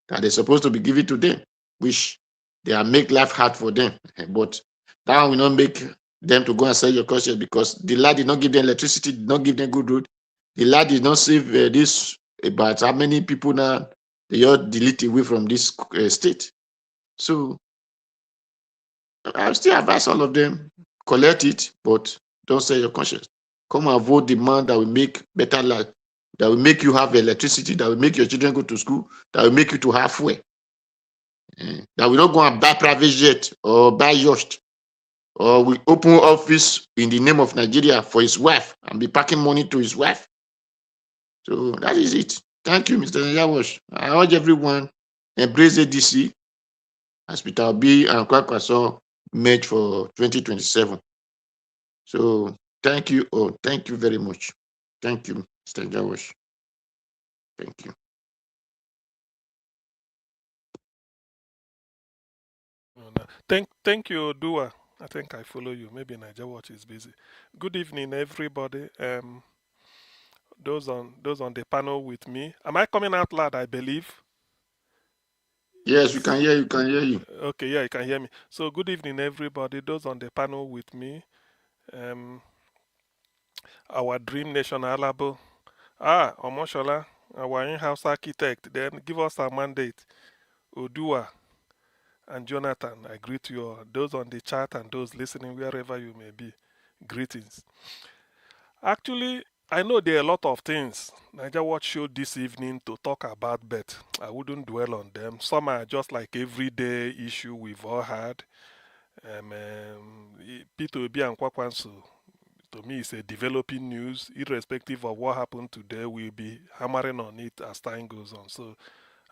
that they're supposed to be given to them, which they are make life hard for them. But that will not make them to go and sell your conscience because the law did not give them electricity, did not give them good road. The law did not save this about how many people now they all delete away from this state. So I still advise all of them, collect it, but don't sell your conscience. Come and vote the man that will make better life, that will make you have electricity, that will make your children go to school, that will make you to have fuel. That will not go and buy private jet or buy yacht or will open office in the name of Nigeria for his wife and be packing money to his wife. So that is it. Thank you, Mr. Yawash. I urge everyone embrace ADC as Peter Obi and Kwankwaso merge for 2027. So thank you all. Thank you very much. Thank you, Mr. Jawash. Thank you. Thank you, Dua. I think I follow you. Maybe Niger Watch is busy. Good evening, everybody. Those on the panel with me. Am I coming out loud? I believe. Yes, we can hear you. Can hear you. Okay, yeah, you can hear me. So good evening, everybody. Those on the panel with me. Our dream nation, Alabo. Omoshola, our in-house architect. Then give us a mandate. Odua and Jonathan, I greet you all. Those on the chat and those listening wherever you may be, greetings. Actually, I know there are a lot of things Niger Watch showed this evening to talk about, but I wouldn't dwell on them. Some are just like everyday issue we've all had. Peter Obi and Kwankwaso, to me, it's a developing news. Irrespective of what happened today, we'll be hammering on it as time goes on. So,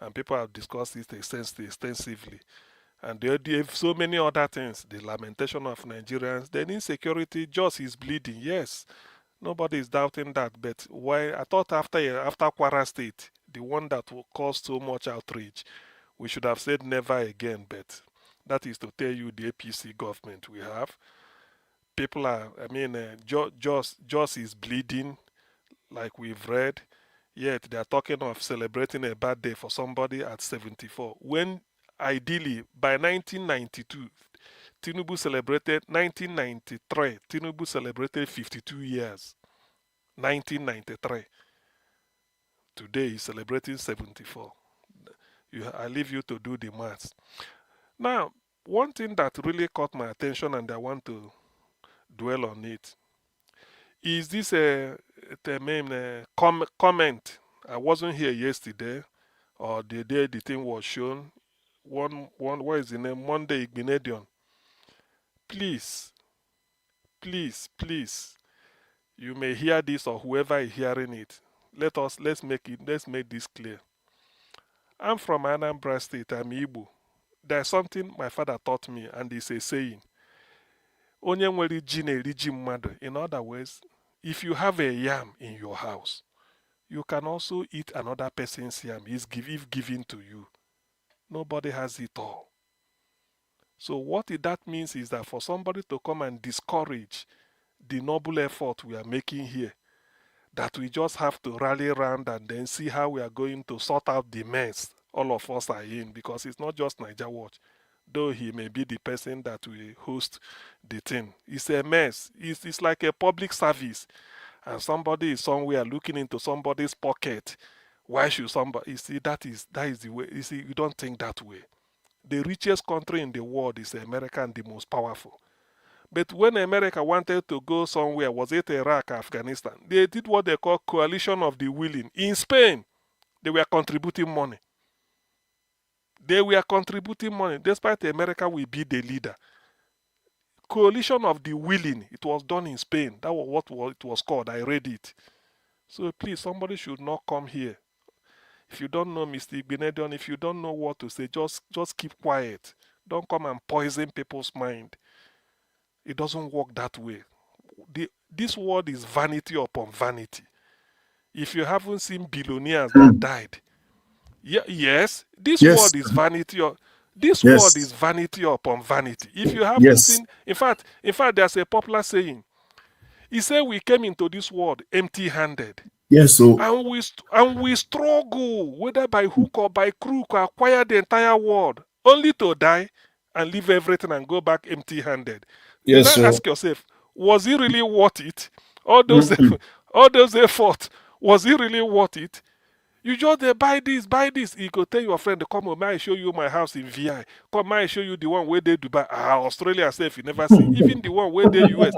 and people have discussed it extensively. And there are so many other things. The lamentation of Nigerians, then insecurity just is bleeding. Yes, nobody is doubting that. But why? I thought after Kwara State, the one that will cause so much outrage, we should have said never again. But that is to tell you the APC government we have. People are, just is bleeding, like we've read. Yet they are talking of celebrating a birthday for somebody at 74. When ideally, by 1992, Tinubu celebrated 1993. Tinubu celebrated 52 years. 1993. Today he's celebrating 74. I leave you to do the maths. Now, one thing that really caught my attention and I want to dwell on it is this comment. I wasn't here yesterday or the day the thing was shown. What is the name? Monday Igbinedion. Please, You may hear this or whoever is hearing it. Let's make this clear. I'm from Anambra State, I'm Igbo. There's something my father taught me, and it's a saying. Onye nwere ji na-eri ji mmadụ. In other words, if you have a yam in your house, you can also eat another person's yam if given to you. Nobody has it all. So what that means is that for somebody to come and discourage the noble effort we are making here, that we just have to rally around and then see how we are going to sort out the mess all of us are in, because it's not just Niger Watch. Though he may be the person that will host the thing. It's a mess. It's like a public service. And somebody is somewhere looking into somebody's pocket. Why should somebody? You see, that is the way. You see, you don't think that way. The richest country in the world is America and the most powerful. But when America wanted to go somewhere, was it Iraq, Afghanistan, they did what they call coalition of the willing. In Spain, they were contributing money. Despite America will be the leader. Coalition of the willing, it was done in Spain. That was what it was called. I read it. So please, somebody should not come here. If you don't know Mr. Benedion, if you don't know what to say, just keep quiet. Don't come and poison people's mind. It doesn't work that way. This world is vanity upon vanity. If you haven't seen billionaires that died, yes, this world is vanity. World is vanity upon vanity. If you haven't seen, in fact, there's a popular saying. He said we came into this world empty-handed. Yes, so and we struggle, whether by hook or by crook, to acquire the entire world, only to die and leave everything and go back empty-handed. Yes, Now ask yourself, was it really worth it? All those efforts, was it really worth it? You just buy this. You go tell your friend, come on, may I show you my house in VI? Come, may I show you the one where they Dubai? Australia safe, you never see. Even the one where they US.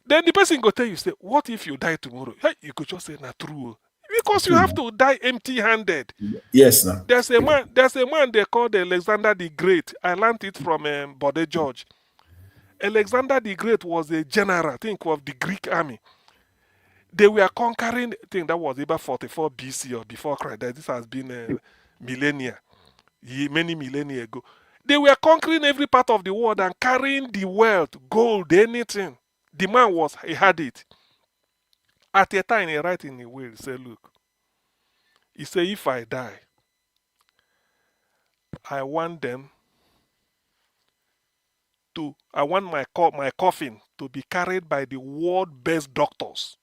Then the person go tell you, say, what if you die tomorrow? Hey, you could just say, not true. Because you have to die empty-handed. Yes, sir. There's a man they called Alexander the Great. I learned it from Bode George. Alexander the Great was a general, think of the Greek army. They were conquering, I think that was about 44 BC or before Christ. This has been millennia, many millennia ago. They were conquering every part of the world and carrying the wealth, gold, anything. The man he had it. At a time, he write in a will, he said, look, he said, if I die, I want my coffin to be carried by the world best doctors.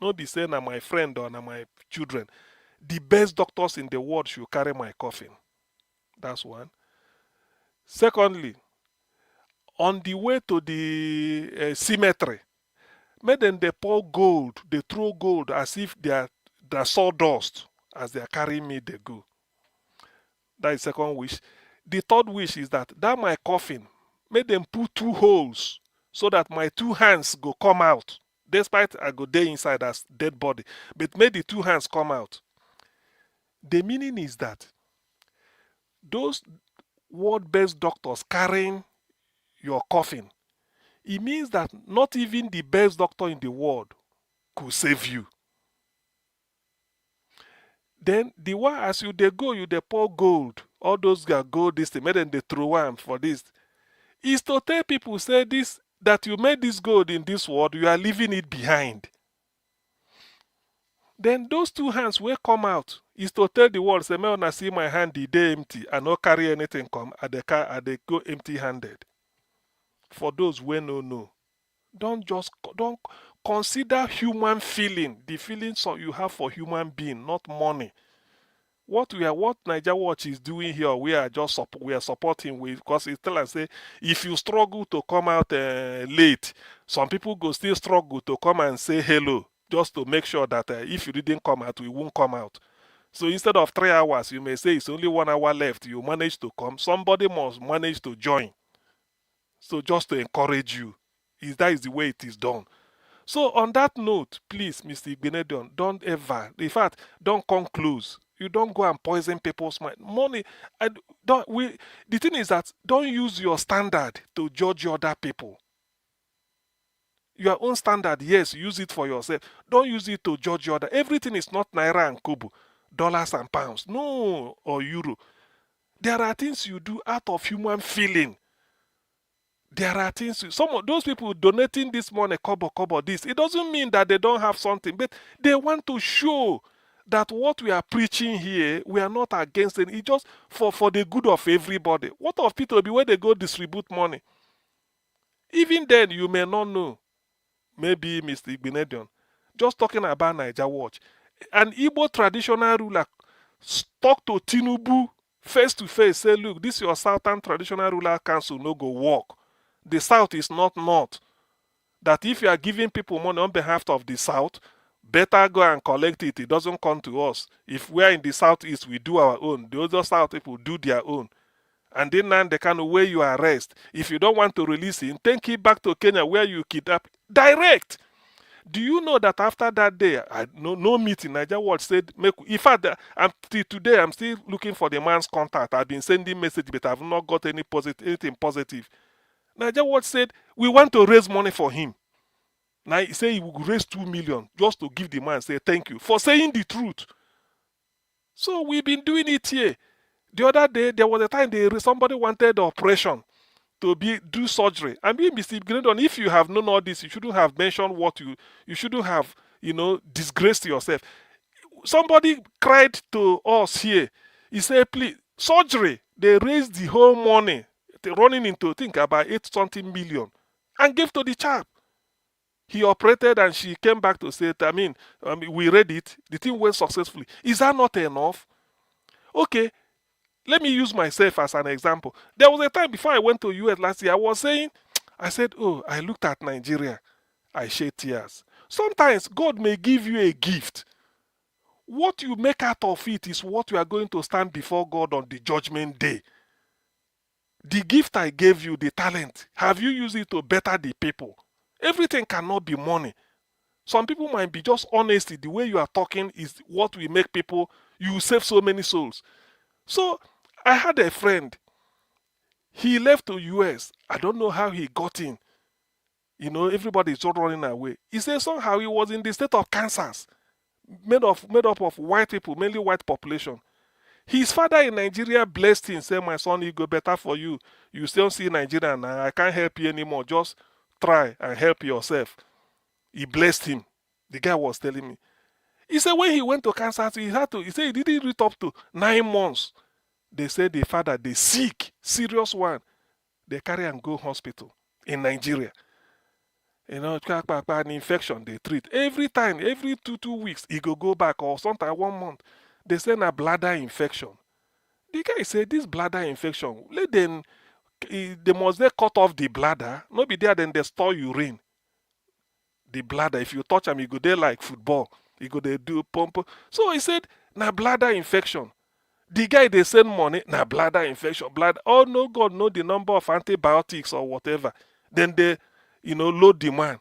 Not be saying my friend or my children. The best doctors in the world should carry my coffin. That's one. Secondly, on the way to the cemetery, make them they pour gold, they throw gold as if they are sawdust. As they are carrying me, they go. That is second wish. The third wish is that my coffin, make them put 2 holes so that my 2 hands go come out. Despite I go there inside as dead body, but make the 2 hands come out. The meaning is that those world-best doctors carrying your coffin, it means that not even the best doctor in the world could save you. Then the one as you they go, you they pour gold, all those gold, this thing, make them they throw one for this. Is to tell people say this that you made this gold in this world, you are leaving it behind. Then those 2 hands will come out. Is to tell the world, say, may I see my hand the day empty and not carry anything come at the car and they go empty-handed. For those who know, don't consider human feeling, the feelings you have for human being, not money. What Niger Watch is doing here, we are supporting with, because it tell us say if you struggle to come out late, some people go still struggle to come and say hello, just to make sure that if you didn't come out, we won't come out. So instead of 3 hours, you may say it's only 1 hour left. You manage to come. Somebody must manage to join. So just to encourage you, that is the way it is done. So on that note, please, Mr. Benedion, don't ever, in fact, don't come close. You don't go and poison people's mind. Money, the thing is that don't use your standard to judge other people. Your own standard, yes, use it for yourself. Don't use it to judge other. Everything is not naira and kobo, dollars and pounds, no, or euro. There are things you do out of human feeling. There are things some of those people donating this money, kobo this. It doesn't mean that they don't have something, but they want to show that what we are preaching here, we are not against it. It's just for the good of everybody. What of people be where they go distribute money? Even then, you may not know. Maybe Mr. Igbinedion, just talking about Niger Watch. An Igbo traditional ruler talk to Tinubu face to face, say, look, this your Southern Traditional Ruler Council no go work. The South is not North. That if you are giving people money on behalf of the South, better go and collect it. It doesn't come to us. If we are in the Southeast, we do our own. The other South people do their own. And then now they can way you arrest. If you don't want to release him, take him back to Kenya where you kidnap. Direct. Do you know that after that day, no meeting, Niger Watch said, in fact, till today, I'm still looking for the man's contact. I've been sending messages, but I've not got anything positive. Niger Watch said, we want to raise money for him. Now he said he will raise 2 million just to give the man, say thank you for saying the truth. So we've been doing it here. The other day, there was a time somebody wanted the operation to do surgery. I mean, Mr. Grendon, if you have known all this, you shouldn't have mentioned what you shouldn't have, disgraced yourself. Somebody cried to us here. He said, please, surgery, they raised the whole money, running into, think about 8-something million, and gave to the chap. He operated and she came back to say, we read it, the thing went successfully. Is that not enough? Okay, let me use myself as an example. There was a time before I went to US last year, I said, oh, I looked at Nigeria. I shed tears. Sometimes God may give you a gift. What you make out of it is what you are going to stand before God on the judgment day. The gift I gave you, the talent, have you used it to better the people? Everything cannot be money. Some people might be just honesty. The way you are talking is what will make people, you save so many souls. So I had a friend. He left to US. I don't know how he got in. Everybody is just running away. He said somehow he was in the state of Kansas, made up of white people, mainly white population. His father in Nigeria blessed him, said, my son, it go better for you. You still see Nigeria now. I can't help you anymore. Just try and help yourself. He blessed him. The guy was telling me. He said when he went to Kansas, he said he didn't reach up to 9 months. They said the father, they sick, serious one. They carry and go hospital in Nigeria. An infection they treat. Every time, every two weeks, he go back, or sometimes 1 month. They say a bladder infection. The guy said this bladder infection, they must cut off the bladder. Not be there, then they store urine. The bladder, if you touch them, you go there like football. You go there do pump. So he said, bladder infection. The guy they send money, bladder infection, oh no, God know the number of antibiotics or whatever. Then they, load the man.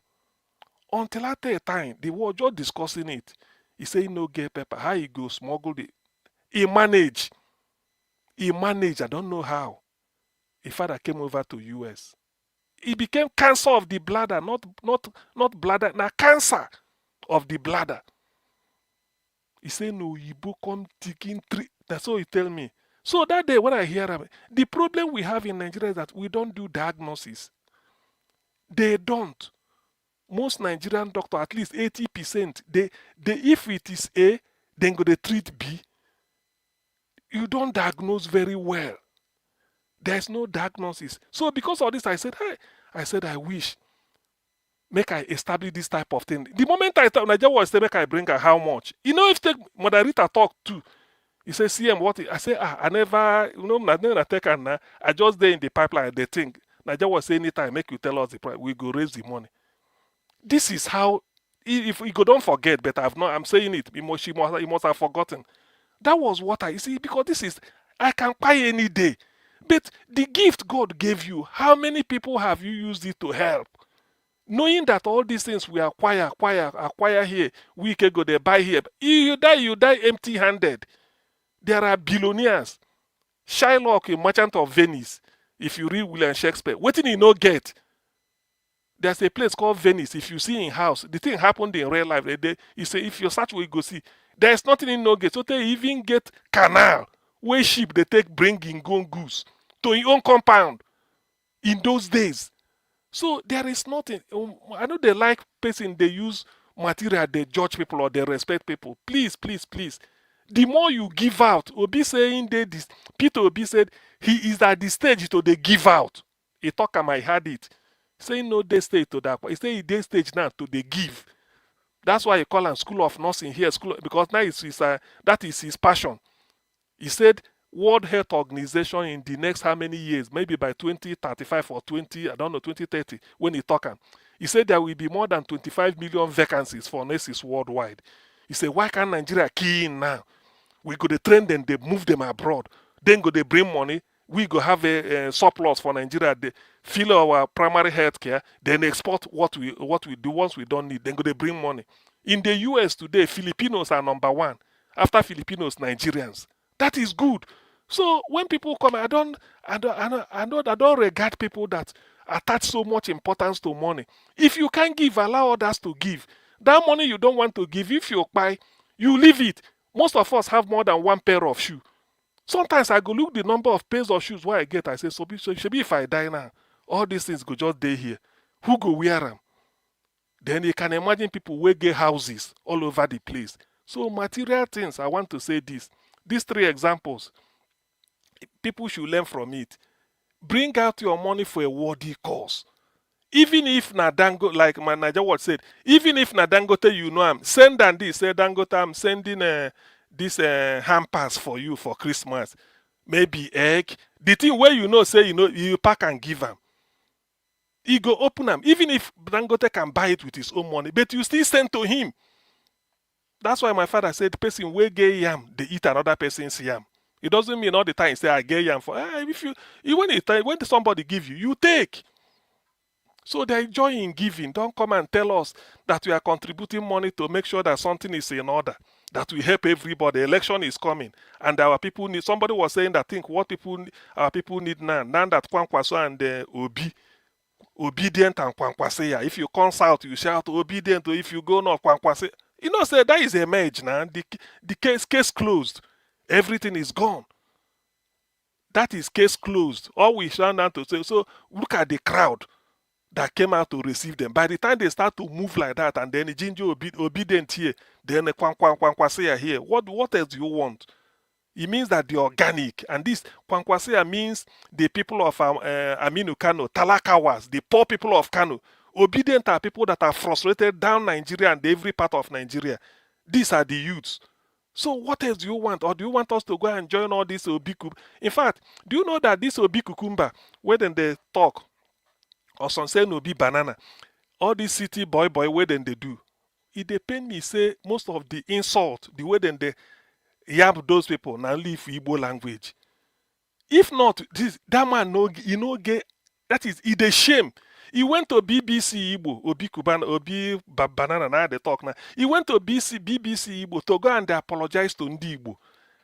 Until at a time, they were just discussing it. He say no get pepper. How he go smuggle it? He manage. I don't know how. His father came over to US. He became cancer of the bladder, not bladder, cancer of the bladder. He say no, you come taking 3. That's all he tell me. So that day when I hear him, the problem we have in Nigeria is that we don't do diagnosis. They don't. Most Nigerian doctors, at least 80%, they if it is A, then go they treat B. You don't diagnose very well. There's no diagnosis. So because of this, I said, I wish make I establish this type of thing. The moment I thought Nigeria was saying, make I bring her how much? If take Mother Rita talk too, he says, CM, what? I say, I never, I never take her now. I just there in the pipeline, they think. Nigeria was saying, anytime, make you tell us the price, we go raise the money. This is how, if you go, don't forget, but I'm saying it, he must have forgotten. That was what I see, because this is, I can buy any day. But the gift God gave you, how many people have you used it to help? Knowing that all these things we acquire here, we can go there, buy here. You die empty-handed. There are billionaires. Shylock, a merchant of Venice, if you read William Shakespeare, what did he not get? There's a place called Venice. If you see in house, the thing happened in real life. You say if you search, we go see. There's nothing in no gate. So they even get canal where sheep they take bring in goose to your own compound in those days. So there is nothing. I know they like person they use material, they judge people or they respect people. Please, please, please. The more you give out, Obi saying this, Peter Obi said he is at the stage to they give out. He talk I had it. Saying no they stage to that. He say they stage now to they give. That's why he call him school of nursing here, because now that is his passion. He said World Health Organization in the next how many years, maybe by 2035 or 2030, when he talking, he said there will be more than 25 million vacancies for nurses worldwide. He said, why can't Nigeria key in now? We go to train them, they move them abroad. Then go they bring money. We go have a surplus for Nigeria. They fill our primary health care. Then export what we do once we don't need. Then go they bring money. In the US today, Filipinos are number one. After Filipinos, Nigerians. That is good. So when people come, I don't regard people that attach so much importance to money. If you can't give, allow others to give. That money you don't want to give, if you buy, you leave it. Most of us have more than one pair of shoes. Sometimes I go look the number of pairs of shoes what I get. I say, so if I die now, all these things go just day here. Who go wear them? Then you can imagine people will get houses all over the place. So material things, I want to say this. These three examples, people should learn from it. Bring out your money for a worthy cause. Even if Nadango, like my Niger word said, even if Nadangote, you know, I'm sending this, say Dangote, I'm sending this hampers for you for Christmas. Maybe egg. The thing where you pack and give them. He go open them. Even if Dangote can buy it with his own money, but you still send to him. That's why my father said, person will get yam, they eat another person's yam. It doesn't mean all the time say I get yam for. When somebody give you, you take. So there is joy in giving. Don't come and tell us that we are contributing money to make sure that something is in order, that we help everybody. Election is coming, and our people need. Somebody was saying that think what our people need now that Kwankwaso and Obi, obedient and Kwankwaseya. If you come south, you shout obedient. Or if you go north, Kwankwase. Say that is a merge now. The case closed. Everything is gone. That is case closed. All we shout now to say. So look at the crowd that came out to receive them. By the time they start to move like that, and then the ginger obedient here, then the Kwankwaseya here. What else do you want? It means that the organic, and this Kwankwaseya means the people of Aminu Kano, Talakawas, the poor people of Kano. Obedient are people that are frustrated down Nigeria and every part of Nigeria. These are the youths. So what else do you want? Or do you want us to go and join all this Obiku? In fact, do you know that this Obikukumba, when they talk, or some say no be banana, all this city boy, where then they do? It depends me say most of the insult, the way then they yab those people now live Igbo language. If not, that man get that is it a shame. He went to BBC Igbo, Obi Kubana, Obi Banana, now they talk now. He went to BBC Igbo to go and they apologize to Ndi Igbo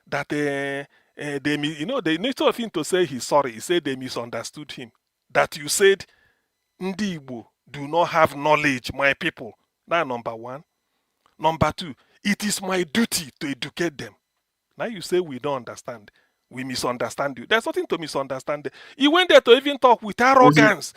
that they need of him to say he's sorry. He said they misunderstood him. That you said Ndi Igbo do not have knowledge, my people. Now number one. Number two, it is my duty to educate them. Now you say we don't understand. We misunderstand you. There's nothing to misunderstand. He went there to even talk with arrogance.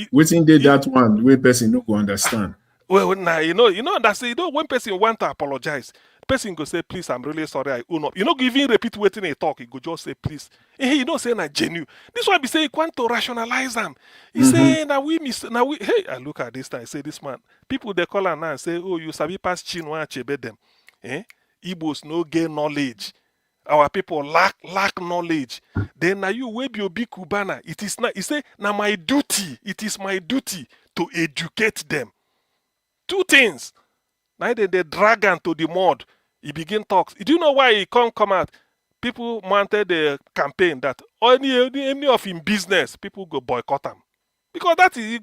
Waiting there that one, the way person no go understand. Well, now that's when person want to apologize, person go say, please, I'm really sorry, I own up. Even repeat waiting a talk, he go just say, please. Hey, you don't say na genuine. This one be say he want to rationalize them. He say, hey, I look at this time, I say this man. People they call him now and say, oh, you sabi pass Chinua Achebe them. Igbos no gain knowledge. Our people lack knowledge. Then now you will be Obi Kubana. It is not. He say, now my duty. It is my duty to educate them. Two things. Now they drag him to the mud. He begin talks. Do you know why he can't come out? People wanted the campaign that any of him business, people go boycott him. Because that is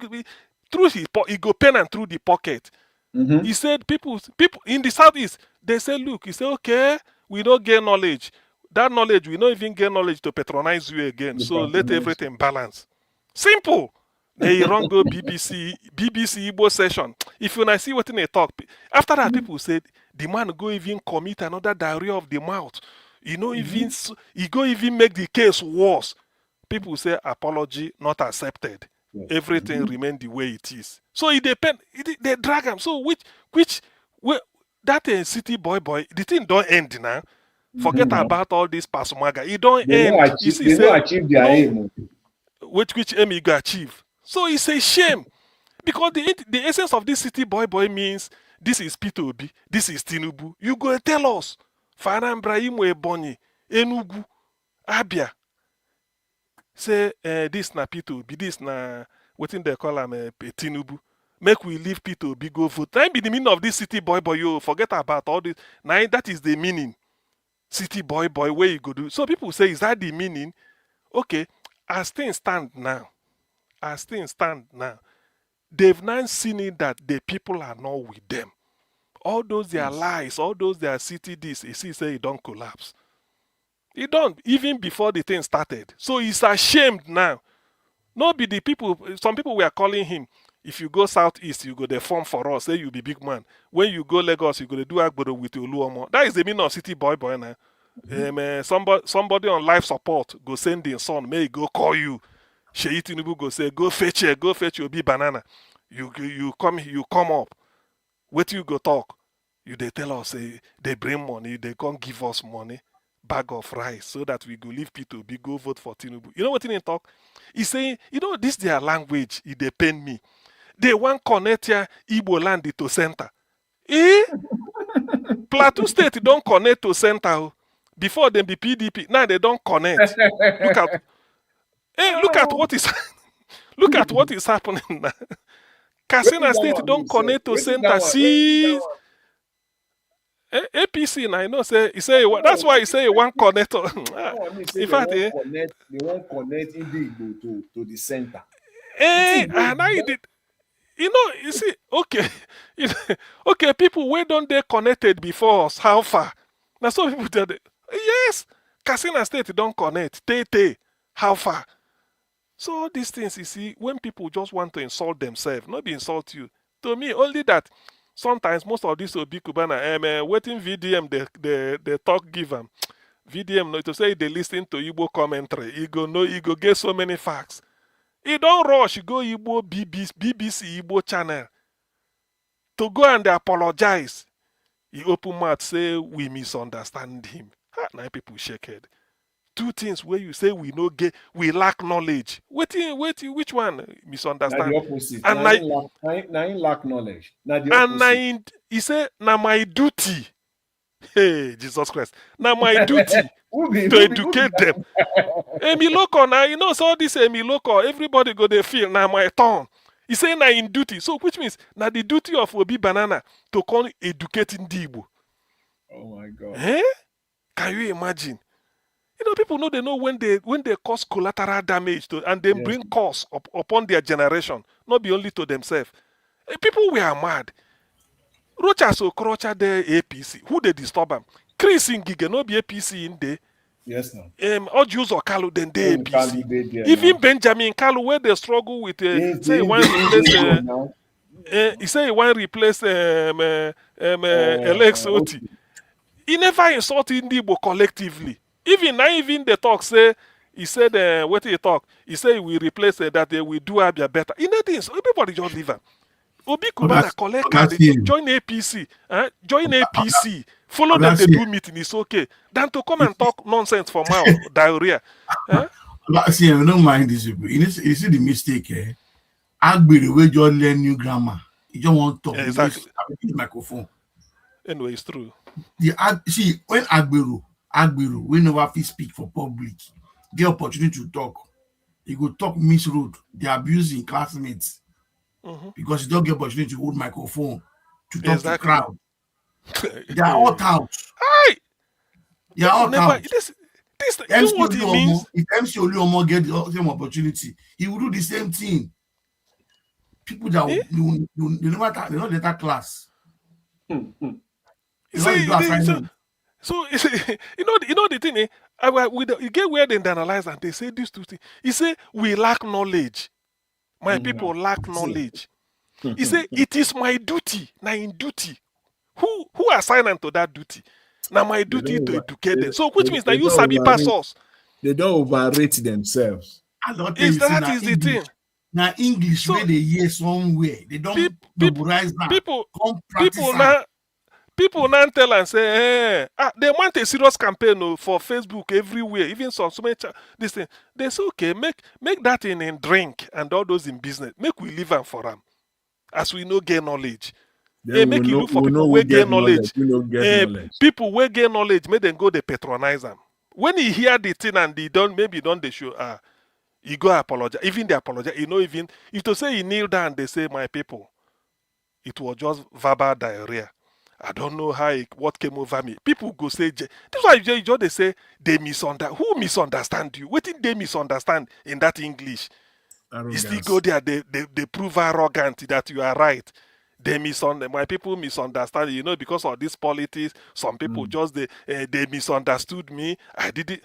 through his he go pen and through the pocket. He said people in the southeast, they say, look, he said, okay, we don't gain knowledge. That knowledge, we don't even gain knowledge to patronize you again. So let everything balance. Simple. They run go BBC Igbo session. If you see what they talk, after that people said the man go even commit another diarrhea of the mouth. Even he go even make the case worse. People say apology not accepted. Everything remain the way it is. So it depend. They drag him. So that city boy, the thing don't end now. Forget about all this Pasumaga. It don't end. You see, they don't achieve their aim. Which aim you go achieve. So it's a shame. Because the essence of this city boy means this is P2B, this is Tinubu. You go tell us. Farambra Imo Ebonyi, Enugu, Abia. Say this na P2B, this na what they call him Tinubu. Make we leave P2B go vote. That be the meaning of this city boy. You forget about all this. Now that is the meaning. City boy, where you go do. So people say, is that the meaning? Okay, as things stand now, they've now seen it that the people are not with them. All those their lies, all those their city this, you see, say it don't collapse. It don't, even before the thing started. So he's ashamed now. Not be the people, some people were calling him, if you go southeast, you go the form for us, say you be big man. When you go Lagos, you go to do Agboro with Oluomo. That is the meaning of city boy now. Somebody on life support go send their son, may he go call you. Sheyi Tinubu go say, go fetch your big banana. You come up. What you go talk? They tell us, say, they bring money, they can't give us money, bag of rice, so that we go leave P2B, go vote for Tinubu. You know what he talk? He's saying, this their language, it depend me. They want connect here Igbo land to center. Plateau State don't connect to center. Before them be PDP, now they don't connect. Look at what is look at what is happening now. Katsina State don't connect to center. See, APC now, that's why he say one connector. In fact, they won't connect in the Igbo to the center. And now he did. You see, okay, okay, people, where don't they connected before us? How far? Now some people tell them, yes, Katsina State don't connect. How far? So all these things, you see, when people just want to insult themselves, not be insult you. To me, only that sometimes most of these Obi Kubana, waiting VDM, they talk give them. VDM, no, to say they listen to Igbo commentary, he go get so many facts. He don't rush, go Igbo BBC Igbo channel to go and apologize. He open mouth, say we misunderstand him. Now people shake head. Two things where you say we lack knowledge. Which one? Misunderstand. Now the opposite. And now you lack knowledge. Now the opposite. And he said, now my duty. Hey, Jesus Christ. Now my duty to educate them. Emiloko now, so this Emiloko, everybody go they feel now my turn. He say now in duty. So which means now the duty of Obi Banana to call educating Igbo. Oh my God. Can you imagine? People know they know when they cause collateral damage and they bring cause upon their generation, not be only to themselves. People were mad. Rocha so Krocha the APC. Who they disturb them? Chris Ngige no be APC in there. Yes, no. Ojus or Kalu then they APC. Even Benjamin Kalu where they struggle with say one replace he say he want replace Alex Oti. He never insulted Igbo collectively. Even the talk say, he said, what he talk? He said we replace that they will do Abia better. So everybody just leave him. Obi Kubana collect card, join APC, join APC, follow them, they do meeting, it's okay. Than to come and talk nonsense for mouth, diarrhea. See, I don't mind this people. You see the mistake, Agbiri will just learn new grammar. You don't want to talk. Exactly. The microphone. Anyway, it's true. See, when Agbero, we never fit speak for public, get opportunity to talk. He go talk misroad, they abusing classmates. Because you don't get opportunity to hold microphone to talk to crowd. They are all out. They are all out. You know what it means? If MC Oluomo get the same opportunity, he will do the same thing. People that they not let that class. So you know the thing, you get where they analyze and they say these two things. He say we lack knowledge. My people lack knowledge. He said, it is my duty. Now in duty. Who assigned them to that duty? Now my duty to educate them. So which means that you sabi pass us. They don't overrate themselves. I don't tell you, That is the thing. Now English So, where they hear somewhere. They don't memorize that. Come practice people now tell and say, they want a serious campaign for Facebook everywhere, even some so many this thing. They say, okay, make that in drink and all those in business. Make we leave them for them. As we know gain knowledge. Make you look for people who gain knowledge. People who gain knowledge, make them go they patronize them. When you hear the thing and they don't, maybe don't they show you go apologize. Even they apologize, even if to say you kneel down, they say, my people, it was just verbal diarrhea. I don't know what came over me. People go say, that's why they say they misunderstand. Who misunderstand you? What did they misunderstand in that English? You still go there, they prove arrogant that you are right. My people misunderstand, because of this politics. Some people just they misunderstood me. I did it.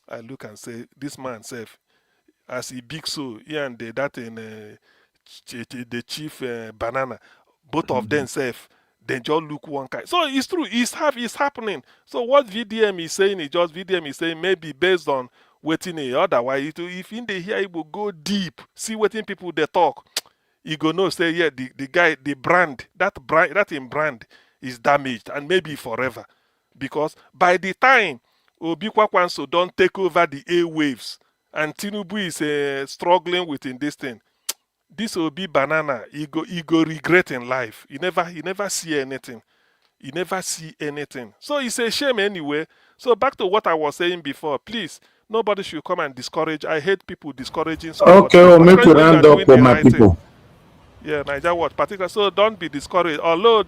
I look and say, this man self, as he big so, and that in the chief banana, both of them self, they just look one kind. So it's true, it's happening. So what VDM is saying is just VDM is saying maybe based on waiting otherwise. If in the here it will go deep, see what people they talk. You go know say yeah the guy the brand that in brand is damaged and maybe forever, because by the time Obi Kwankwaso don't take over the airwaves and Tinubu is struggling within this thing, this will be banana. He go regret in life. He never see anything. He never see anything. So it's a shame anyway. So back to what I was saying before. Please, nobody should come and discourage. I hate people discouraging somebody. Okay, we'll make you round up for my people. Yeah, Niger what particular. So don't be discouraged. Although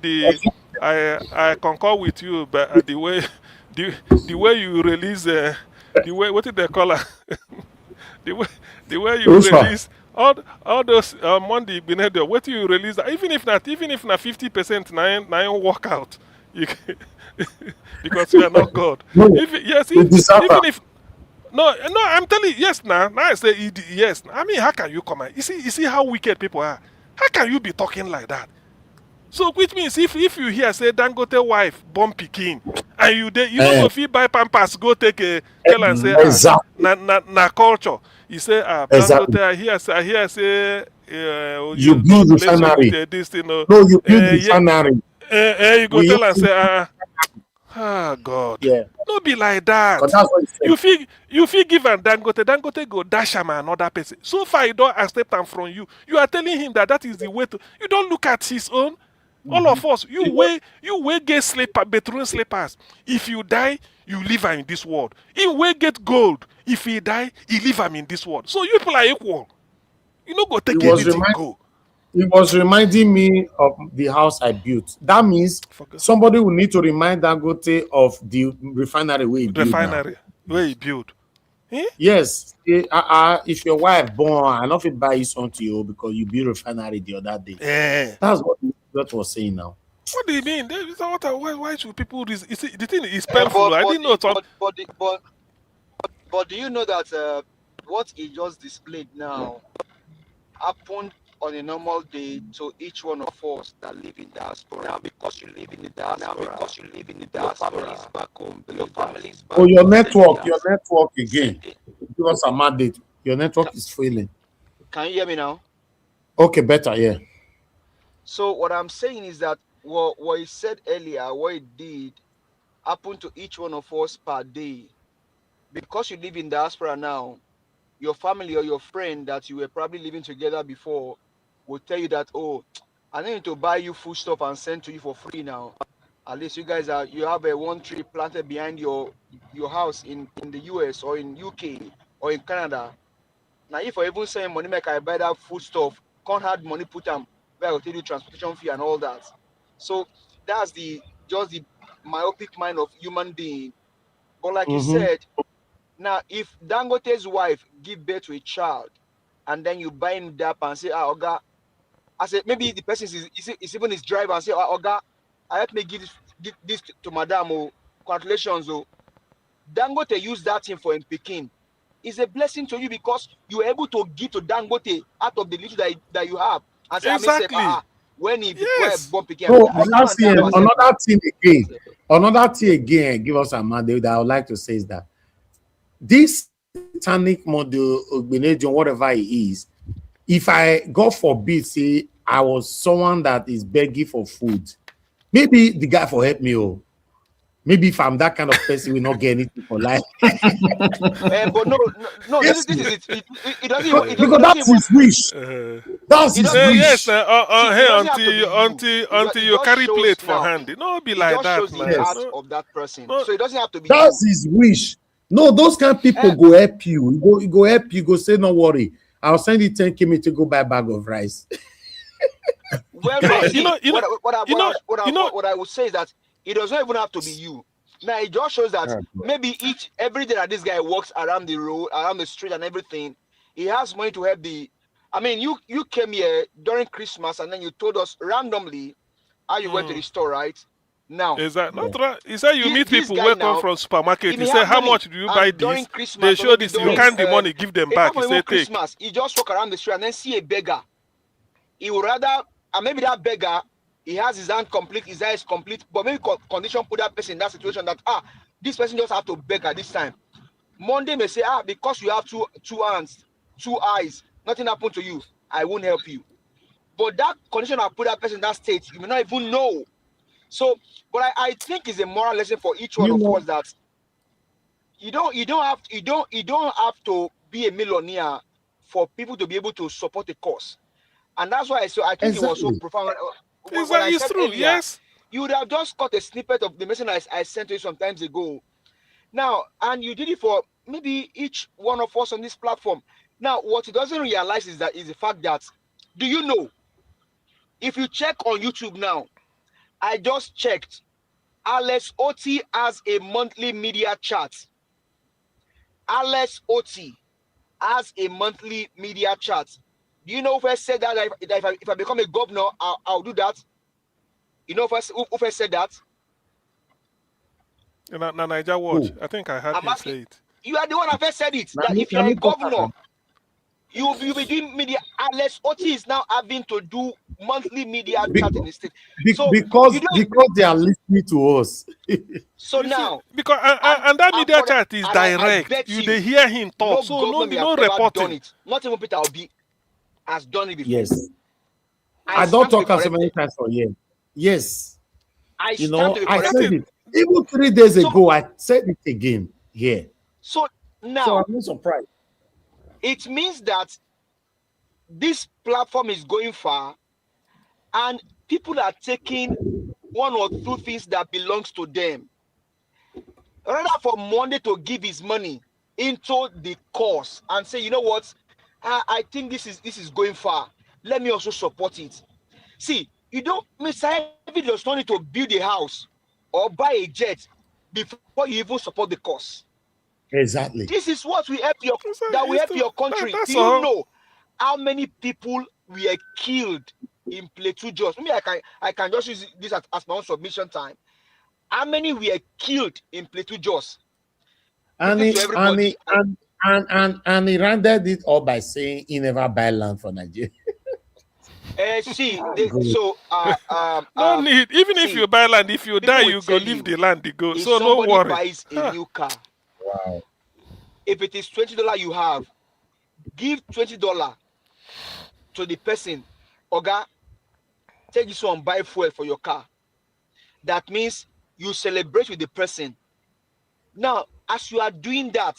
I concur with you, but the way you release the way what did they call her? the way you release all those Monday Benedo, what you release even if not 50% nine work out. Because you are not God. Even if no, I'm telling you, yes, now I say yes. I mean, how can you come out? You see how wicked people are. How can you be talking like that? So which means if you hear say Dangote wife born pikin and you don't go fit buy pampers, go take a tell and say na culture. You say Dangote I hear say you build refinery. This thing, no, you build refinery. You go tell and say God. Yeah. No be like that. You feel give and Dangote go dash him another person. So far, he don't accept them from you. You are telling him that is the way to. You don't look at his own. All of us, you will get bedroom slippers. If you die, you leave him in this world. He will get gold. If he die, he leave him in this world. So you people are equal. You don't go take anything. Go. It was reminding me of the house I built. That means somebody will need to remind Dangote of the refinery where he built. Where he built. Eh? Yes. If your wife born, I don't fit buy you something you because you built refinery the other day. That's what that was saying now. What do you mean? Why should people? The thing is painful. I didn't know. But do you know that what he just displayed now happened on a normal day to each one of us that live in diaspora? Now because you live in the diaspora, your family is back home. Your family is back home. Your network again. Give us a mandate. Your network is failing. Can you hear me now? Okay, better, yeah. So what I'm saying is that what he said earlier, what he did, happened to each one of us per day. Because you live in diaspora now, your family or your friend that you were probably living together before will tell you that, oh, I need to buy you food stuff and send to you for free now. At least you guys you have a one tree planted behind your house in the US or in UK or in Canada. Now if I even send money make I buy that food stuff, can't have money put them where I will tell you transportation fee and all that. So that's just the myopic mind of human being. But like you said, now if Dangote's wife give birth to a child and then you buy him that and say, Oga, I said maybe the person is even his driver and say, Oga, I have to give this to madam, congratulations. Dangote use that thing for him picking. is a blessing to you because you are able to give to Dangote out of the little that you have. And say, Exactly. when he Yes. bump again, So I give that's and another thing again. Another thing again, give us a mandate that I would like to say is that this satanic model, whatever it is, if I, God forbid, say I was someone that is begging for food, maybe the guy for help me. Oh, maybe if I'm that kind of person, we not get anything for life. but no, Yes, this is it. It doesn't because, even. It because doesn't that's even. his wish. That's his Yes, wish. hey, It doesn't have to be you. until It you just carry shows plate for now. hand. No, be It like just that, shows the man. heart No, of that person. no. So it doesn't have to be That's you. his wish. No, those kind of people go help you. He go help you. Go say, no worry. I'll send you 10K me to go buy a bag of rice. Well, what I would say is that it doesn't even have to be you. Now it just shows that maybe every day that this guy walks around the road, around the street and everything, he has money to help the. I mean, you came here during Christmas and then you told us randomly how you went to the store, right? Now, Is that not right? He said you meet this people guy who come now, from supermarket. he He may say, have how money, much do you buy and during this? Christmas, They or show maybe this. You during count the money, give them back. He say, take. Christmas, he just walk around the street and then see a beggar. He would rather, and maybe that beggar, he has his hand complete, his eyes complete, but maybe condition put that person in that situation that this person just have to beg at this time. Monday may say, because you have two hands, 2 eyes, nothing happened to you, I won't help you. But that condition I put that person in that state, you may not even know. So, but I think it's a moral lesson for each one of us that you don't have to be a millionaire for people to be able to support a cause. And that's why I think it was so profound. When I It's said true, earlier, yes. you would have just got a snippet of the message I sent to you some times ago. Now, and you did it for maybe each one of us on this platform. Now, what he doesn't realize is the fact that, do you know, if you check on YouTube now, I just checked, Alex Oti has a monthly media chat. Alex Oti has a monthly media chat. Do you know if I said that if I become a governor, I'll do that? You know if I said that? Na Niger Watch. I think I heard him say it. You are the one that first said it. That if you're a governor, you'll be doing media. Alex Oti is now having to do monthly media chat in the state. So because they are listening to us. So now, because and that media chat is direct. They hear him talk. No so no reporting. Done it. Not even Peter Obi has done it before. Yes. I don't talk as many times for years. Yes. I said it. Even 3 days ago, I said it again here. So now, so I'm not surprised. It means that this platform is going far and people are taking 1 or 2 things that belongs to them. Rather for Monday to give his money into the cause and say, you know what, I think this is going far. Let me also support it. See, you don't, Mr. Heavy does not need to build a house or buy a jet before you even support the cause. Exactly. This is what we help your country. Do you know how many people were killed in Plateau Jos? Maybe I can just use this as my own submission time. How many were killed in Plateau Jos? And he rounded it up by saying he never buy land for Nigeria. No need. Even if you buy land, if you die, you go leave the land. Go. So no worry. If somebody buys a new car, wow. If it is $20 you have, give $20 to the person. Oga, take this one, buy fuel for your car. That means you celebrate with the person. Now, as you are doing that,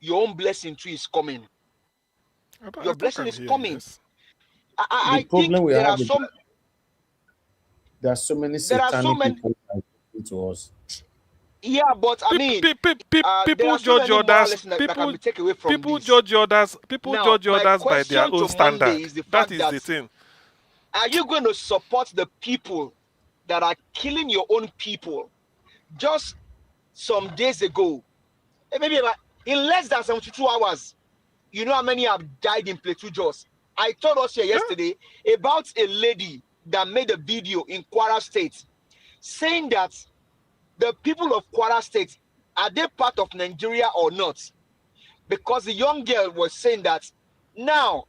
your own blessing too is coming. Your blessing is coming. Yes. I think there are so many satanic people to us. Yeah, but I mean, people judge others. People judge others. People judge others by their own standard. That is the thing. Are you going to support the people that are killing your own people? Just some days ago, maybe in less than 72 hours, you know how many have died in Plateau Jos? I told us here yesterday about a lady that made a video in Kwara State saying that the people of Kwara State, are they part of Nigeria or not? because the young girl was saying that now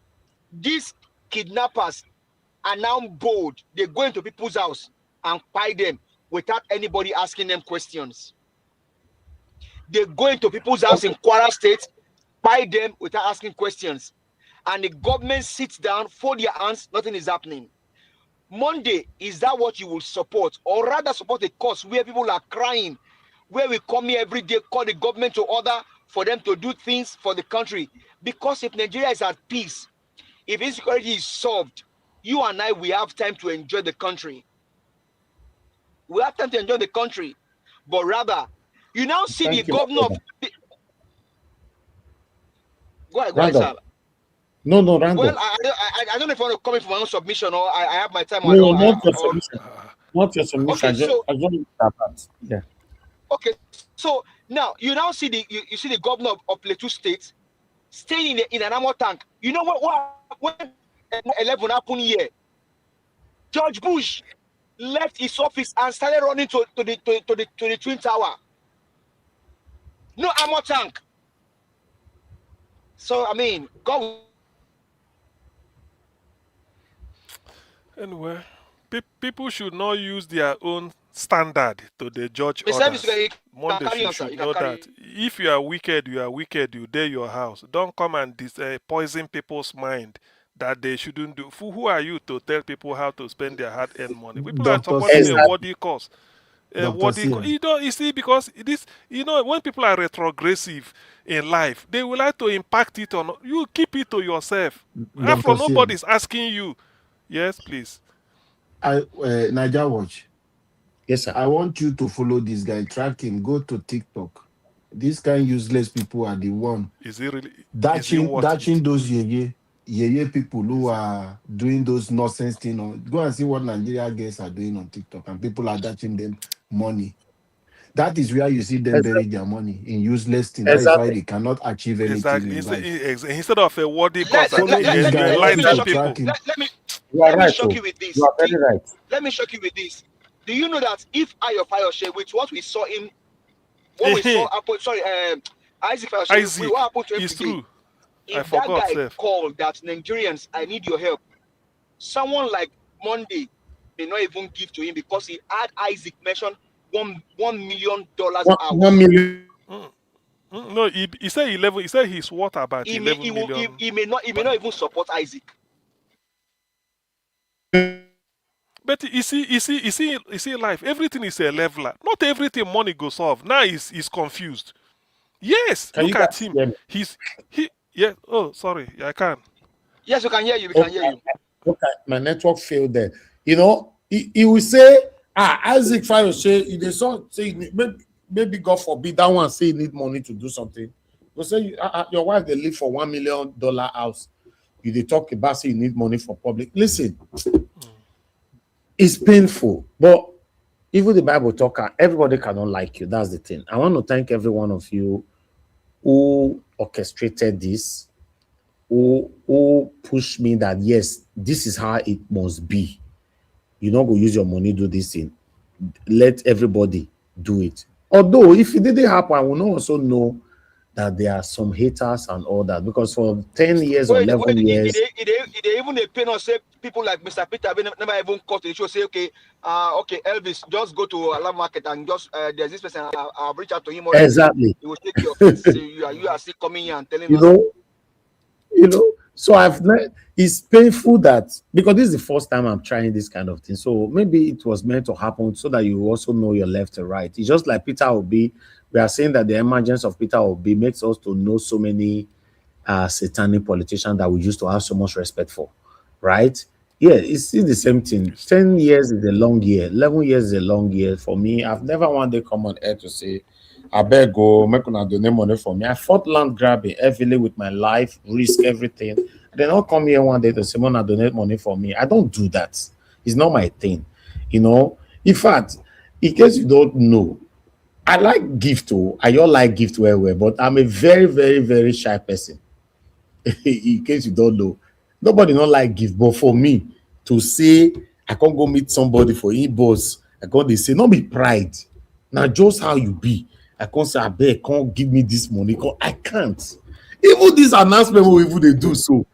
these kidnappers are now bold. They go into people's house and buy them without anybody asking them questions. They go into people's house in Kwara State, buy them without asking questions. And the government sits down, fold their hands, nothing is happening. Monday, is that what you will support? Or rather support a cause where people are crying, where we come here every day, call the government to order for them to do things for the country? Because if Nigeria is at peace, if insecurity is solved, you and I, we have time to enjoy the country. We have time to enjoy the country. But rather, you now see the governor of... Go ahead, sir. No, Randall. Well, I don't know if I want to come in for my own submission or I have my time. No, not your submission. Not your submission. Okay, so, I don't that. Yeah. Okay, so now you now see the you see the governor of Plateau State staying in an armor tank. You know what when 11 happened here? George Bush left his office and started running to the Twin Tower. No armor tank. So I mean, God. Anyway, people should not use their own standard to the judge others. Monday should know that if you are wicked, you dare your house. Don't come and poison people's mind that they shouldn't do. Who are you to tell people how to spend their hard-earned money? People are supporting a worthy cause. You see, because this, when people are retrogressive in life, they will like to impact it on you. Keep it to yourself. After nobody's asking you. Yes, please. Niger Watch. Yes, sir. I want you to follow this guy, track him, go to TikTok. These kind of useless people are the one. Is it really? Dashing those yeye people who are doing those nonsense things. Go and see what Nigeria girls are doing on TikTok, and people are dashing them money. That is where you see them bury their money in useless things. That is why they cannot achieve anything in life. Instead of a worthy cause, let me shock you with this. You are very right. Let me shock you with this. Do you know that if Ayofayoshe, with what we saw him, what we saw happen, Isaac Fayoshe, what happened to him today? True. If that guy called that Nigerians, I need your help, someone like Monday may not even give to him because he had Isaac mention $1 million out. 1 million. No, he said 11. He said he's worth about 11 million. He may not even support Isaac. But you see, life. Everything is a leveler. Not everything money goes solve. Now he's confused. Yes, look at him. Yeah. Oh, sorry. I can. Yes, we can hear you. We can hear you. Okay, my network failed there. He will say, Isaac Fayoshe, they saw say maybe God forbid that one say you need money to do something. Go say your wife they live for $1 million house. They talk about say you need money for public. Listen, it's painful, but even the Bible talker, everybody cannot like you. That's the thing. I want to thank every one of you who orchestrated this, who pushed me that yes, this is how it must be. You don't go use your money do this thing. Let everybody do it. Although if it didn't happen, I will not also know that there are some haters and all that, because for 10 years or 11 years, they even they pay us say people like Mr. Peter never even caught the show. Say okay, Elvis, just go to Alarm Market and just there's this person. I'll reach out to him. Already. Exactly. He will take your offense. You are still coming here and telling us. So I've learned. It's painful that because this is the first time I'm trying this kind of thing. So maybe it was meant to happen so that you also know your left and right. It's just like Peter Obi. We are saying that the emergence of Peter Obi makes us to know so many satanic politicians that we used to have so much respect for, right? Yeah, it's still the same thing. 10 years is a long year. 11 years is a long year for me. I've never one day come on air to say, I beg go, make una donate money for me. I fought land grabbing heavily with my life, risk everything. They don't come here one day to say, "Mona, donate money for me." I don't do that. It's not my thing. In fact, in case you don't know, I like gift too. I don't like gift well, but I'm a very, very, very shy person. In case you don't know, nobody don't like gift, but for me to say I can't go meet somebody for e-boss, I can't say not be pride. Now just how you be. I can't say I beg, can't give me this money. I can't. Even this announcement we even they do so.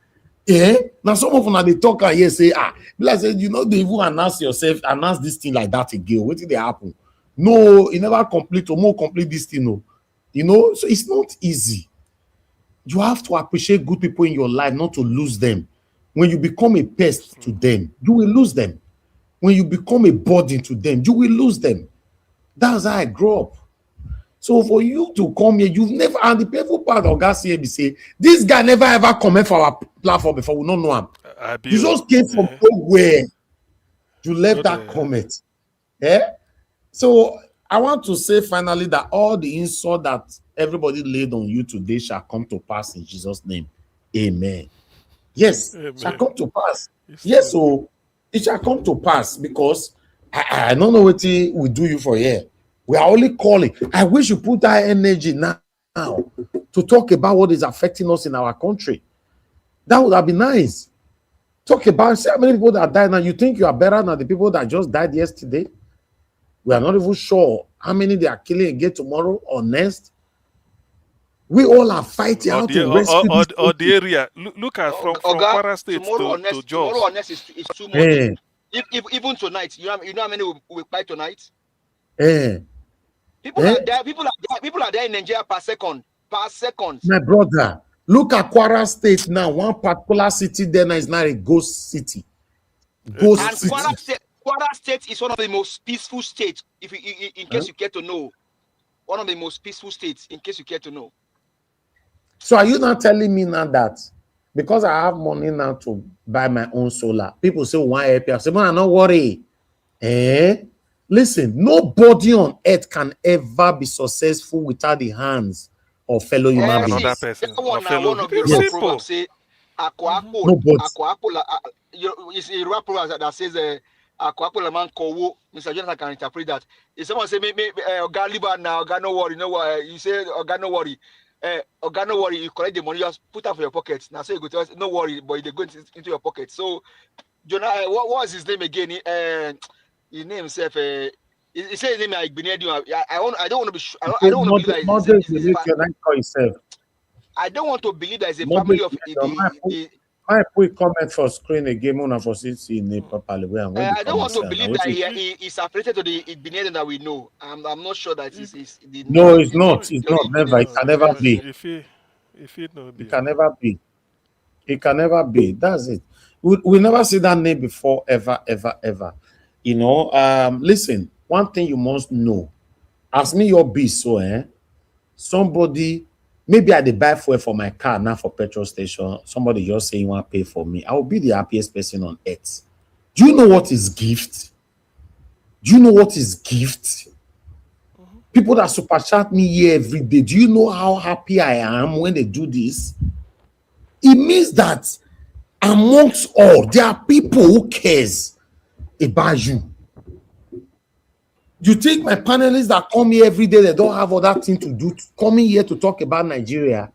Yeah. Now some of them they talk and here say, like say, you know, they even announce this thing like that again. What did they happen? No, it never complete or more complete this thing. No, you know, so it's not easy. You have to appreciate good people in your life, not to lose them. When you become a pest to them, you will lose them. When you become a burden to them, you will lose them. That's how I grew up. So for you to come here, you've never, and the painful part of Gas here be say, this guy never ever comment for our platform before. We don't know him. You just came from nowhere. You left that comment. Yeah. So I want to say finally that all the insult that everybody laid on you today shall come to pass in Jesus' name. Amen. Yes, Amen. shall come to pass. Yes, so it shall come to pass because I don't know what we do you for here. We are only calling. I wish you put that energy now to talk about what is affecting us in our country. That would have been nice. Talk about, see how many people that died now. You think you are better than the people that just died yesterday? We are not even sure how many they are killing again tomorrow or next. We all are fighting how to rescue the area. Look at from Kwara State to Jos. Tomorrow or next is too much. Eh. Even tonight, you know how many we fight tonight? People are there in Nigeria per second. My brother, look at Kwara State now. One particular city there now is not a ghost city. Ghost city. Kwara State is one of the most peaceful states. In case you care to know, one of the most peaceful states. In case you care to know. So are you not telling me now that because I have money now to buy my own solar, people say, why help you? I say, man, don't worry. Listen, nobody on earth can ever be successful without the hands of fellow human beings. Another person. One of your Yes. proverbs say, Akwapo, it's a rap proverb that says, Akwapo la man kowo. Mr. Jonathan can interpret that. If someone say, Oga liba now, Oga no worry, you say, Oga no worry. Oga no worry, you collect the money, just put out for your pocket. Now, so you go to us, no worry, but they go into your pocket. So, Jonah, what was his name again? His name himself. He said his name like Benedio. I don't want to be. I don't want to believe that. I don't want to believe that it's a family of. I put comment for screen again. Una for see properly. I don't want to believe that he is affiliated to the Benedio that we know. I'm not sure that it's no, it's not. It's not. Never. It can never be. It can never be. It can never be. That's it. We never see that name before, ever, ever, ever. You know, listen, one thing you must know. Ask me your beast, so somebody, maybe I did buy fuel for my car now for petrol station. Somebody just saying you want to pay for me. I will be the happiest person on earth. Do you know what is gift? Do you know what is gift? People that super chat me here every day. Do you know how happy I am when they do this? It means that amongst all, there are people who cares about you. You think my panelists that come here every day, they don't have other thing to do, coming here to talk about Nigeria,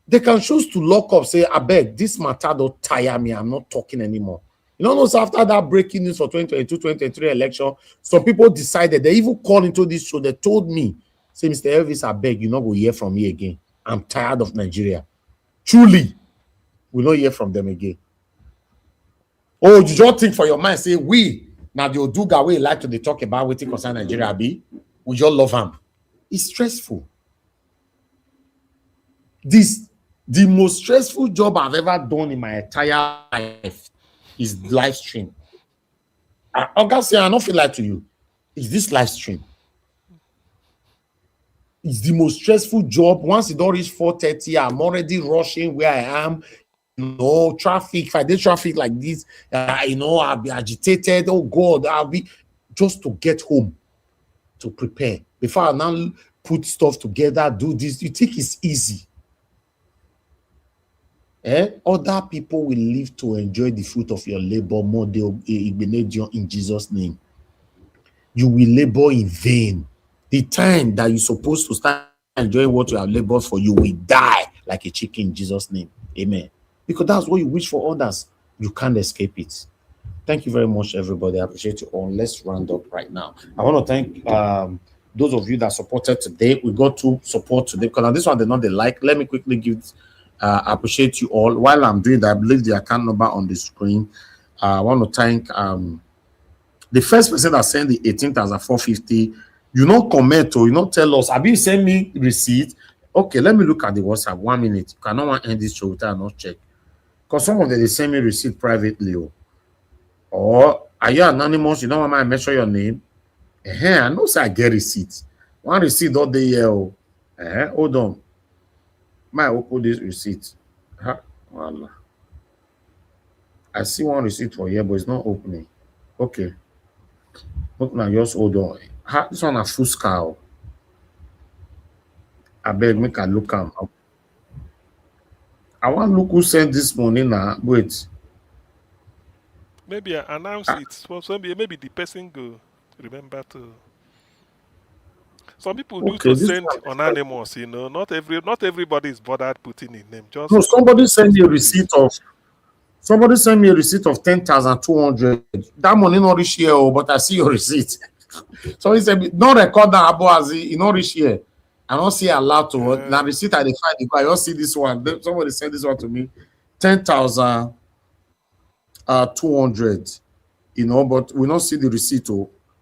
they can choose to lock up, say, I beg, this matter don't tire me, I'm not talking anymore. You know, after that breaking news for 2022-2023 election, some people decided, they even called into this show, they told me, say, Mr. Elvis, I beg, you not go hear from me again. I'm tired of Nigeria. Truly, we'll not hear from them again. Oh, you don't think for your mind, say, we, now the Oduga way like to talk about what concern Nigeria be, we just love him. It's stressful. The most stressful job I've ever done in my entire life is live stream. August, I don't feel like to you. It's this live stream. It's the most stressful job. Once it don't reach 4:30, I'm already rushing where I am. No traffic. If I did traffic like this, I'll be agitated. Oh God, I'll be just to get home to prepare before I now put stuff together. Do this. You think it's easy? Other people will live to enjoy the fruit of your labor more in Jesus' name. You will labor in vain. The time that you're supposed to start enjoying what you have labored for, you will die like a chicken in Jesus' name. Amen. Because that's what you wish for others. You can't escape it. Thank you very much, everybody. I appreciate you all. Let's round up right now. I want to thank those of you that supported today. We got to support today because on this one they not they like. Let me quickly give appreciate you all. While I'm doing that, I believe the account number on the screen. I want to thank the first person that sent the 18,450. You not comment or you not tell us. Have you sent me receipt? Okay, let me look at the WhatsApp. 1 minute. You cannot want to end this show without not check. Because some of them they send me receipt privately. Or are you anonymous? You don't want me to mention your name? I know say I get receipt. One receipt all day here. Hold on. Might open this receipt. Voila. I see one receipt for here, but it's not opening. Okay. Look now, just hold on. This one a full scale. I beg make I look am. I want look who sent this money now. Wait. Maybe I announce it. So maybe the person go remember to. Some people do Okay, to send anonymous, you know. Not everybody is bothered putting in name. Just no, somebody sent me a receipt of 10,200. That money not reach here, but I see your receipt. So he said, don't record that about as he not reach here. I don't see a lot to it. Now receipt I find it, I don't see this one. Somebody sent this one to me. 10,200. You know, but we don't see the receipt.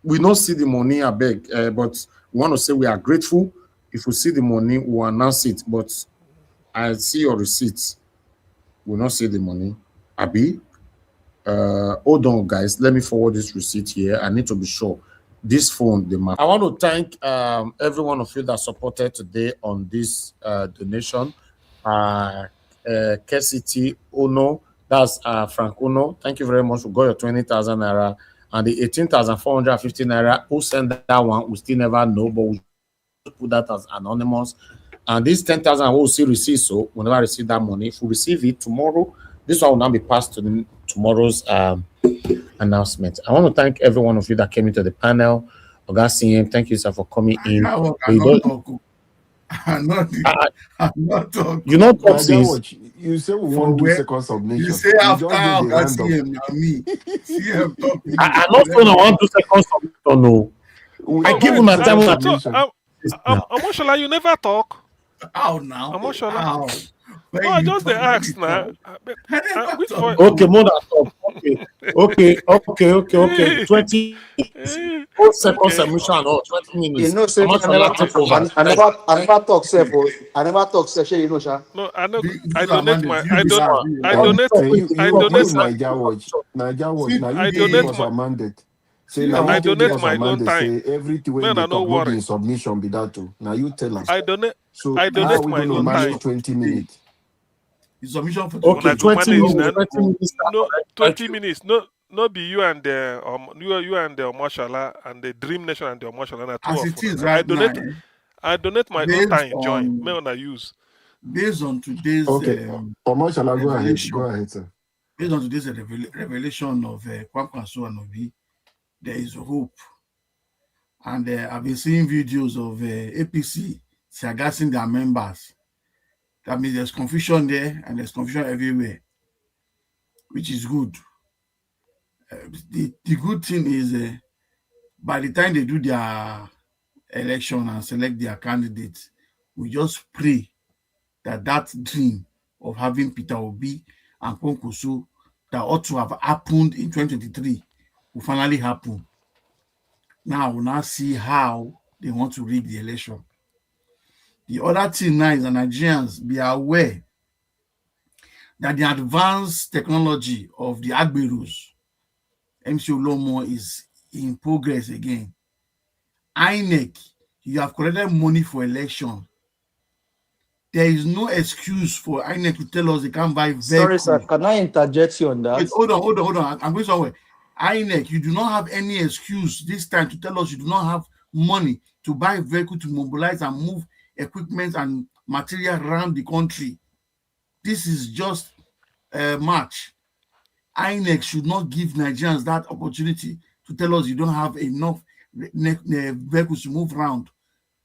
We don't see the money, I beg. But we want to say we are grateful. If we see the money, we'll announce it. But I see your receipts. We not see the money. Abi, hold on, guys. Let me forward this receipt here. I need to be sure. This phone, the map. I want to thank every one of you that supported today on this donation. KCT Uno, that's Frank Uno. Thank you very much. We got your 20,000 naira and the 18,450 naira. Who sent that one? We still never know, but we put that as anonymous. And this 10,000 we'll see receive. So we'll never receive that money. If we receive it tomorrow, this one will now be passed to tomorrow's announcement. I want to thank every one of you that came into the panel. Oga, thank you, sir, for coming in. I'm not talking. You know what since you say we want to do second submission. You say after Oga CM, me. CM talking. I'm not saying I want to do second submission. No, I give him a time. Emotional, you never talk. How now? Emotional. How? No, I just asked now. Okay, more than talk. Okay. 20 second submission or 20 minutes. You know, say I never talk self. I never talk self. You know, sir. No, I know. I donate my. I donate. Naija Watch. Now you was amended. Say I donate my own time. Say everything when they talk will be in submission be that too. Now you tell us. I donate. So I donate my own time. 20 minutes. The submission for okay, 20 minutes. No, 20 minutes. No, be you and the you and the Mashallah and the Dream Nation and the Mashallah. As it is right I donate my own time. Join. Me on I use. Based on today's Mashallah, go ahead, sir. Based on today's revelation of Kwankwaso and Obi, there is hope. And I've been seeing videos of APC gassing their members. That means there's confusion there and there's confusion everywhere, which is good. The good thing is by the time they do their election and select their candidates, we just pray that dream of having Peter Obi and Kwankwaso that ought to have happened in 2023 will finally happen. Now we'll now see how they want to rig the election. The other thing now is that Nigerians be aware that the advanced technology of the Agberus, MC Olomo, is in progress again. INEC, you have collected money for election. There is no excuse for INEC to tell us they can't buy vehicles. Sorry, sir. Can I interject you on that? Wait, hold on. I'm going somewhere. INEC, you do not have any excuse this time to tell us you do not have money to buy a vehicle to mobilize and move equipment and material around the country. This is just a March. INEC should not give Nigerians that opportunity to tell us you don't have enough vehicles to move around,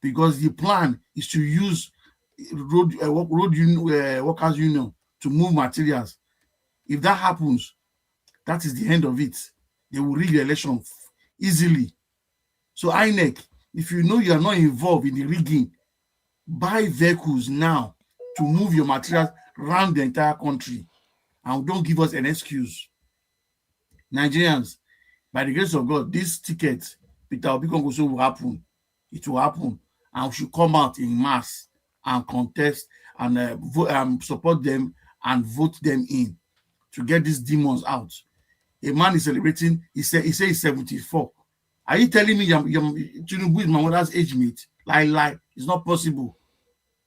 because the plan is to use road workers union to move materials. If that happens, that is the end of it. They will rig the election easily. So INEC, If you know you are not involved in the rigging, buy vehicles now to move your materials around the entire country, and don't give us an excuse. Nigerians, by the grace of God, this ticket, Peter Obi Kwankwaso, will happen. It will happen, and we should come out in mass and contest and support them and vote them in to get these demons out. A man is celebrating. He said he's 74. Are you telling me Tinubu is my mother's age mate? Lie. It's not possible.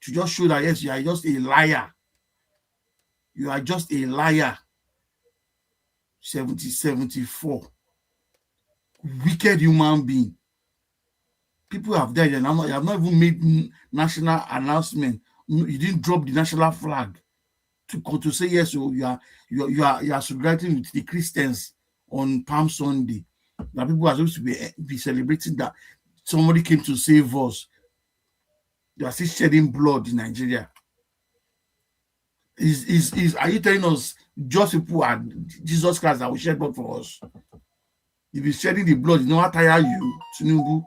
To just show that yes, you are just a liar. You are just a liar. 74. Wicked human being. People have died and you have not even made national announcement. You didn't drop the national flag to say yes, so you are celebrating with the Christians on Palm Sunday. That people are supposed to be celebrating that somebody came to save us. They are still shedding blood in Nigeria. Are you telling us just people and Jesus Christ that will shed blood for us? If you're shedding the blood, you know what tire you, Tinubu.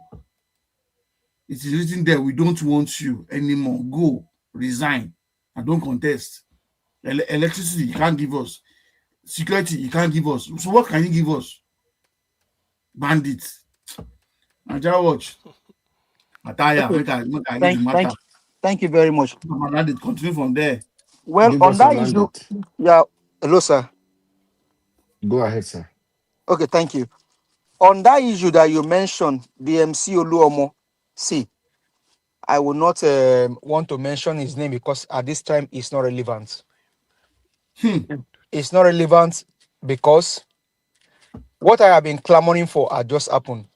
It is written there, we don't want you anymore. Go, resign, and don't contest. Electricity, you can't give us. Security, you can't give us. So what can you give us? Bandits. Nigeria watch. Thank you very much. Continue from there. Well, Give on us a that issue, mandate. yeah, hello, sir. Go ahead, sir. Okay, thank you. On that issue that you mentioned, the MC Oluomo, see, I will not want to mention his name because at this time it's not relevant. It's not relevant because what I have been clamoring for had just happened.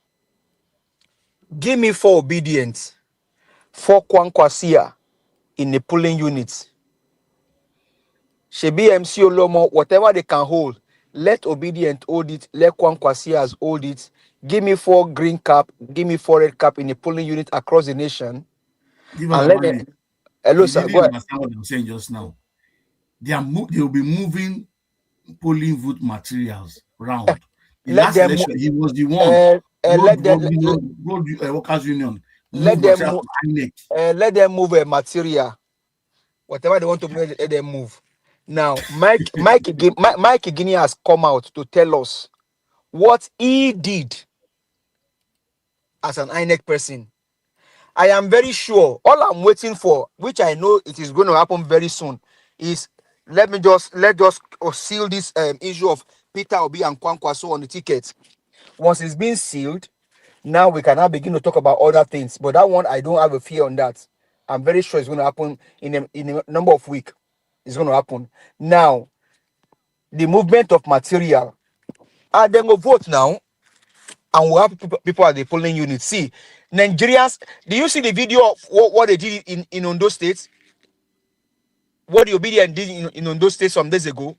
Give me 4 obedience, 4 Kwankwasia in the polling units. Shebi MC Olomo, whatever they can hold, let Obedient hold it, let Kwankwasias hold it. Give me 4 green cap, give me 4 red cap in the polling unit across the nation. Give And us let a them, mandate. hello, You sir. didn't Go ahead. understand what I'm saying just now. They will be moving polling vote materials around. The Let last them, election, he was the one. let them, Road Workers Union let move them, materials to INEC. let them move a material. Whatever they want to move, let them move. Now, Mike Guinea has come out to tell us what he did as an INEC person. I am very sure all I'm waiting for, which I know it is going to happen very soon, is let just seal this issue of Peter Obi and Kwankwaso on the ticket. Once it's been sealed, now we can now begin to talk about other things. But that one, I don't have a fear on that. I'm very sure it's going to happen in a number of weeks. It's going to happen. Now, the movement of material. And then we'll vote now. And we'll have people at the polling unit. See, Nigerians, do you see the video of what they did in Ondo State? What the Obedient did in Ondo State some days ago?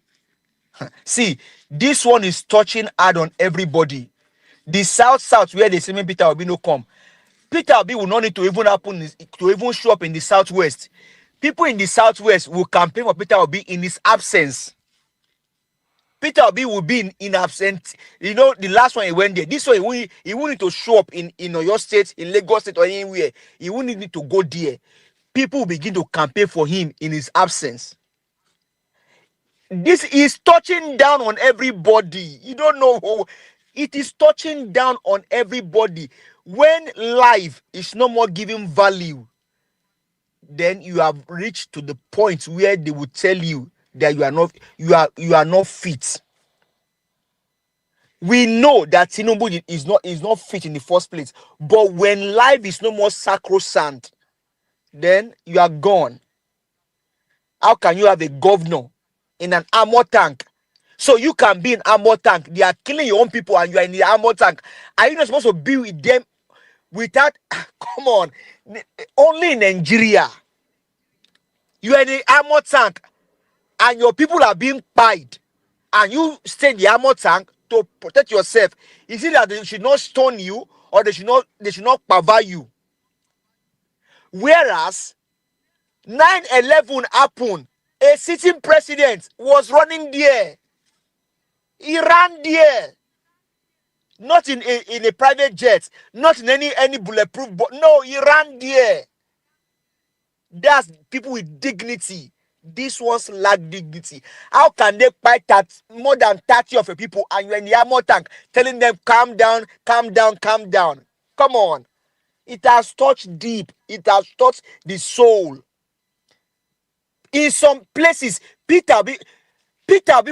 See, this one is touching hard on everybody. The South, where they say Peter Obi no come. Peter Obi will not need to even to even show up in the Southwest. People in the Southwest will campaign for Peter Obi in his absence. Peter Obi will be in absent. You know, the last one he went there. This one he won't need to show up in your state, in Lagos State or anywhere. He won't need to go there. People will begin to campaign for him in his absence. This is touching down on everybody. You don't know who. It is touching down on everybody. When life is no more giving value, then you have reached to the point where they will tell you that you are not fit. We know that Tinubu is not fit in the first place. But when life is no more sacrosanct, then you are gone. How can you have a governor in an armor tank? So you can be in armor tank. They are killing your own people and you are in the armor tank. Are you not supposed to be with them without? Come on. Only in Nigeria. You are in the armor tank and your people are being pied. And you stay in the armor tank to protect yourself. Is it that they should not stone you or they should not cover you? Whereas 9/11 happened, a sitting president was running there. He ran there. not in a private jet, not in any bulletproof, but no, he ran there. That's people with dignity. These ones lack dignity. How can they fight at more than 30 of a people and you're in the armor tank telling them calm down, calm down, calm down? Come on. It has touched deep. It has touched the soul. In some places, Peter B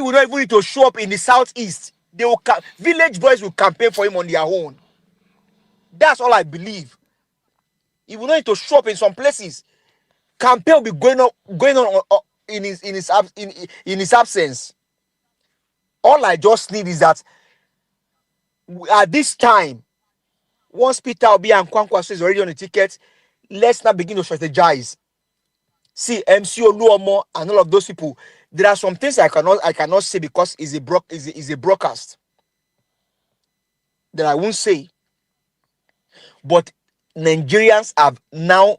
will not even need to show up in the southeast. They will village boys will campaign for him on their own. That's all I believe. He will not need to show up in some places. Campaign will be going on in his absence. All I just need is that at this time, once Peter Obi and Kwankwaso is already on the ticket, let's not begin to strategize. See, MC Oluomo and all of those people, there are some things I cannot say because it's a broadcast that I won't say. But Nigerians have now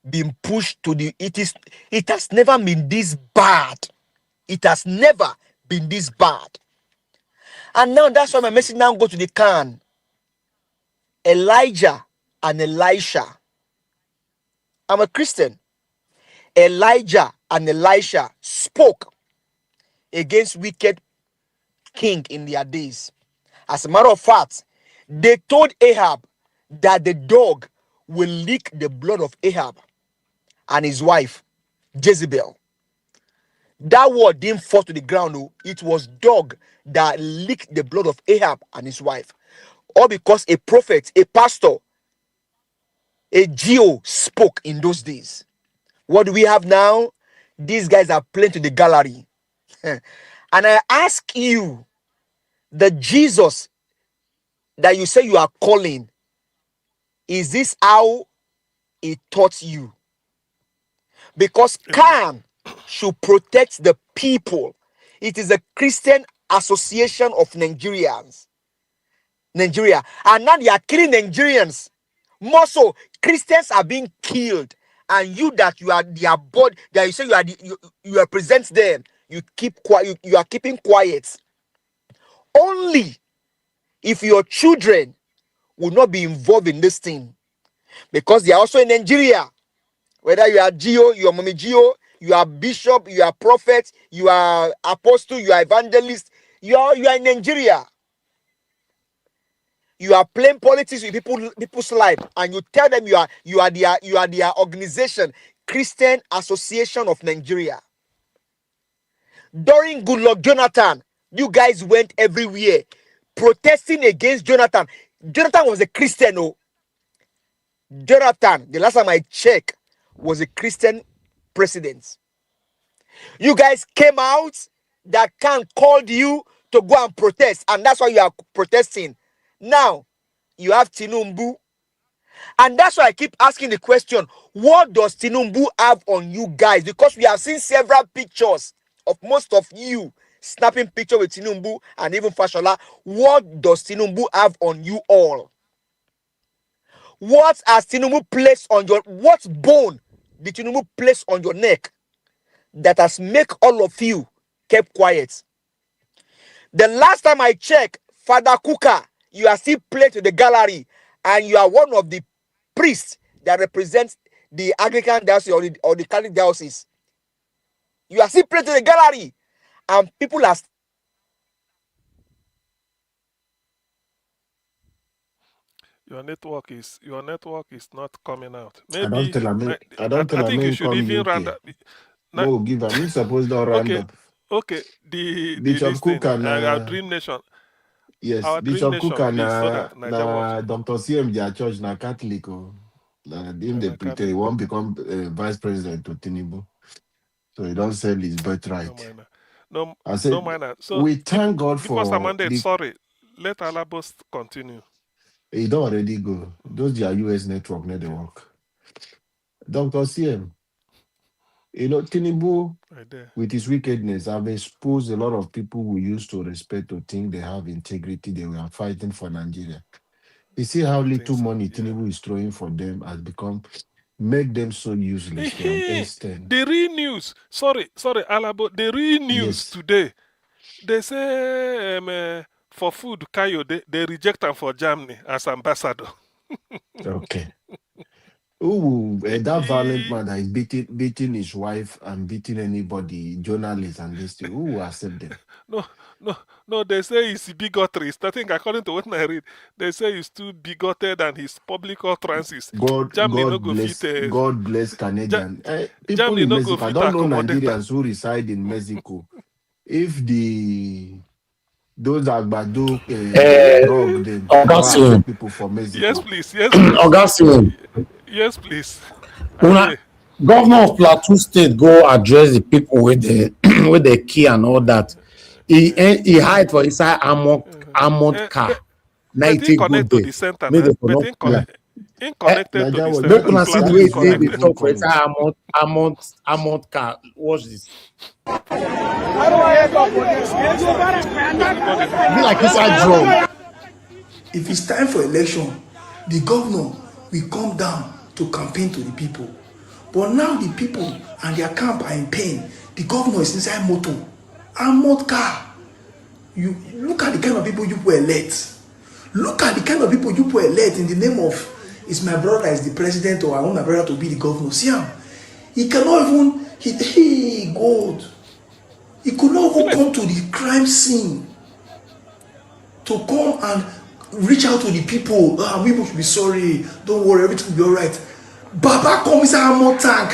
been pushed to it has never been this bad. It has never been this bad. And now that's why my message now go to the can. Elijah and Elisha. I'm a Christian. Elijah and Elisha spoke against wicked king in their days. As a matter of fact, they told Ahab that the dog will lick the blood of Ahab and his wife, Jezebel. That word didn't fall to the ground. No. It was dog that licked the blood of Ahab and his wife. All because a prophet, a pastor, a Geo spoke in those days. What do we have now? These guys are playing to the gallery. And I ask you, the Jesus that you say you are calling, is this how he taught you? Because CAN should protect the people. It is a Christian Association of Nigeria. And now they are killing Nigerians. More so, Christians are being killed. And you that you are their body, that you say you represent them, you keep quiet, you are keeping quiet. Only if your children will not be involved in this thing. Because they are also in Nigeria. Whether you are Geo, you are Mommy Geo, you are bishop, you are prophet, you are apostle, you are evangelist, you are in Nigeria. You are playing politics with people's life, and you tell them you are their organization, Christian Association of Nigeria. During Goodluck Jonathan, you guys went everywhere protesting against Jonathan. Jonathan was a Christian, oh. Jonathan, the last time I checked, was a Christian president. You guys came out, that can called you to go and protest, and that's why you are protesting. Now, you have Tinubu, and that's why I keep asking the question, what does Tinubu have on you guys? Because we have seen several pictures of most of you snapping picture with Tinubu and even Fashola. What does Tinubu have on you all? What has Tinubu placed on what bone did Tinubu place on your neck that has make all of you kept quiet? The last time I checked, Father Kuka, you are still playing to the gallery, and you are one of the priests that represents the Anglican diocese or the Catholic diocese. You are still playing to the gallery, and people are. Your network is not coming out. I don't Maybe tell him. I don't I tell think you him should come even round UK. up. No, give him. He supposed to round Okay, up. okay. The Bishop this Cook thing, and our Dream Nation, yes, our Dream Bishop Cook Nation, and please, so that Niger works. Dr. CM their church na Catholic. Oh. Him they pretend he won't become vice president to Tinubu. So he don't sell his birthright. No minor. No, I said, no minor. So we thank God give us a for mandate. the. Sorry, let Alabos continue. He don't already go. Those their US network, not the work. Dr. CM, Tinubu, Right there. with his wickedness, have exposed a lot of people who used to respect to think they have integrity. They were fighting for Nigeria. You see how little money Tinubu is throwing for them has become, make them so useless to an extent. The real news. Sorry, Alabo. The real news today. They say for food, Kayo, they reject him for Germany as ambassador. Okay. Ooh, that violent man that is beating his wife and beating anybody, journalists and this thing. Who will accept them? No, they say he's bigotry. I think according to what I read, they say he's too bigoted and his public utterances. Germany no go fit. God bless Canadian. People Germany in no go Mexico, I fit don't know accommodate. Nigerians who reside in Mexico. If those Agbado drug them, don't accept people from Mexico. Yes, please. Yes, please. Augustine. Yes, please. Governor of Plateau State go address the people with the key and all that. He hide for inside armored car. But he connect to the center now. But he connected to the center. Make una see the way they talk for inside armored car. Watch this. Be like inside drum. If it's time for election, the governor will come down to campaign to the people. But now the people and their camp are in pain. The governor is inside motor, armored car. You look at the kind of people you elect. Look at the kind of people you elect in the name of it's my brother is the president or I want my brother to be the governor. See him. He cannot even God. He could not even come to the crime scene to come and reach out to the people. We should be sorry. Don't worry, everything will be all right. Baba come inside armor tank.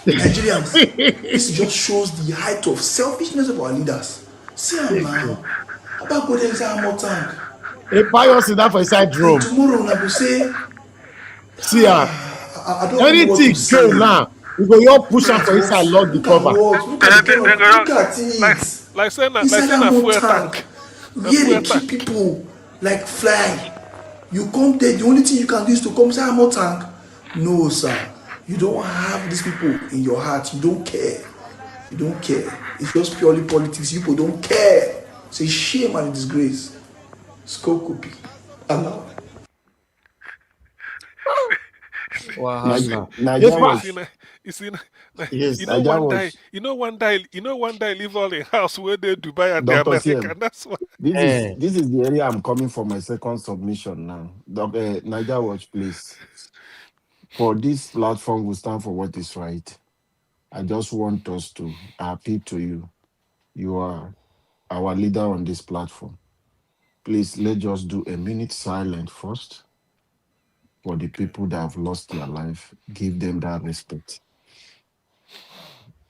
Nigerians, this just shows the height of selfishness of our leaders. See him now. Baba go there inside armor tank. A pious enough for inside drum. Tomorrow I go say, see her. Anything go now. We go all push am for inside lock the cover. Look at it. Like saying inside a armor fuel tank. Where they keep people like fly. You come there, the only thing you can do is to come inside armor tank. No, sir. You don't have these people in your heart. You don't care. You don't care. It's just purely politics. You people don't care. It's a shame and a disgrace. Scope copy. Allah. Wow. You know one day live all in house where they Dubai and Dr. the CM, American. That's why. This is the area I'm coming for my second submission now. Niger Watch, please. For this platform will stand for what is right. I just want us to appeal to you. You are our leader on this platform. Please, let's just do a minute silent first for the people that have lost their life. Give them that respect.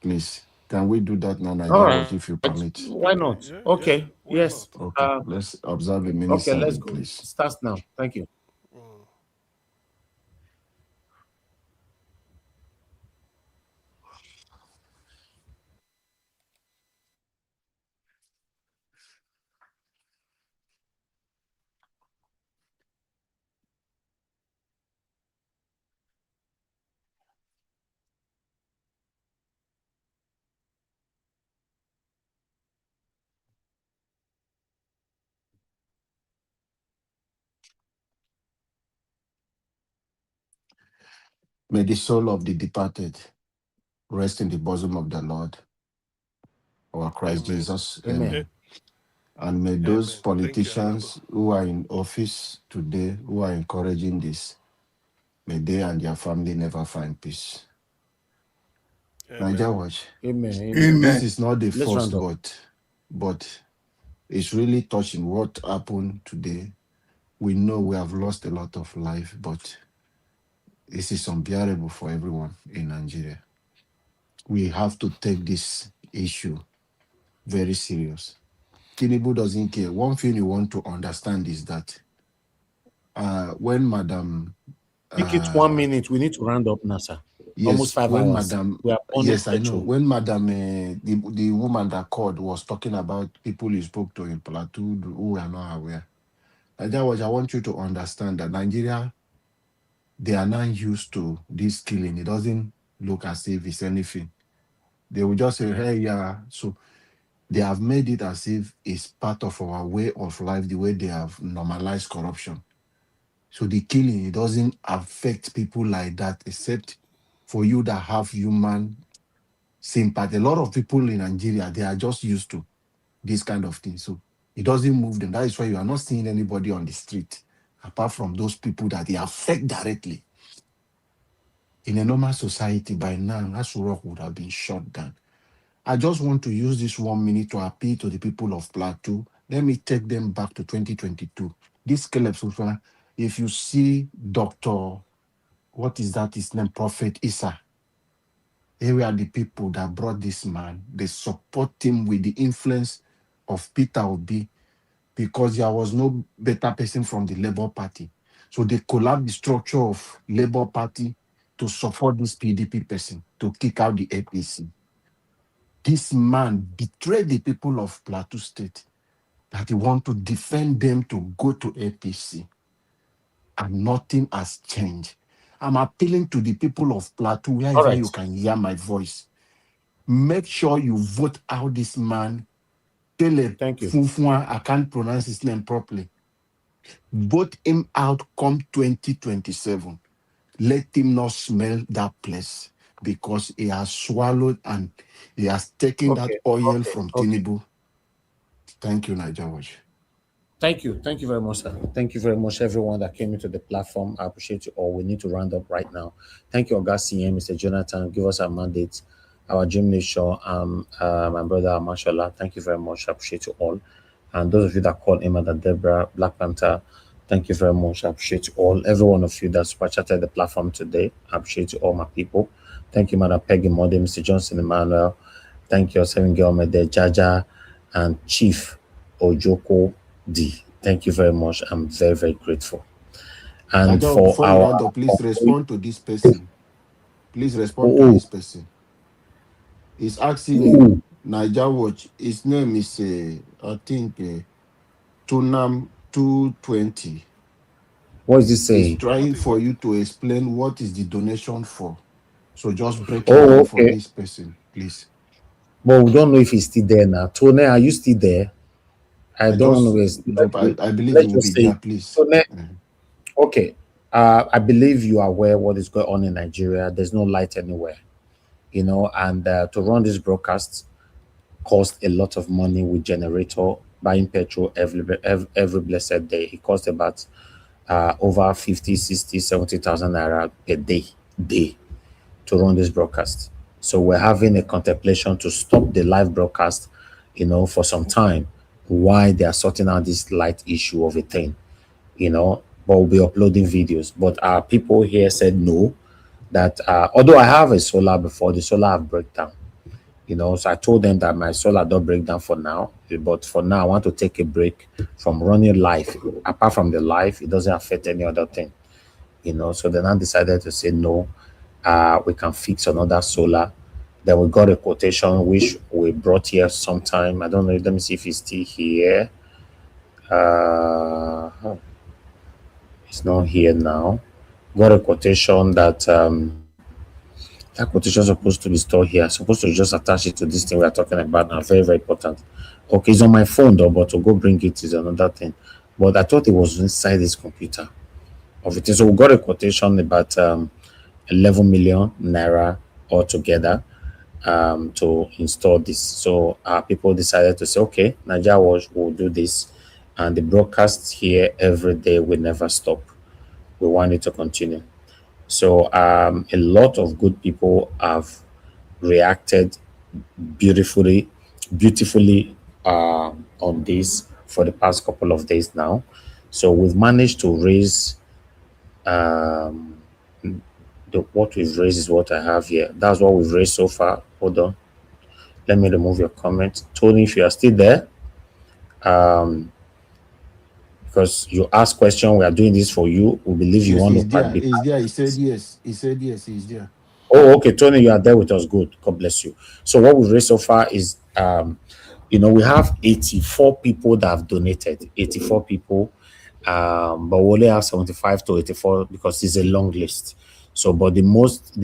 Please, can we do that now, Niger Watch, if you permit? Why not? Okay. Yes. Okay. Let's observe a minute okay, silent, let's go. please. Start now. Thank you. May the soul of the departed rest in the bosom of the Lord, our Christ Amen. Jesus. Amen. And may those Amen. politicians who are in office today, who are encouraging this, may they and their family never find peace. Niger Watch. Amen. This is not the Let's first round up. but it's really touching what happened today. We know we have lost a lot of life, but this is unbearable for everyone in Nigeria. We have to take this issue very serious. Tinubu doesn't care. One thing you want to understand is that when Madam... Make it 1 minute. We need to round up, Nasa. Yes, almost 5 when hours. Madam... We are on Yes, it, I know. When Madam, the woman that called was talking about people he spoke to in Plateau who are not aware. I want you to understand that Nigeria, they are not used to this killing. It doesn't look as if it's anything. They will just say, hey, yeah. So they have made it as if it's part of our way of life, the way they have normalized corruption. So the killing, it doesn't affect people like that, except for you that have human sympathy. A lot of people in Nigeria, they are just used to this kind of thing. So it doesn't move them. That is why you are not seeing anybody on the street, apart from those people that they affect directly. In a normal society, by now, Asurok would have been shot down. I just want to use this 1 minute to appeal to the people of Plateau. Let me take them back to 2022. This Caleb Sofa, if you see Dr. What is that? His name, Prophet Issa. Here were the people that brought this man. They support him with the influence of Peter Obi because there was no better person from the Labour Party. So they collapsed the structure of Labour Party to support this PDP person, to kick out the APC. This man betrayed the people of Plateau State that he want to defend them to go to APC. And nothing has changed. I'm appealing to the people of Plateau, wherever you can hear my voice. Make sure you vote out this man. Thank you. Fufua, I can't pronounce his name properly. Vote him out come 2027. Let him not smell that place because he has swallowed and he has taken that oil from Tinubu. Thank you, Niger Watch. Thank you. Thank you very much, sir. Thank you very much, everyone that came into the platform. I appreciate you all. We need to round up right now. Thank you, Augustine and Mr. Jonathan. Give us our mandate, our Jim Show, my brother Mashallah. Thank you very much. I appreciate you all. And those of you that called Emma and Deborah, Black Panther, thank you very much. I appreciate you all. Every one of you that super chatted the platform today, I appreciate you all, my people. Thank you, Madam Peggy Mode, Mr. Johnson Emmanuel. Thank you, Seven Girl Mede, Jaja, and Chief Ojoko D. Thank you very much. I'm very, very grateful. And for our please respond to this person. Please respond to this person. He's asking you, Niger Watch. His name is, I think, Tunam 220. What is this saying? He's trying for you to explain what is the donation for. So just break it down for this person, please. But we don't know if he's still there now. Tone, are you still there? I don't know. I believe he will be there, please. Tone, okay. I believe you are aware what is going on in Nigeria. There's no light anywhere, you know, and to run this broadcast cost a lot of money with generator, buying petrol every blessed day. It cost about over 50, 60, 70,000 naira a day to run this broadcast. So we're having a contemplation to stop the live broadcast, you know, for some time while they are sorting out this light issue of a thing, you know, but we'll be uploading videos. But our people here said no, that although I have a solar before, the solar have breakdown, you know, so I told them that my solar don't break down for now, but for now I want to take a break from running live. Apart from the live, it doesn't affect any other thing, you know. So then I decided to say no, we can fix another solar. Then we got a quotation which we brought here sometime. I don't know, let me see if it's still here. It's not here now. Got a quotation that that quotation is supposed to be stored here. Supposed to just attach it to this thing we are talking about now. Very, very important. Okay, it's on my phone though, but to go bring it is another thing. But I thought it was inside this computer of it. So we got a quotation about 11 million naira altogether to install this. So people decided to say, okay, Niger will do this, and the broadcast here every day will never stop. We want it to continue. So a lot of good people have reacted beautifully on this for the past couple of days now. So we've managed to raise what we've raised is what I have here. That's what we've raised so far. Hold on. Let me remove your comment. Tony, if you are still there, because you asked question, we are doing this for you. We believe you want to be. He's there. He said yes. He said yes. He's there. Oh, okay, Tony, you are there with us. Good. God bless you. So what we've raised so far is, you know, we have 84 people that have donated. 84 people, but we only have 75 to 84 because it's a long list. So, but the most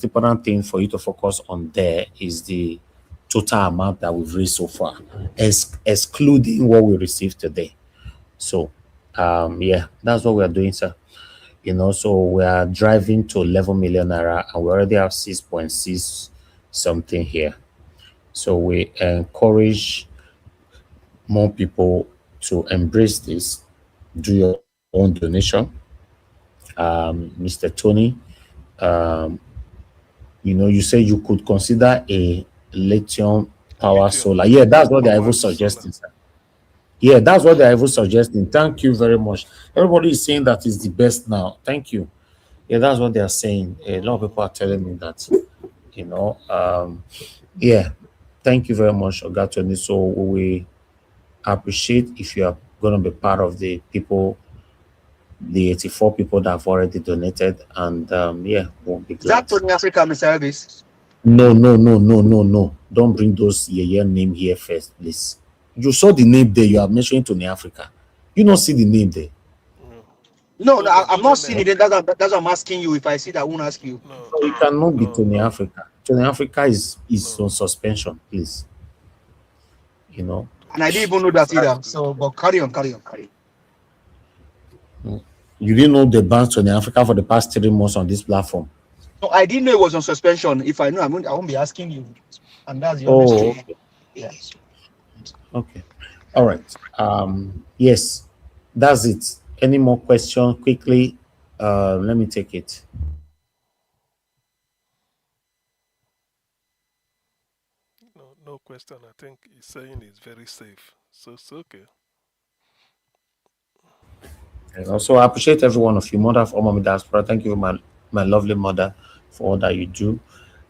important thing for you to focus on there is the total amount that we've raised so far, excluding what we received today. So, yeah, that's what we are doing, sir. You know, so we are driving to 11 million naira, and we already have 6.6 something here. So we encourage more people to embrace this. Do your own donation. Mr. Tony, you say you could consider a lithium power solar. Yeah, that's what they're even suggesting, sir. Yeah, that's what they're even suggesting. Thank you very much. Everybody is saying that is the best now. Thank you. Yeah, that's what they are saying. A lot of people are telling me that, yeah. Thank you very much, Ogatoni. So we appreciate if you are going to be part of the people, the 84 people that have already donated, and yeah, we'll be Is that glad. Tony Africa, Mr. Elvis? No. Don't bring those name here first, please. You saw the name there. You are mentioning Tony Africa. You don't see the name there. No, I'm not seeing it. That's what I'm asking you. If I see that, I won't ask you. No, it cannot be Tony Africa. Tony Africa is on suspension, please. And I didn't even know that either. So, but carry on. You didn't know the ban Tony Africa for the past 3 months on this platform. No, I didn't know it was on suspension. If I know, I won't be asking you. And that's the honest truth. Okay. Yes. Okay. All right. Yes, that's it. Any more questions quickly? Let me take it. No question. I think he's saying it's very safe. So it's okay. And also, I appreciate every one of you, mother of all diaspora. Thank you, my lovely mother, for all that you do.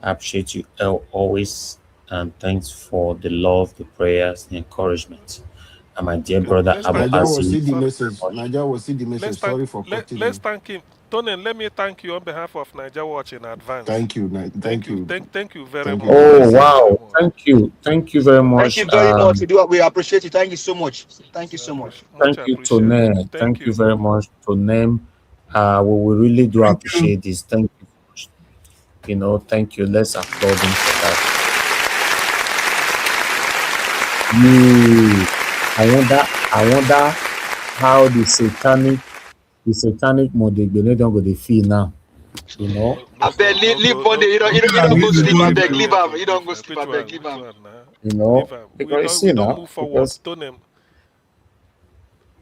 I appreciate you always, and thanks for the love, the prayers, the encouragement. And my dear brother, Naja will see the message. Naja will see the message. Sorry for cutting Let's you. thank him. Tony, let me thank you on behalf of Naija Watch in advance. Thank you. Thank you. Thank you very much. Oh, wow. Thank you very much. Thank you very much. We appreciate it. Thank you so much. Thank you so much. Thank you, Tone. Thank you very much, Tone. We really do appreciate this. Thank you. Thank you. Let's applaud him for that. I wonder how the satanic mode don't go to feel now. I beg, leave Monday. You don't go sleep. I beg, leave him. You don't go sleep. I beg, leave him. Because you see now, move forward.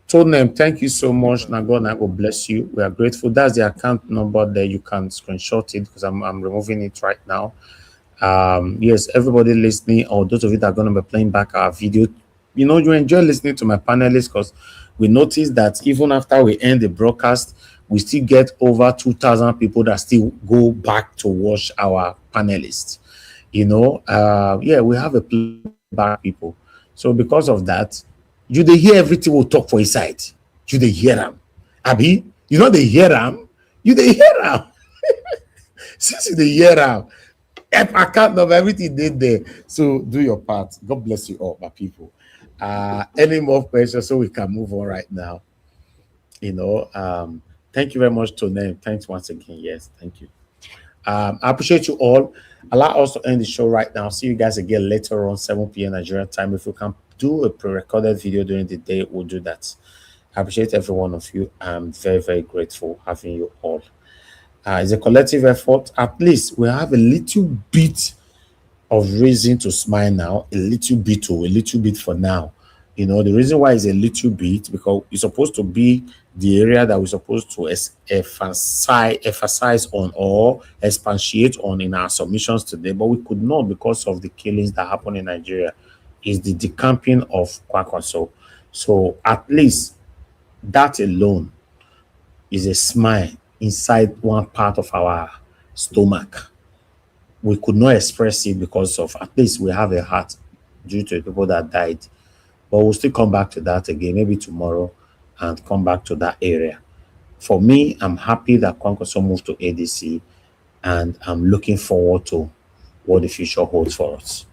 Tone, thank you so much. Now God will bless you. We are grateful. That's the account number there. You can screenshot it because I'm removing it right now. Yes, everybody listening, or those of you that are going to be playing back our video, you enjoy listening to my panelists because we noticed that even after we end the broadcast, we still get over 2,000 people that still go back to watch our panelists. Yeah, we have a playback people. So because of that, you they hear everything we'll talk for his side. You they hear them. Abi, they hear them. You they hear them. Since you they hear them, account of everything they there. So do your part. God bless you all, my people. Any more questions so we can move on right now? Thank you very much, Tony. Thanks once again. Yes, thank you. I appreciate you all. Allow us to end the show right now. See you guys again later on 7 p.m. Nigerian time. If we can do a pre-recorded video during the day, we'll do that. I appreciate every one of you. I'm very, very grateful having you all. It's a collective effort. At least we have a little bit of reason to smile now. A little bit for now. The reason why it's a little bit because it's supposed to be the area that we're supposed to emphasize on or expatiate on in our submissions today, but we could not because of the killings that happened in Nigeria. Is the decamping of Kwankwaso. So at least that alone is a smile inside one part of our stomach. We could not express it because of at least we have a heart due to the people that died. But we'll still come back to that again, maybe tomorrow, and come back to that area. For me, I'm happy that Kwankwaso moved to ADC, and I'm looking forward to what the future holds for us.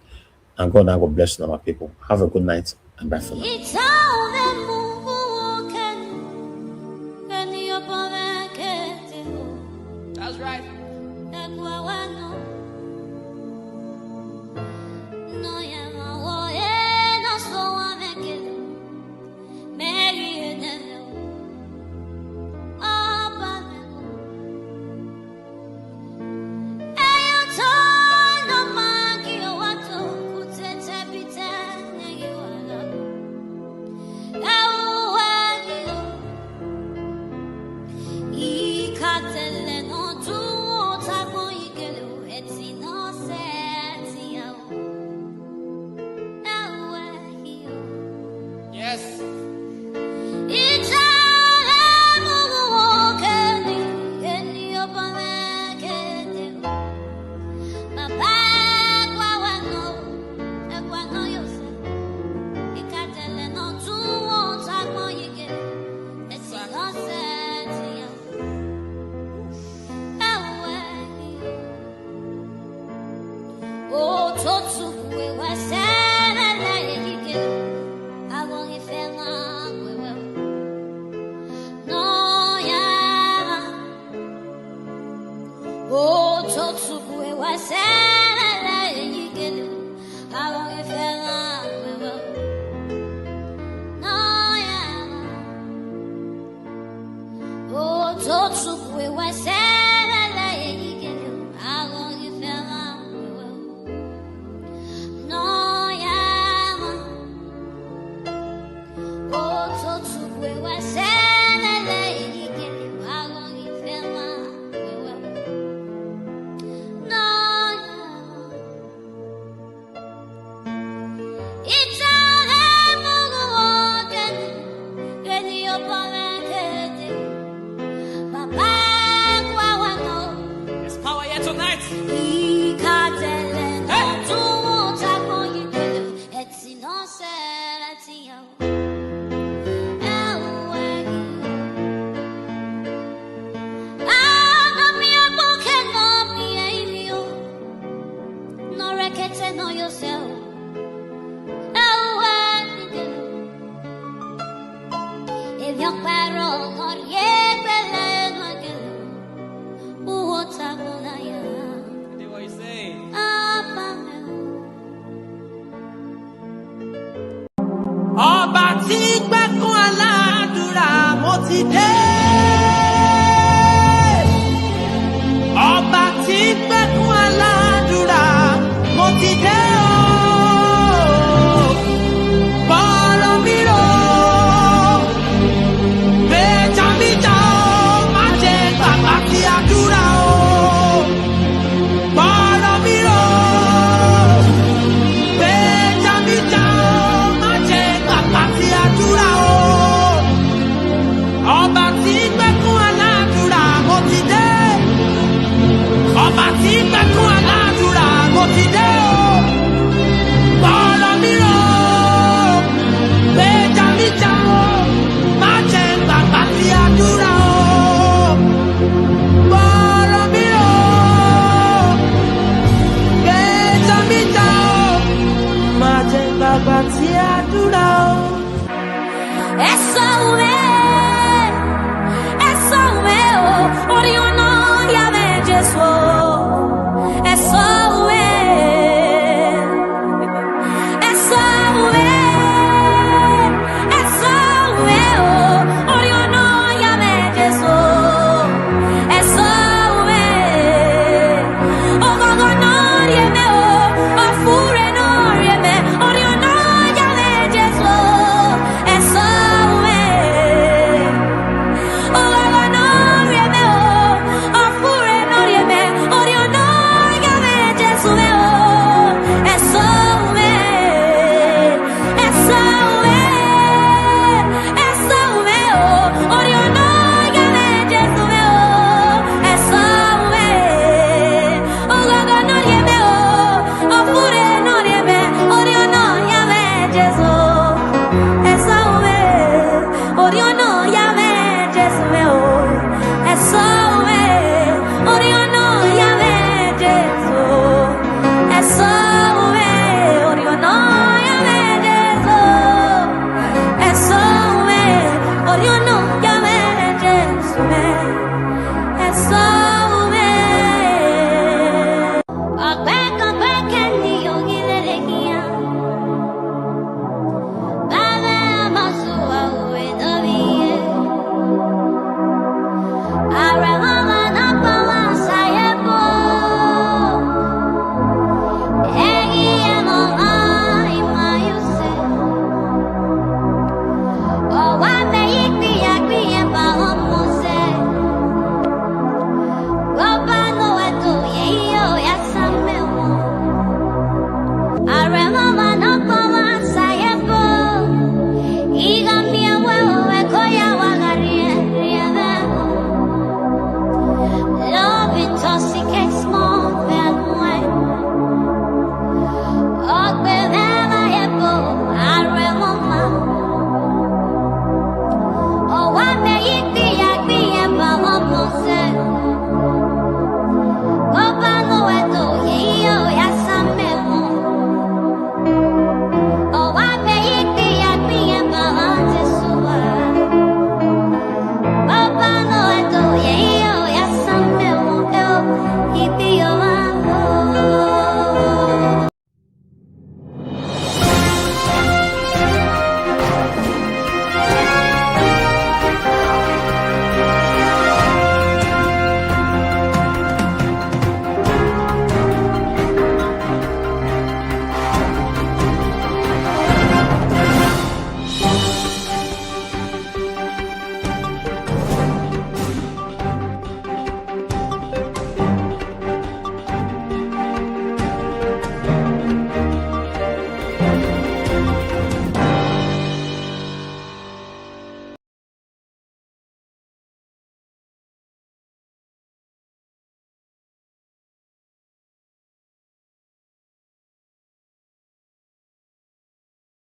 And God will bless you, my people. Have a good night, and bye for now. That's right. Ọba tí gbẹ́kún aládùúrà mo ti dé. Ọba tí gbẹ́kún aládùúrà mo ti dé o. Bọ́ọ̀lù mi rò méjàméjà o, má jẹ́ gbàgbà tí àdúrà o. Bọ́ọ̀lù mi rò méjàméjà o, má jẹ́ gbàgbà tí àdúrà o. Ọba tí gbẹ́kún aládùúrà mo ti dé. Ọba tí gbẹ́kún aládùúrà mo ti dé o. Bọ́ọ̀lù mi rò méjàméjà o, má jẹ́ gbàgbà tí àdúrà o. Bọ́ọ̀lù mi rò méjàméjà o, má jẹ́ gbàgbà tí àdúrà o.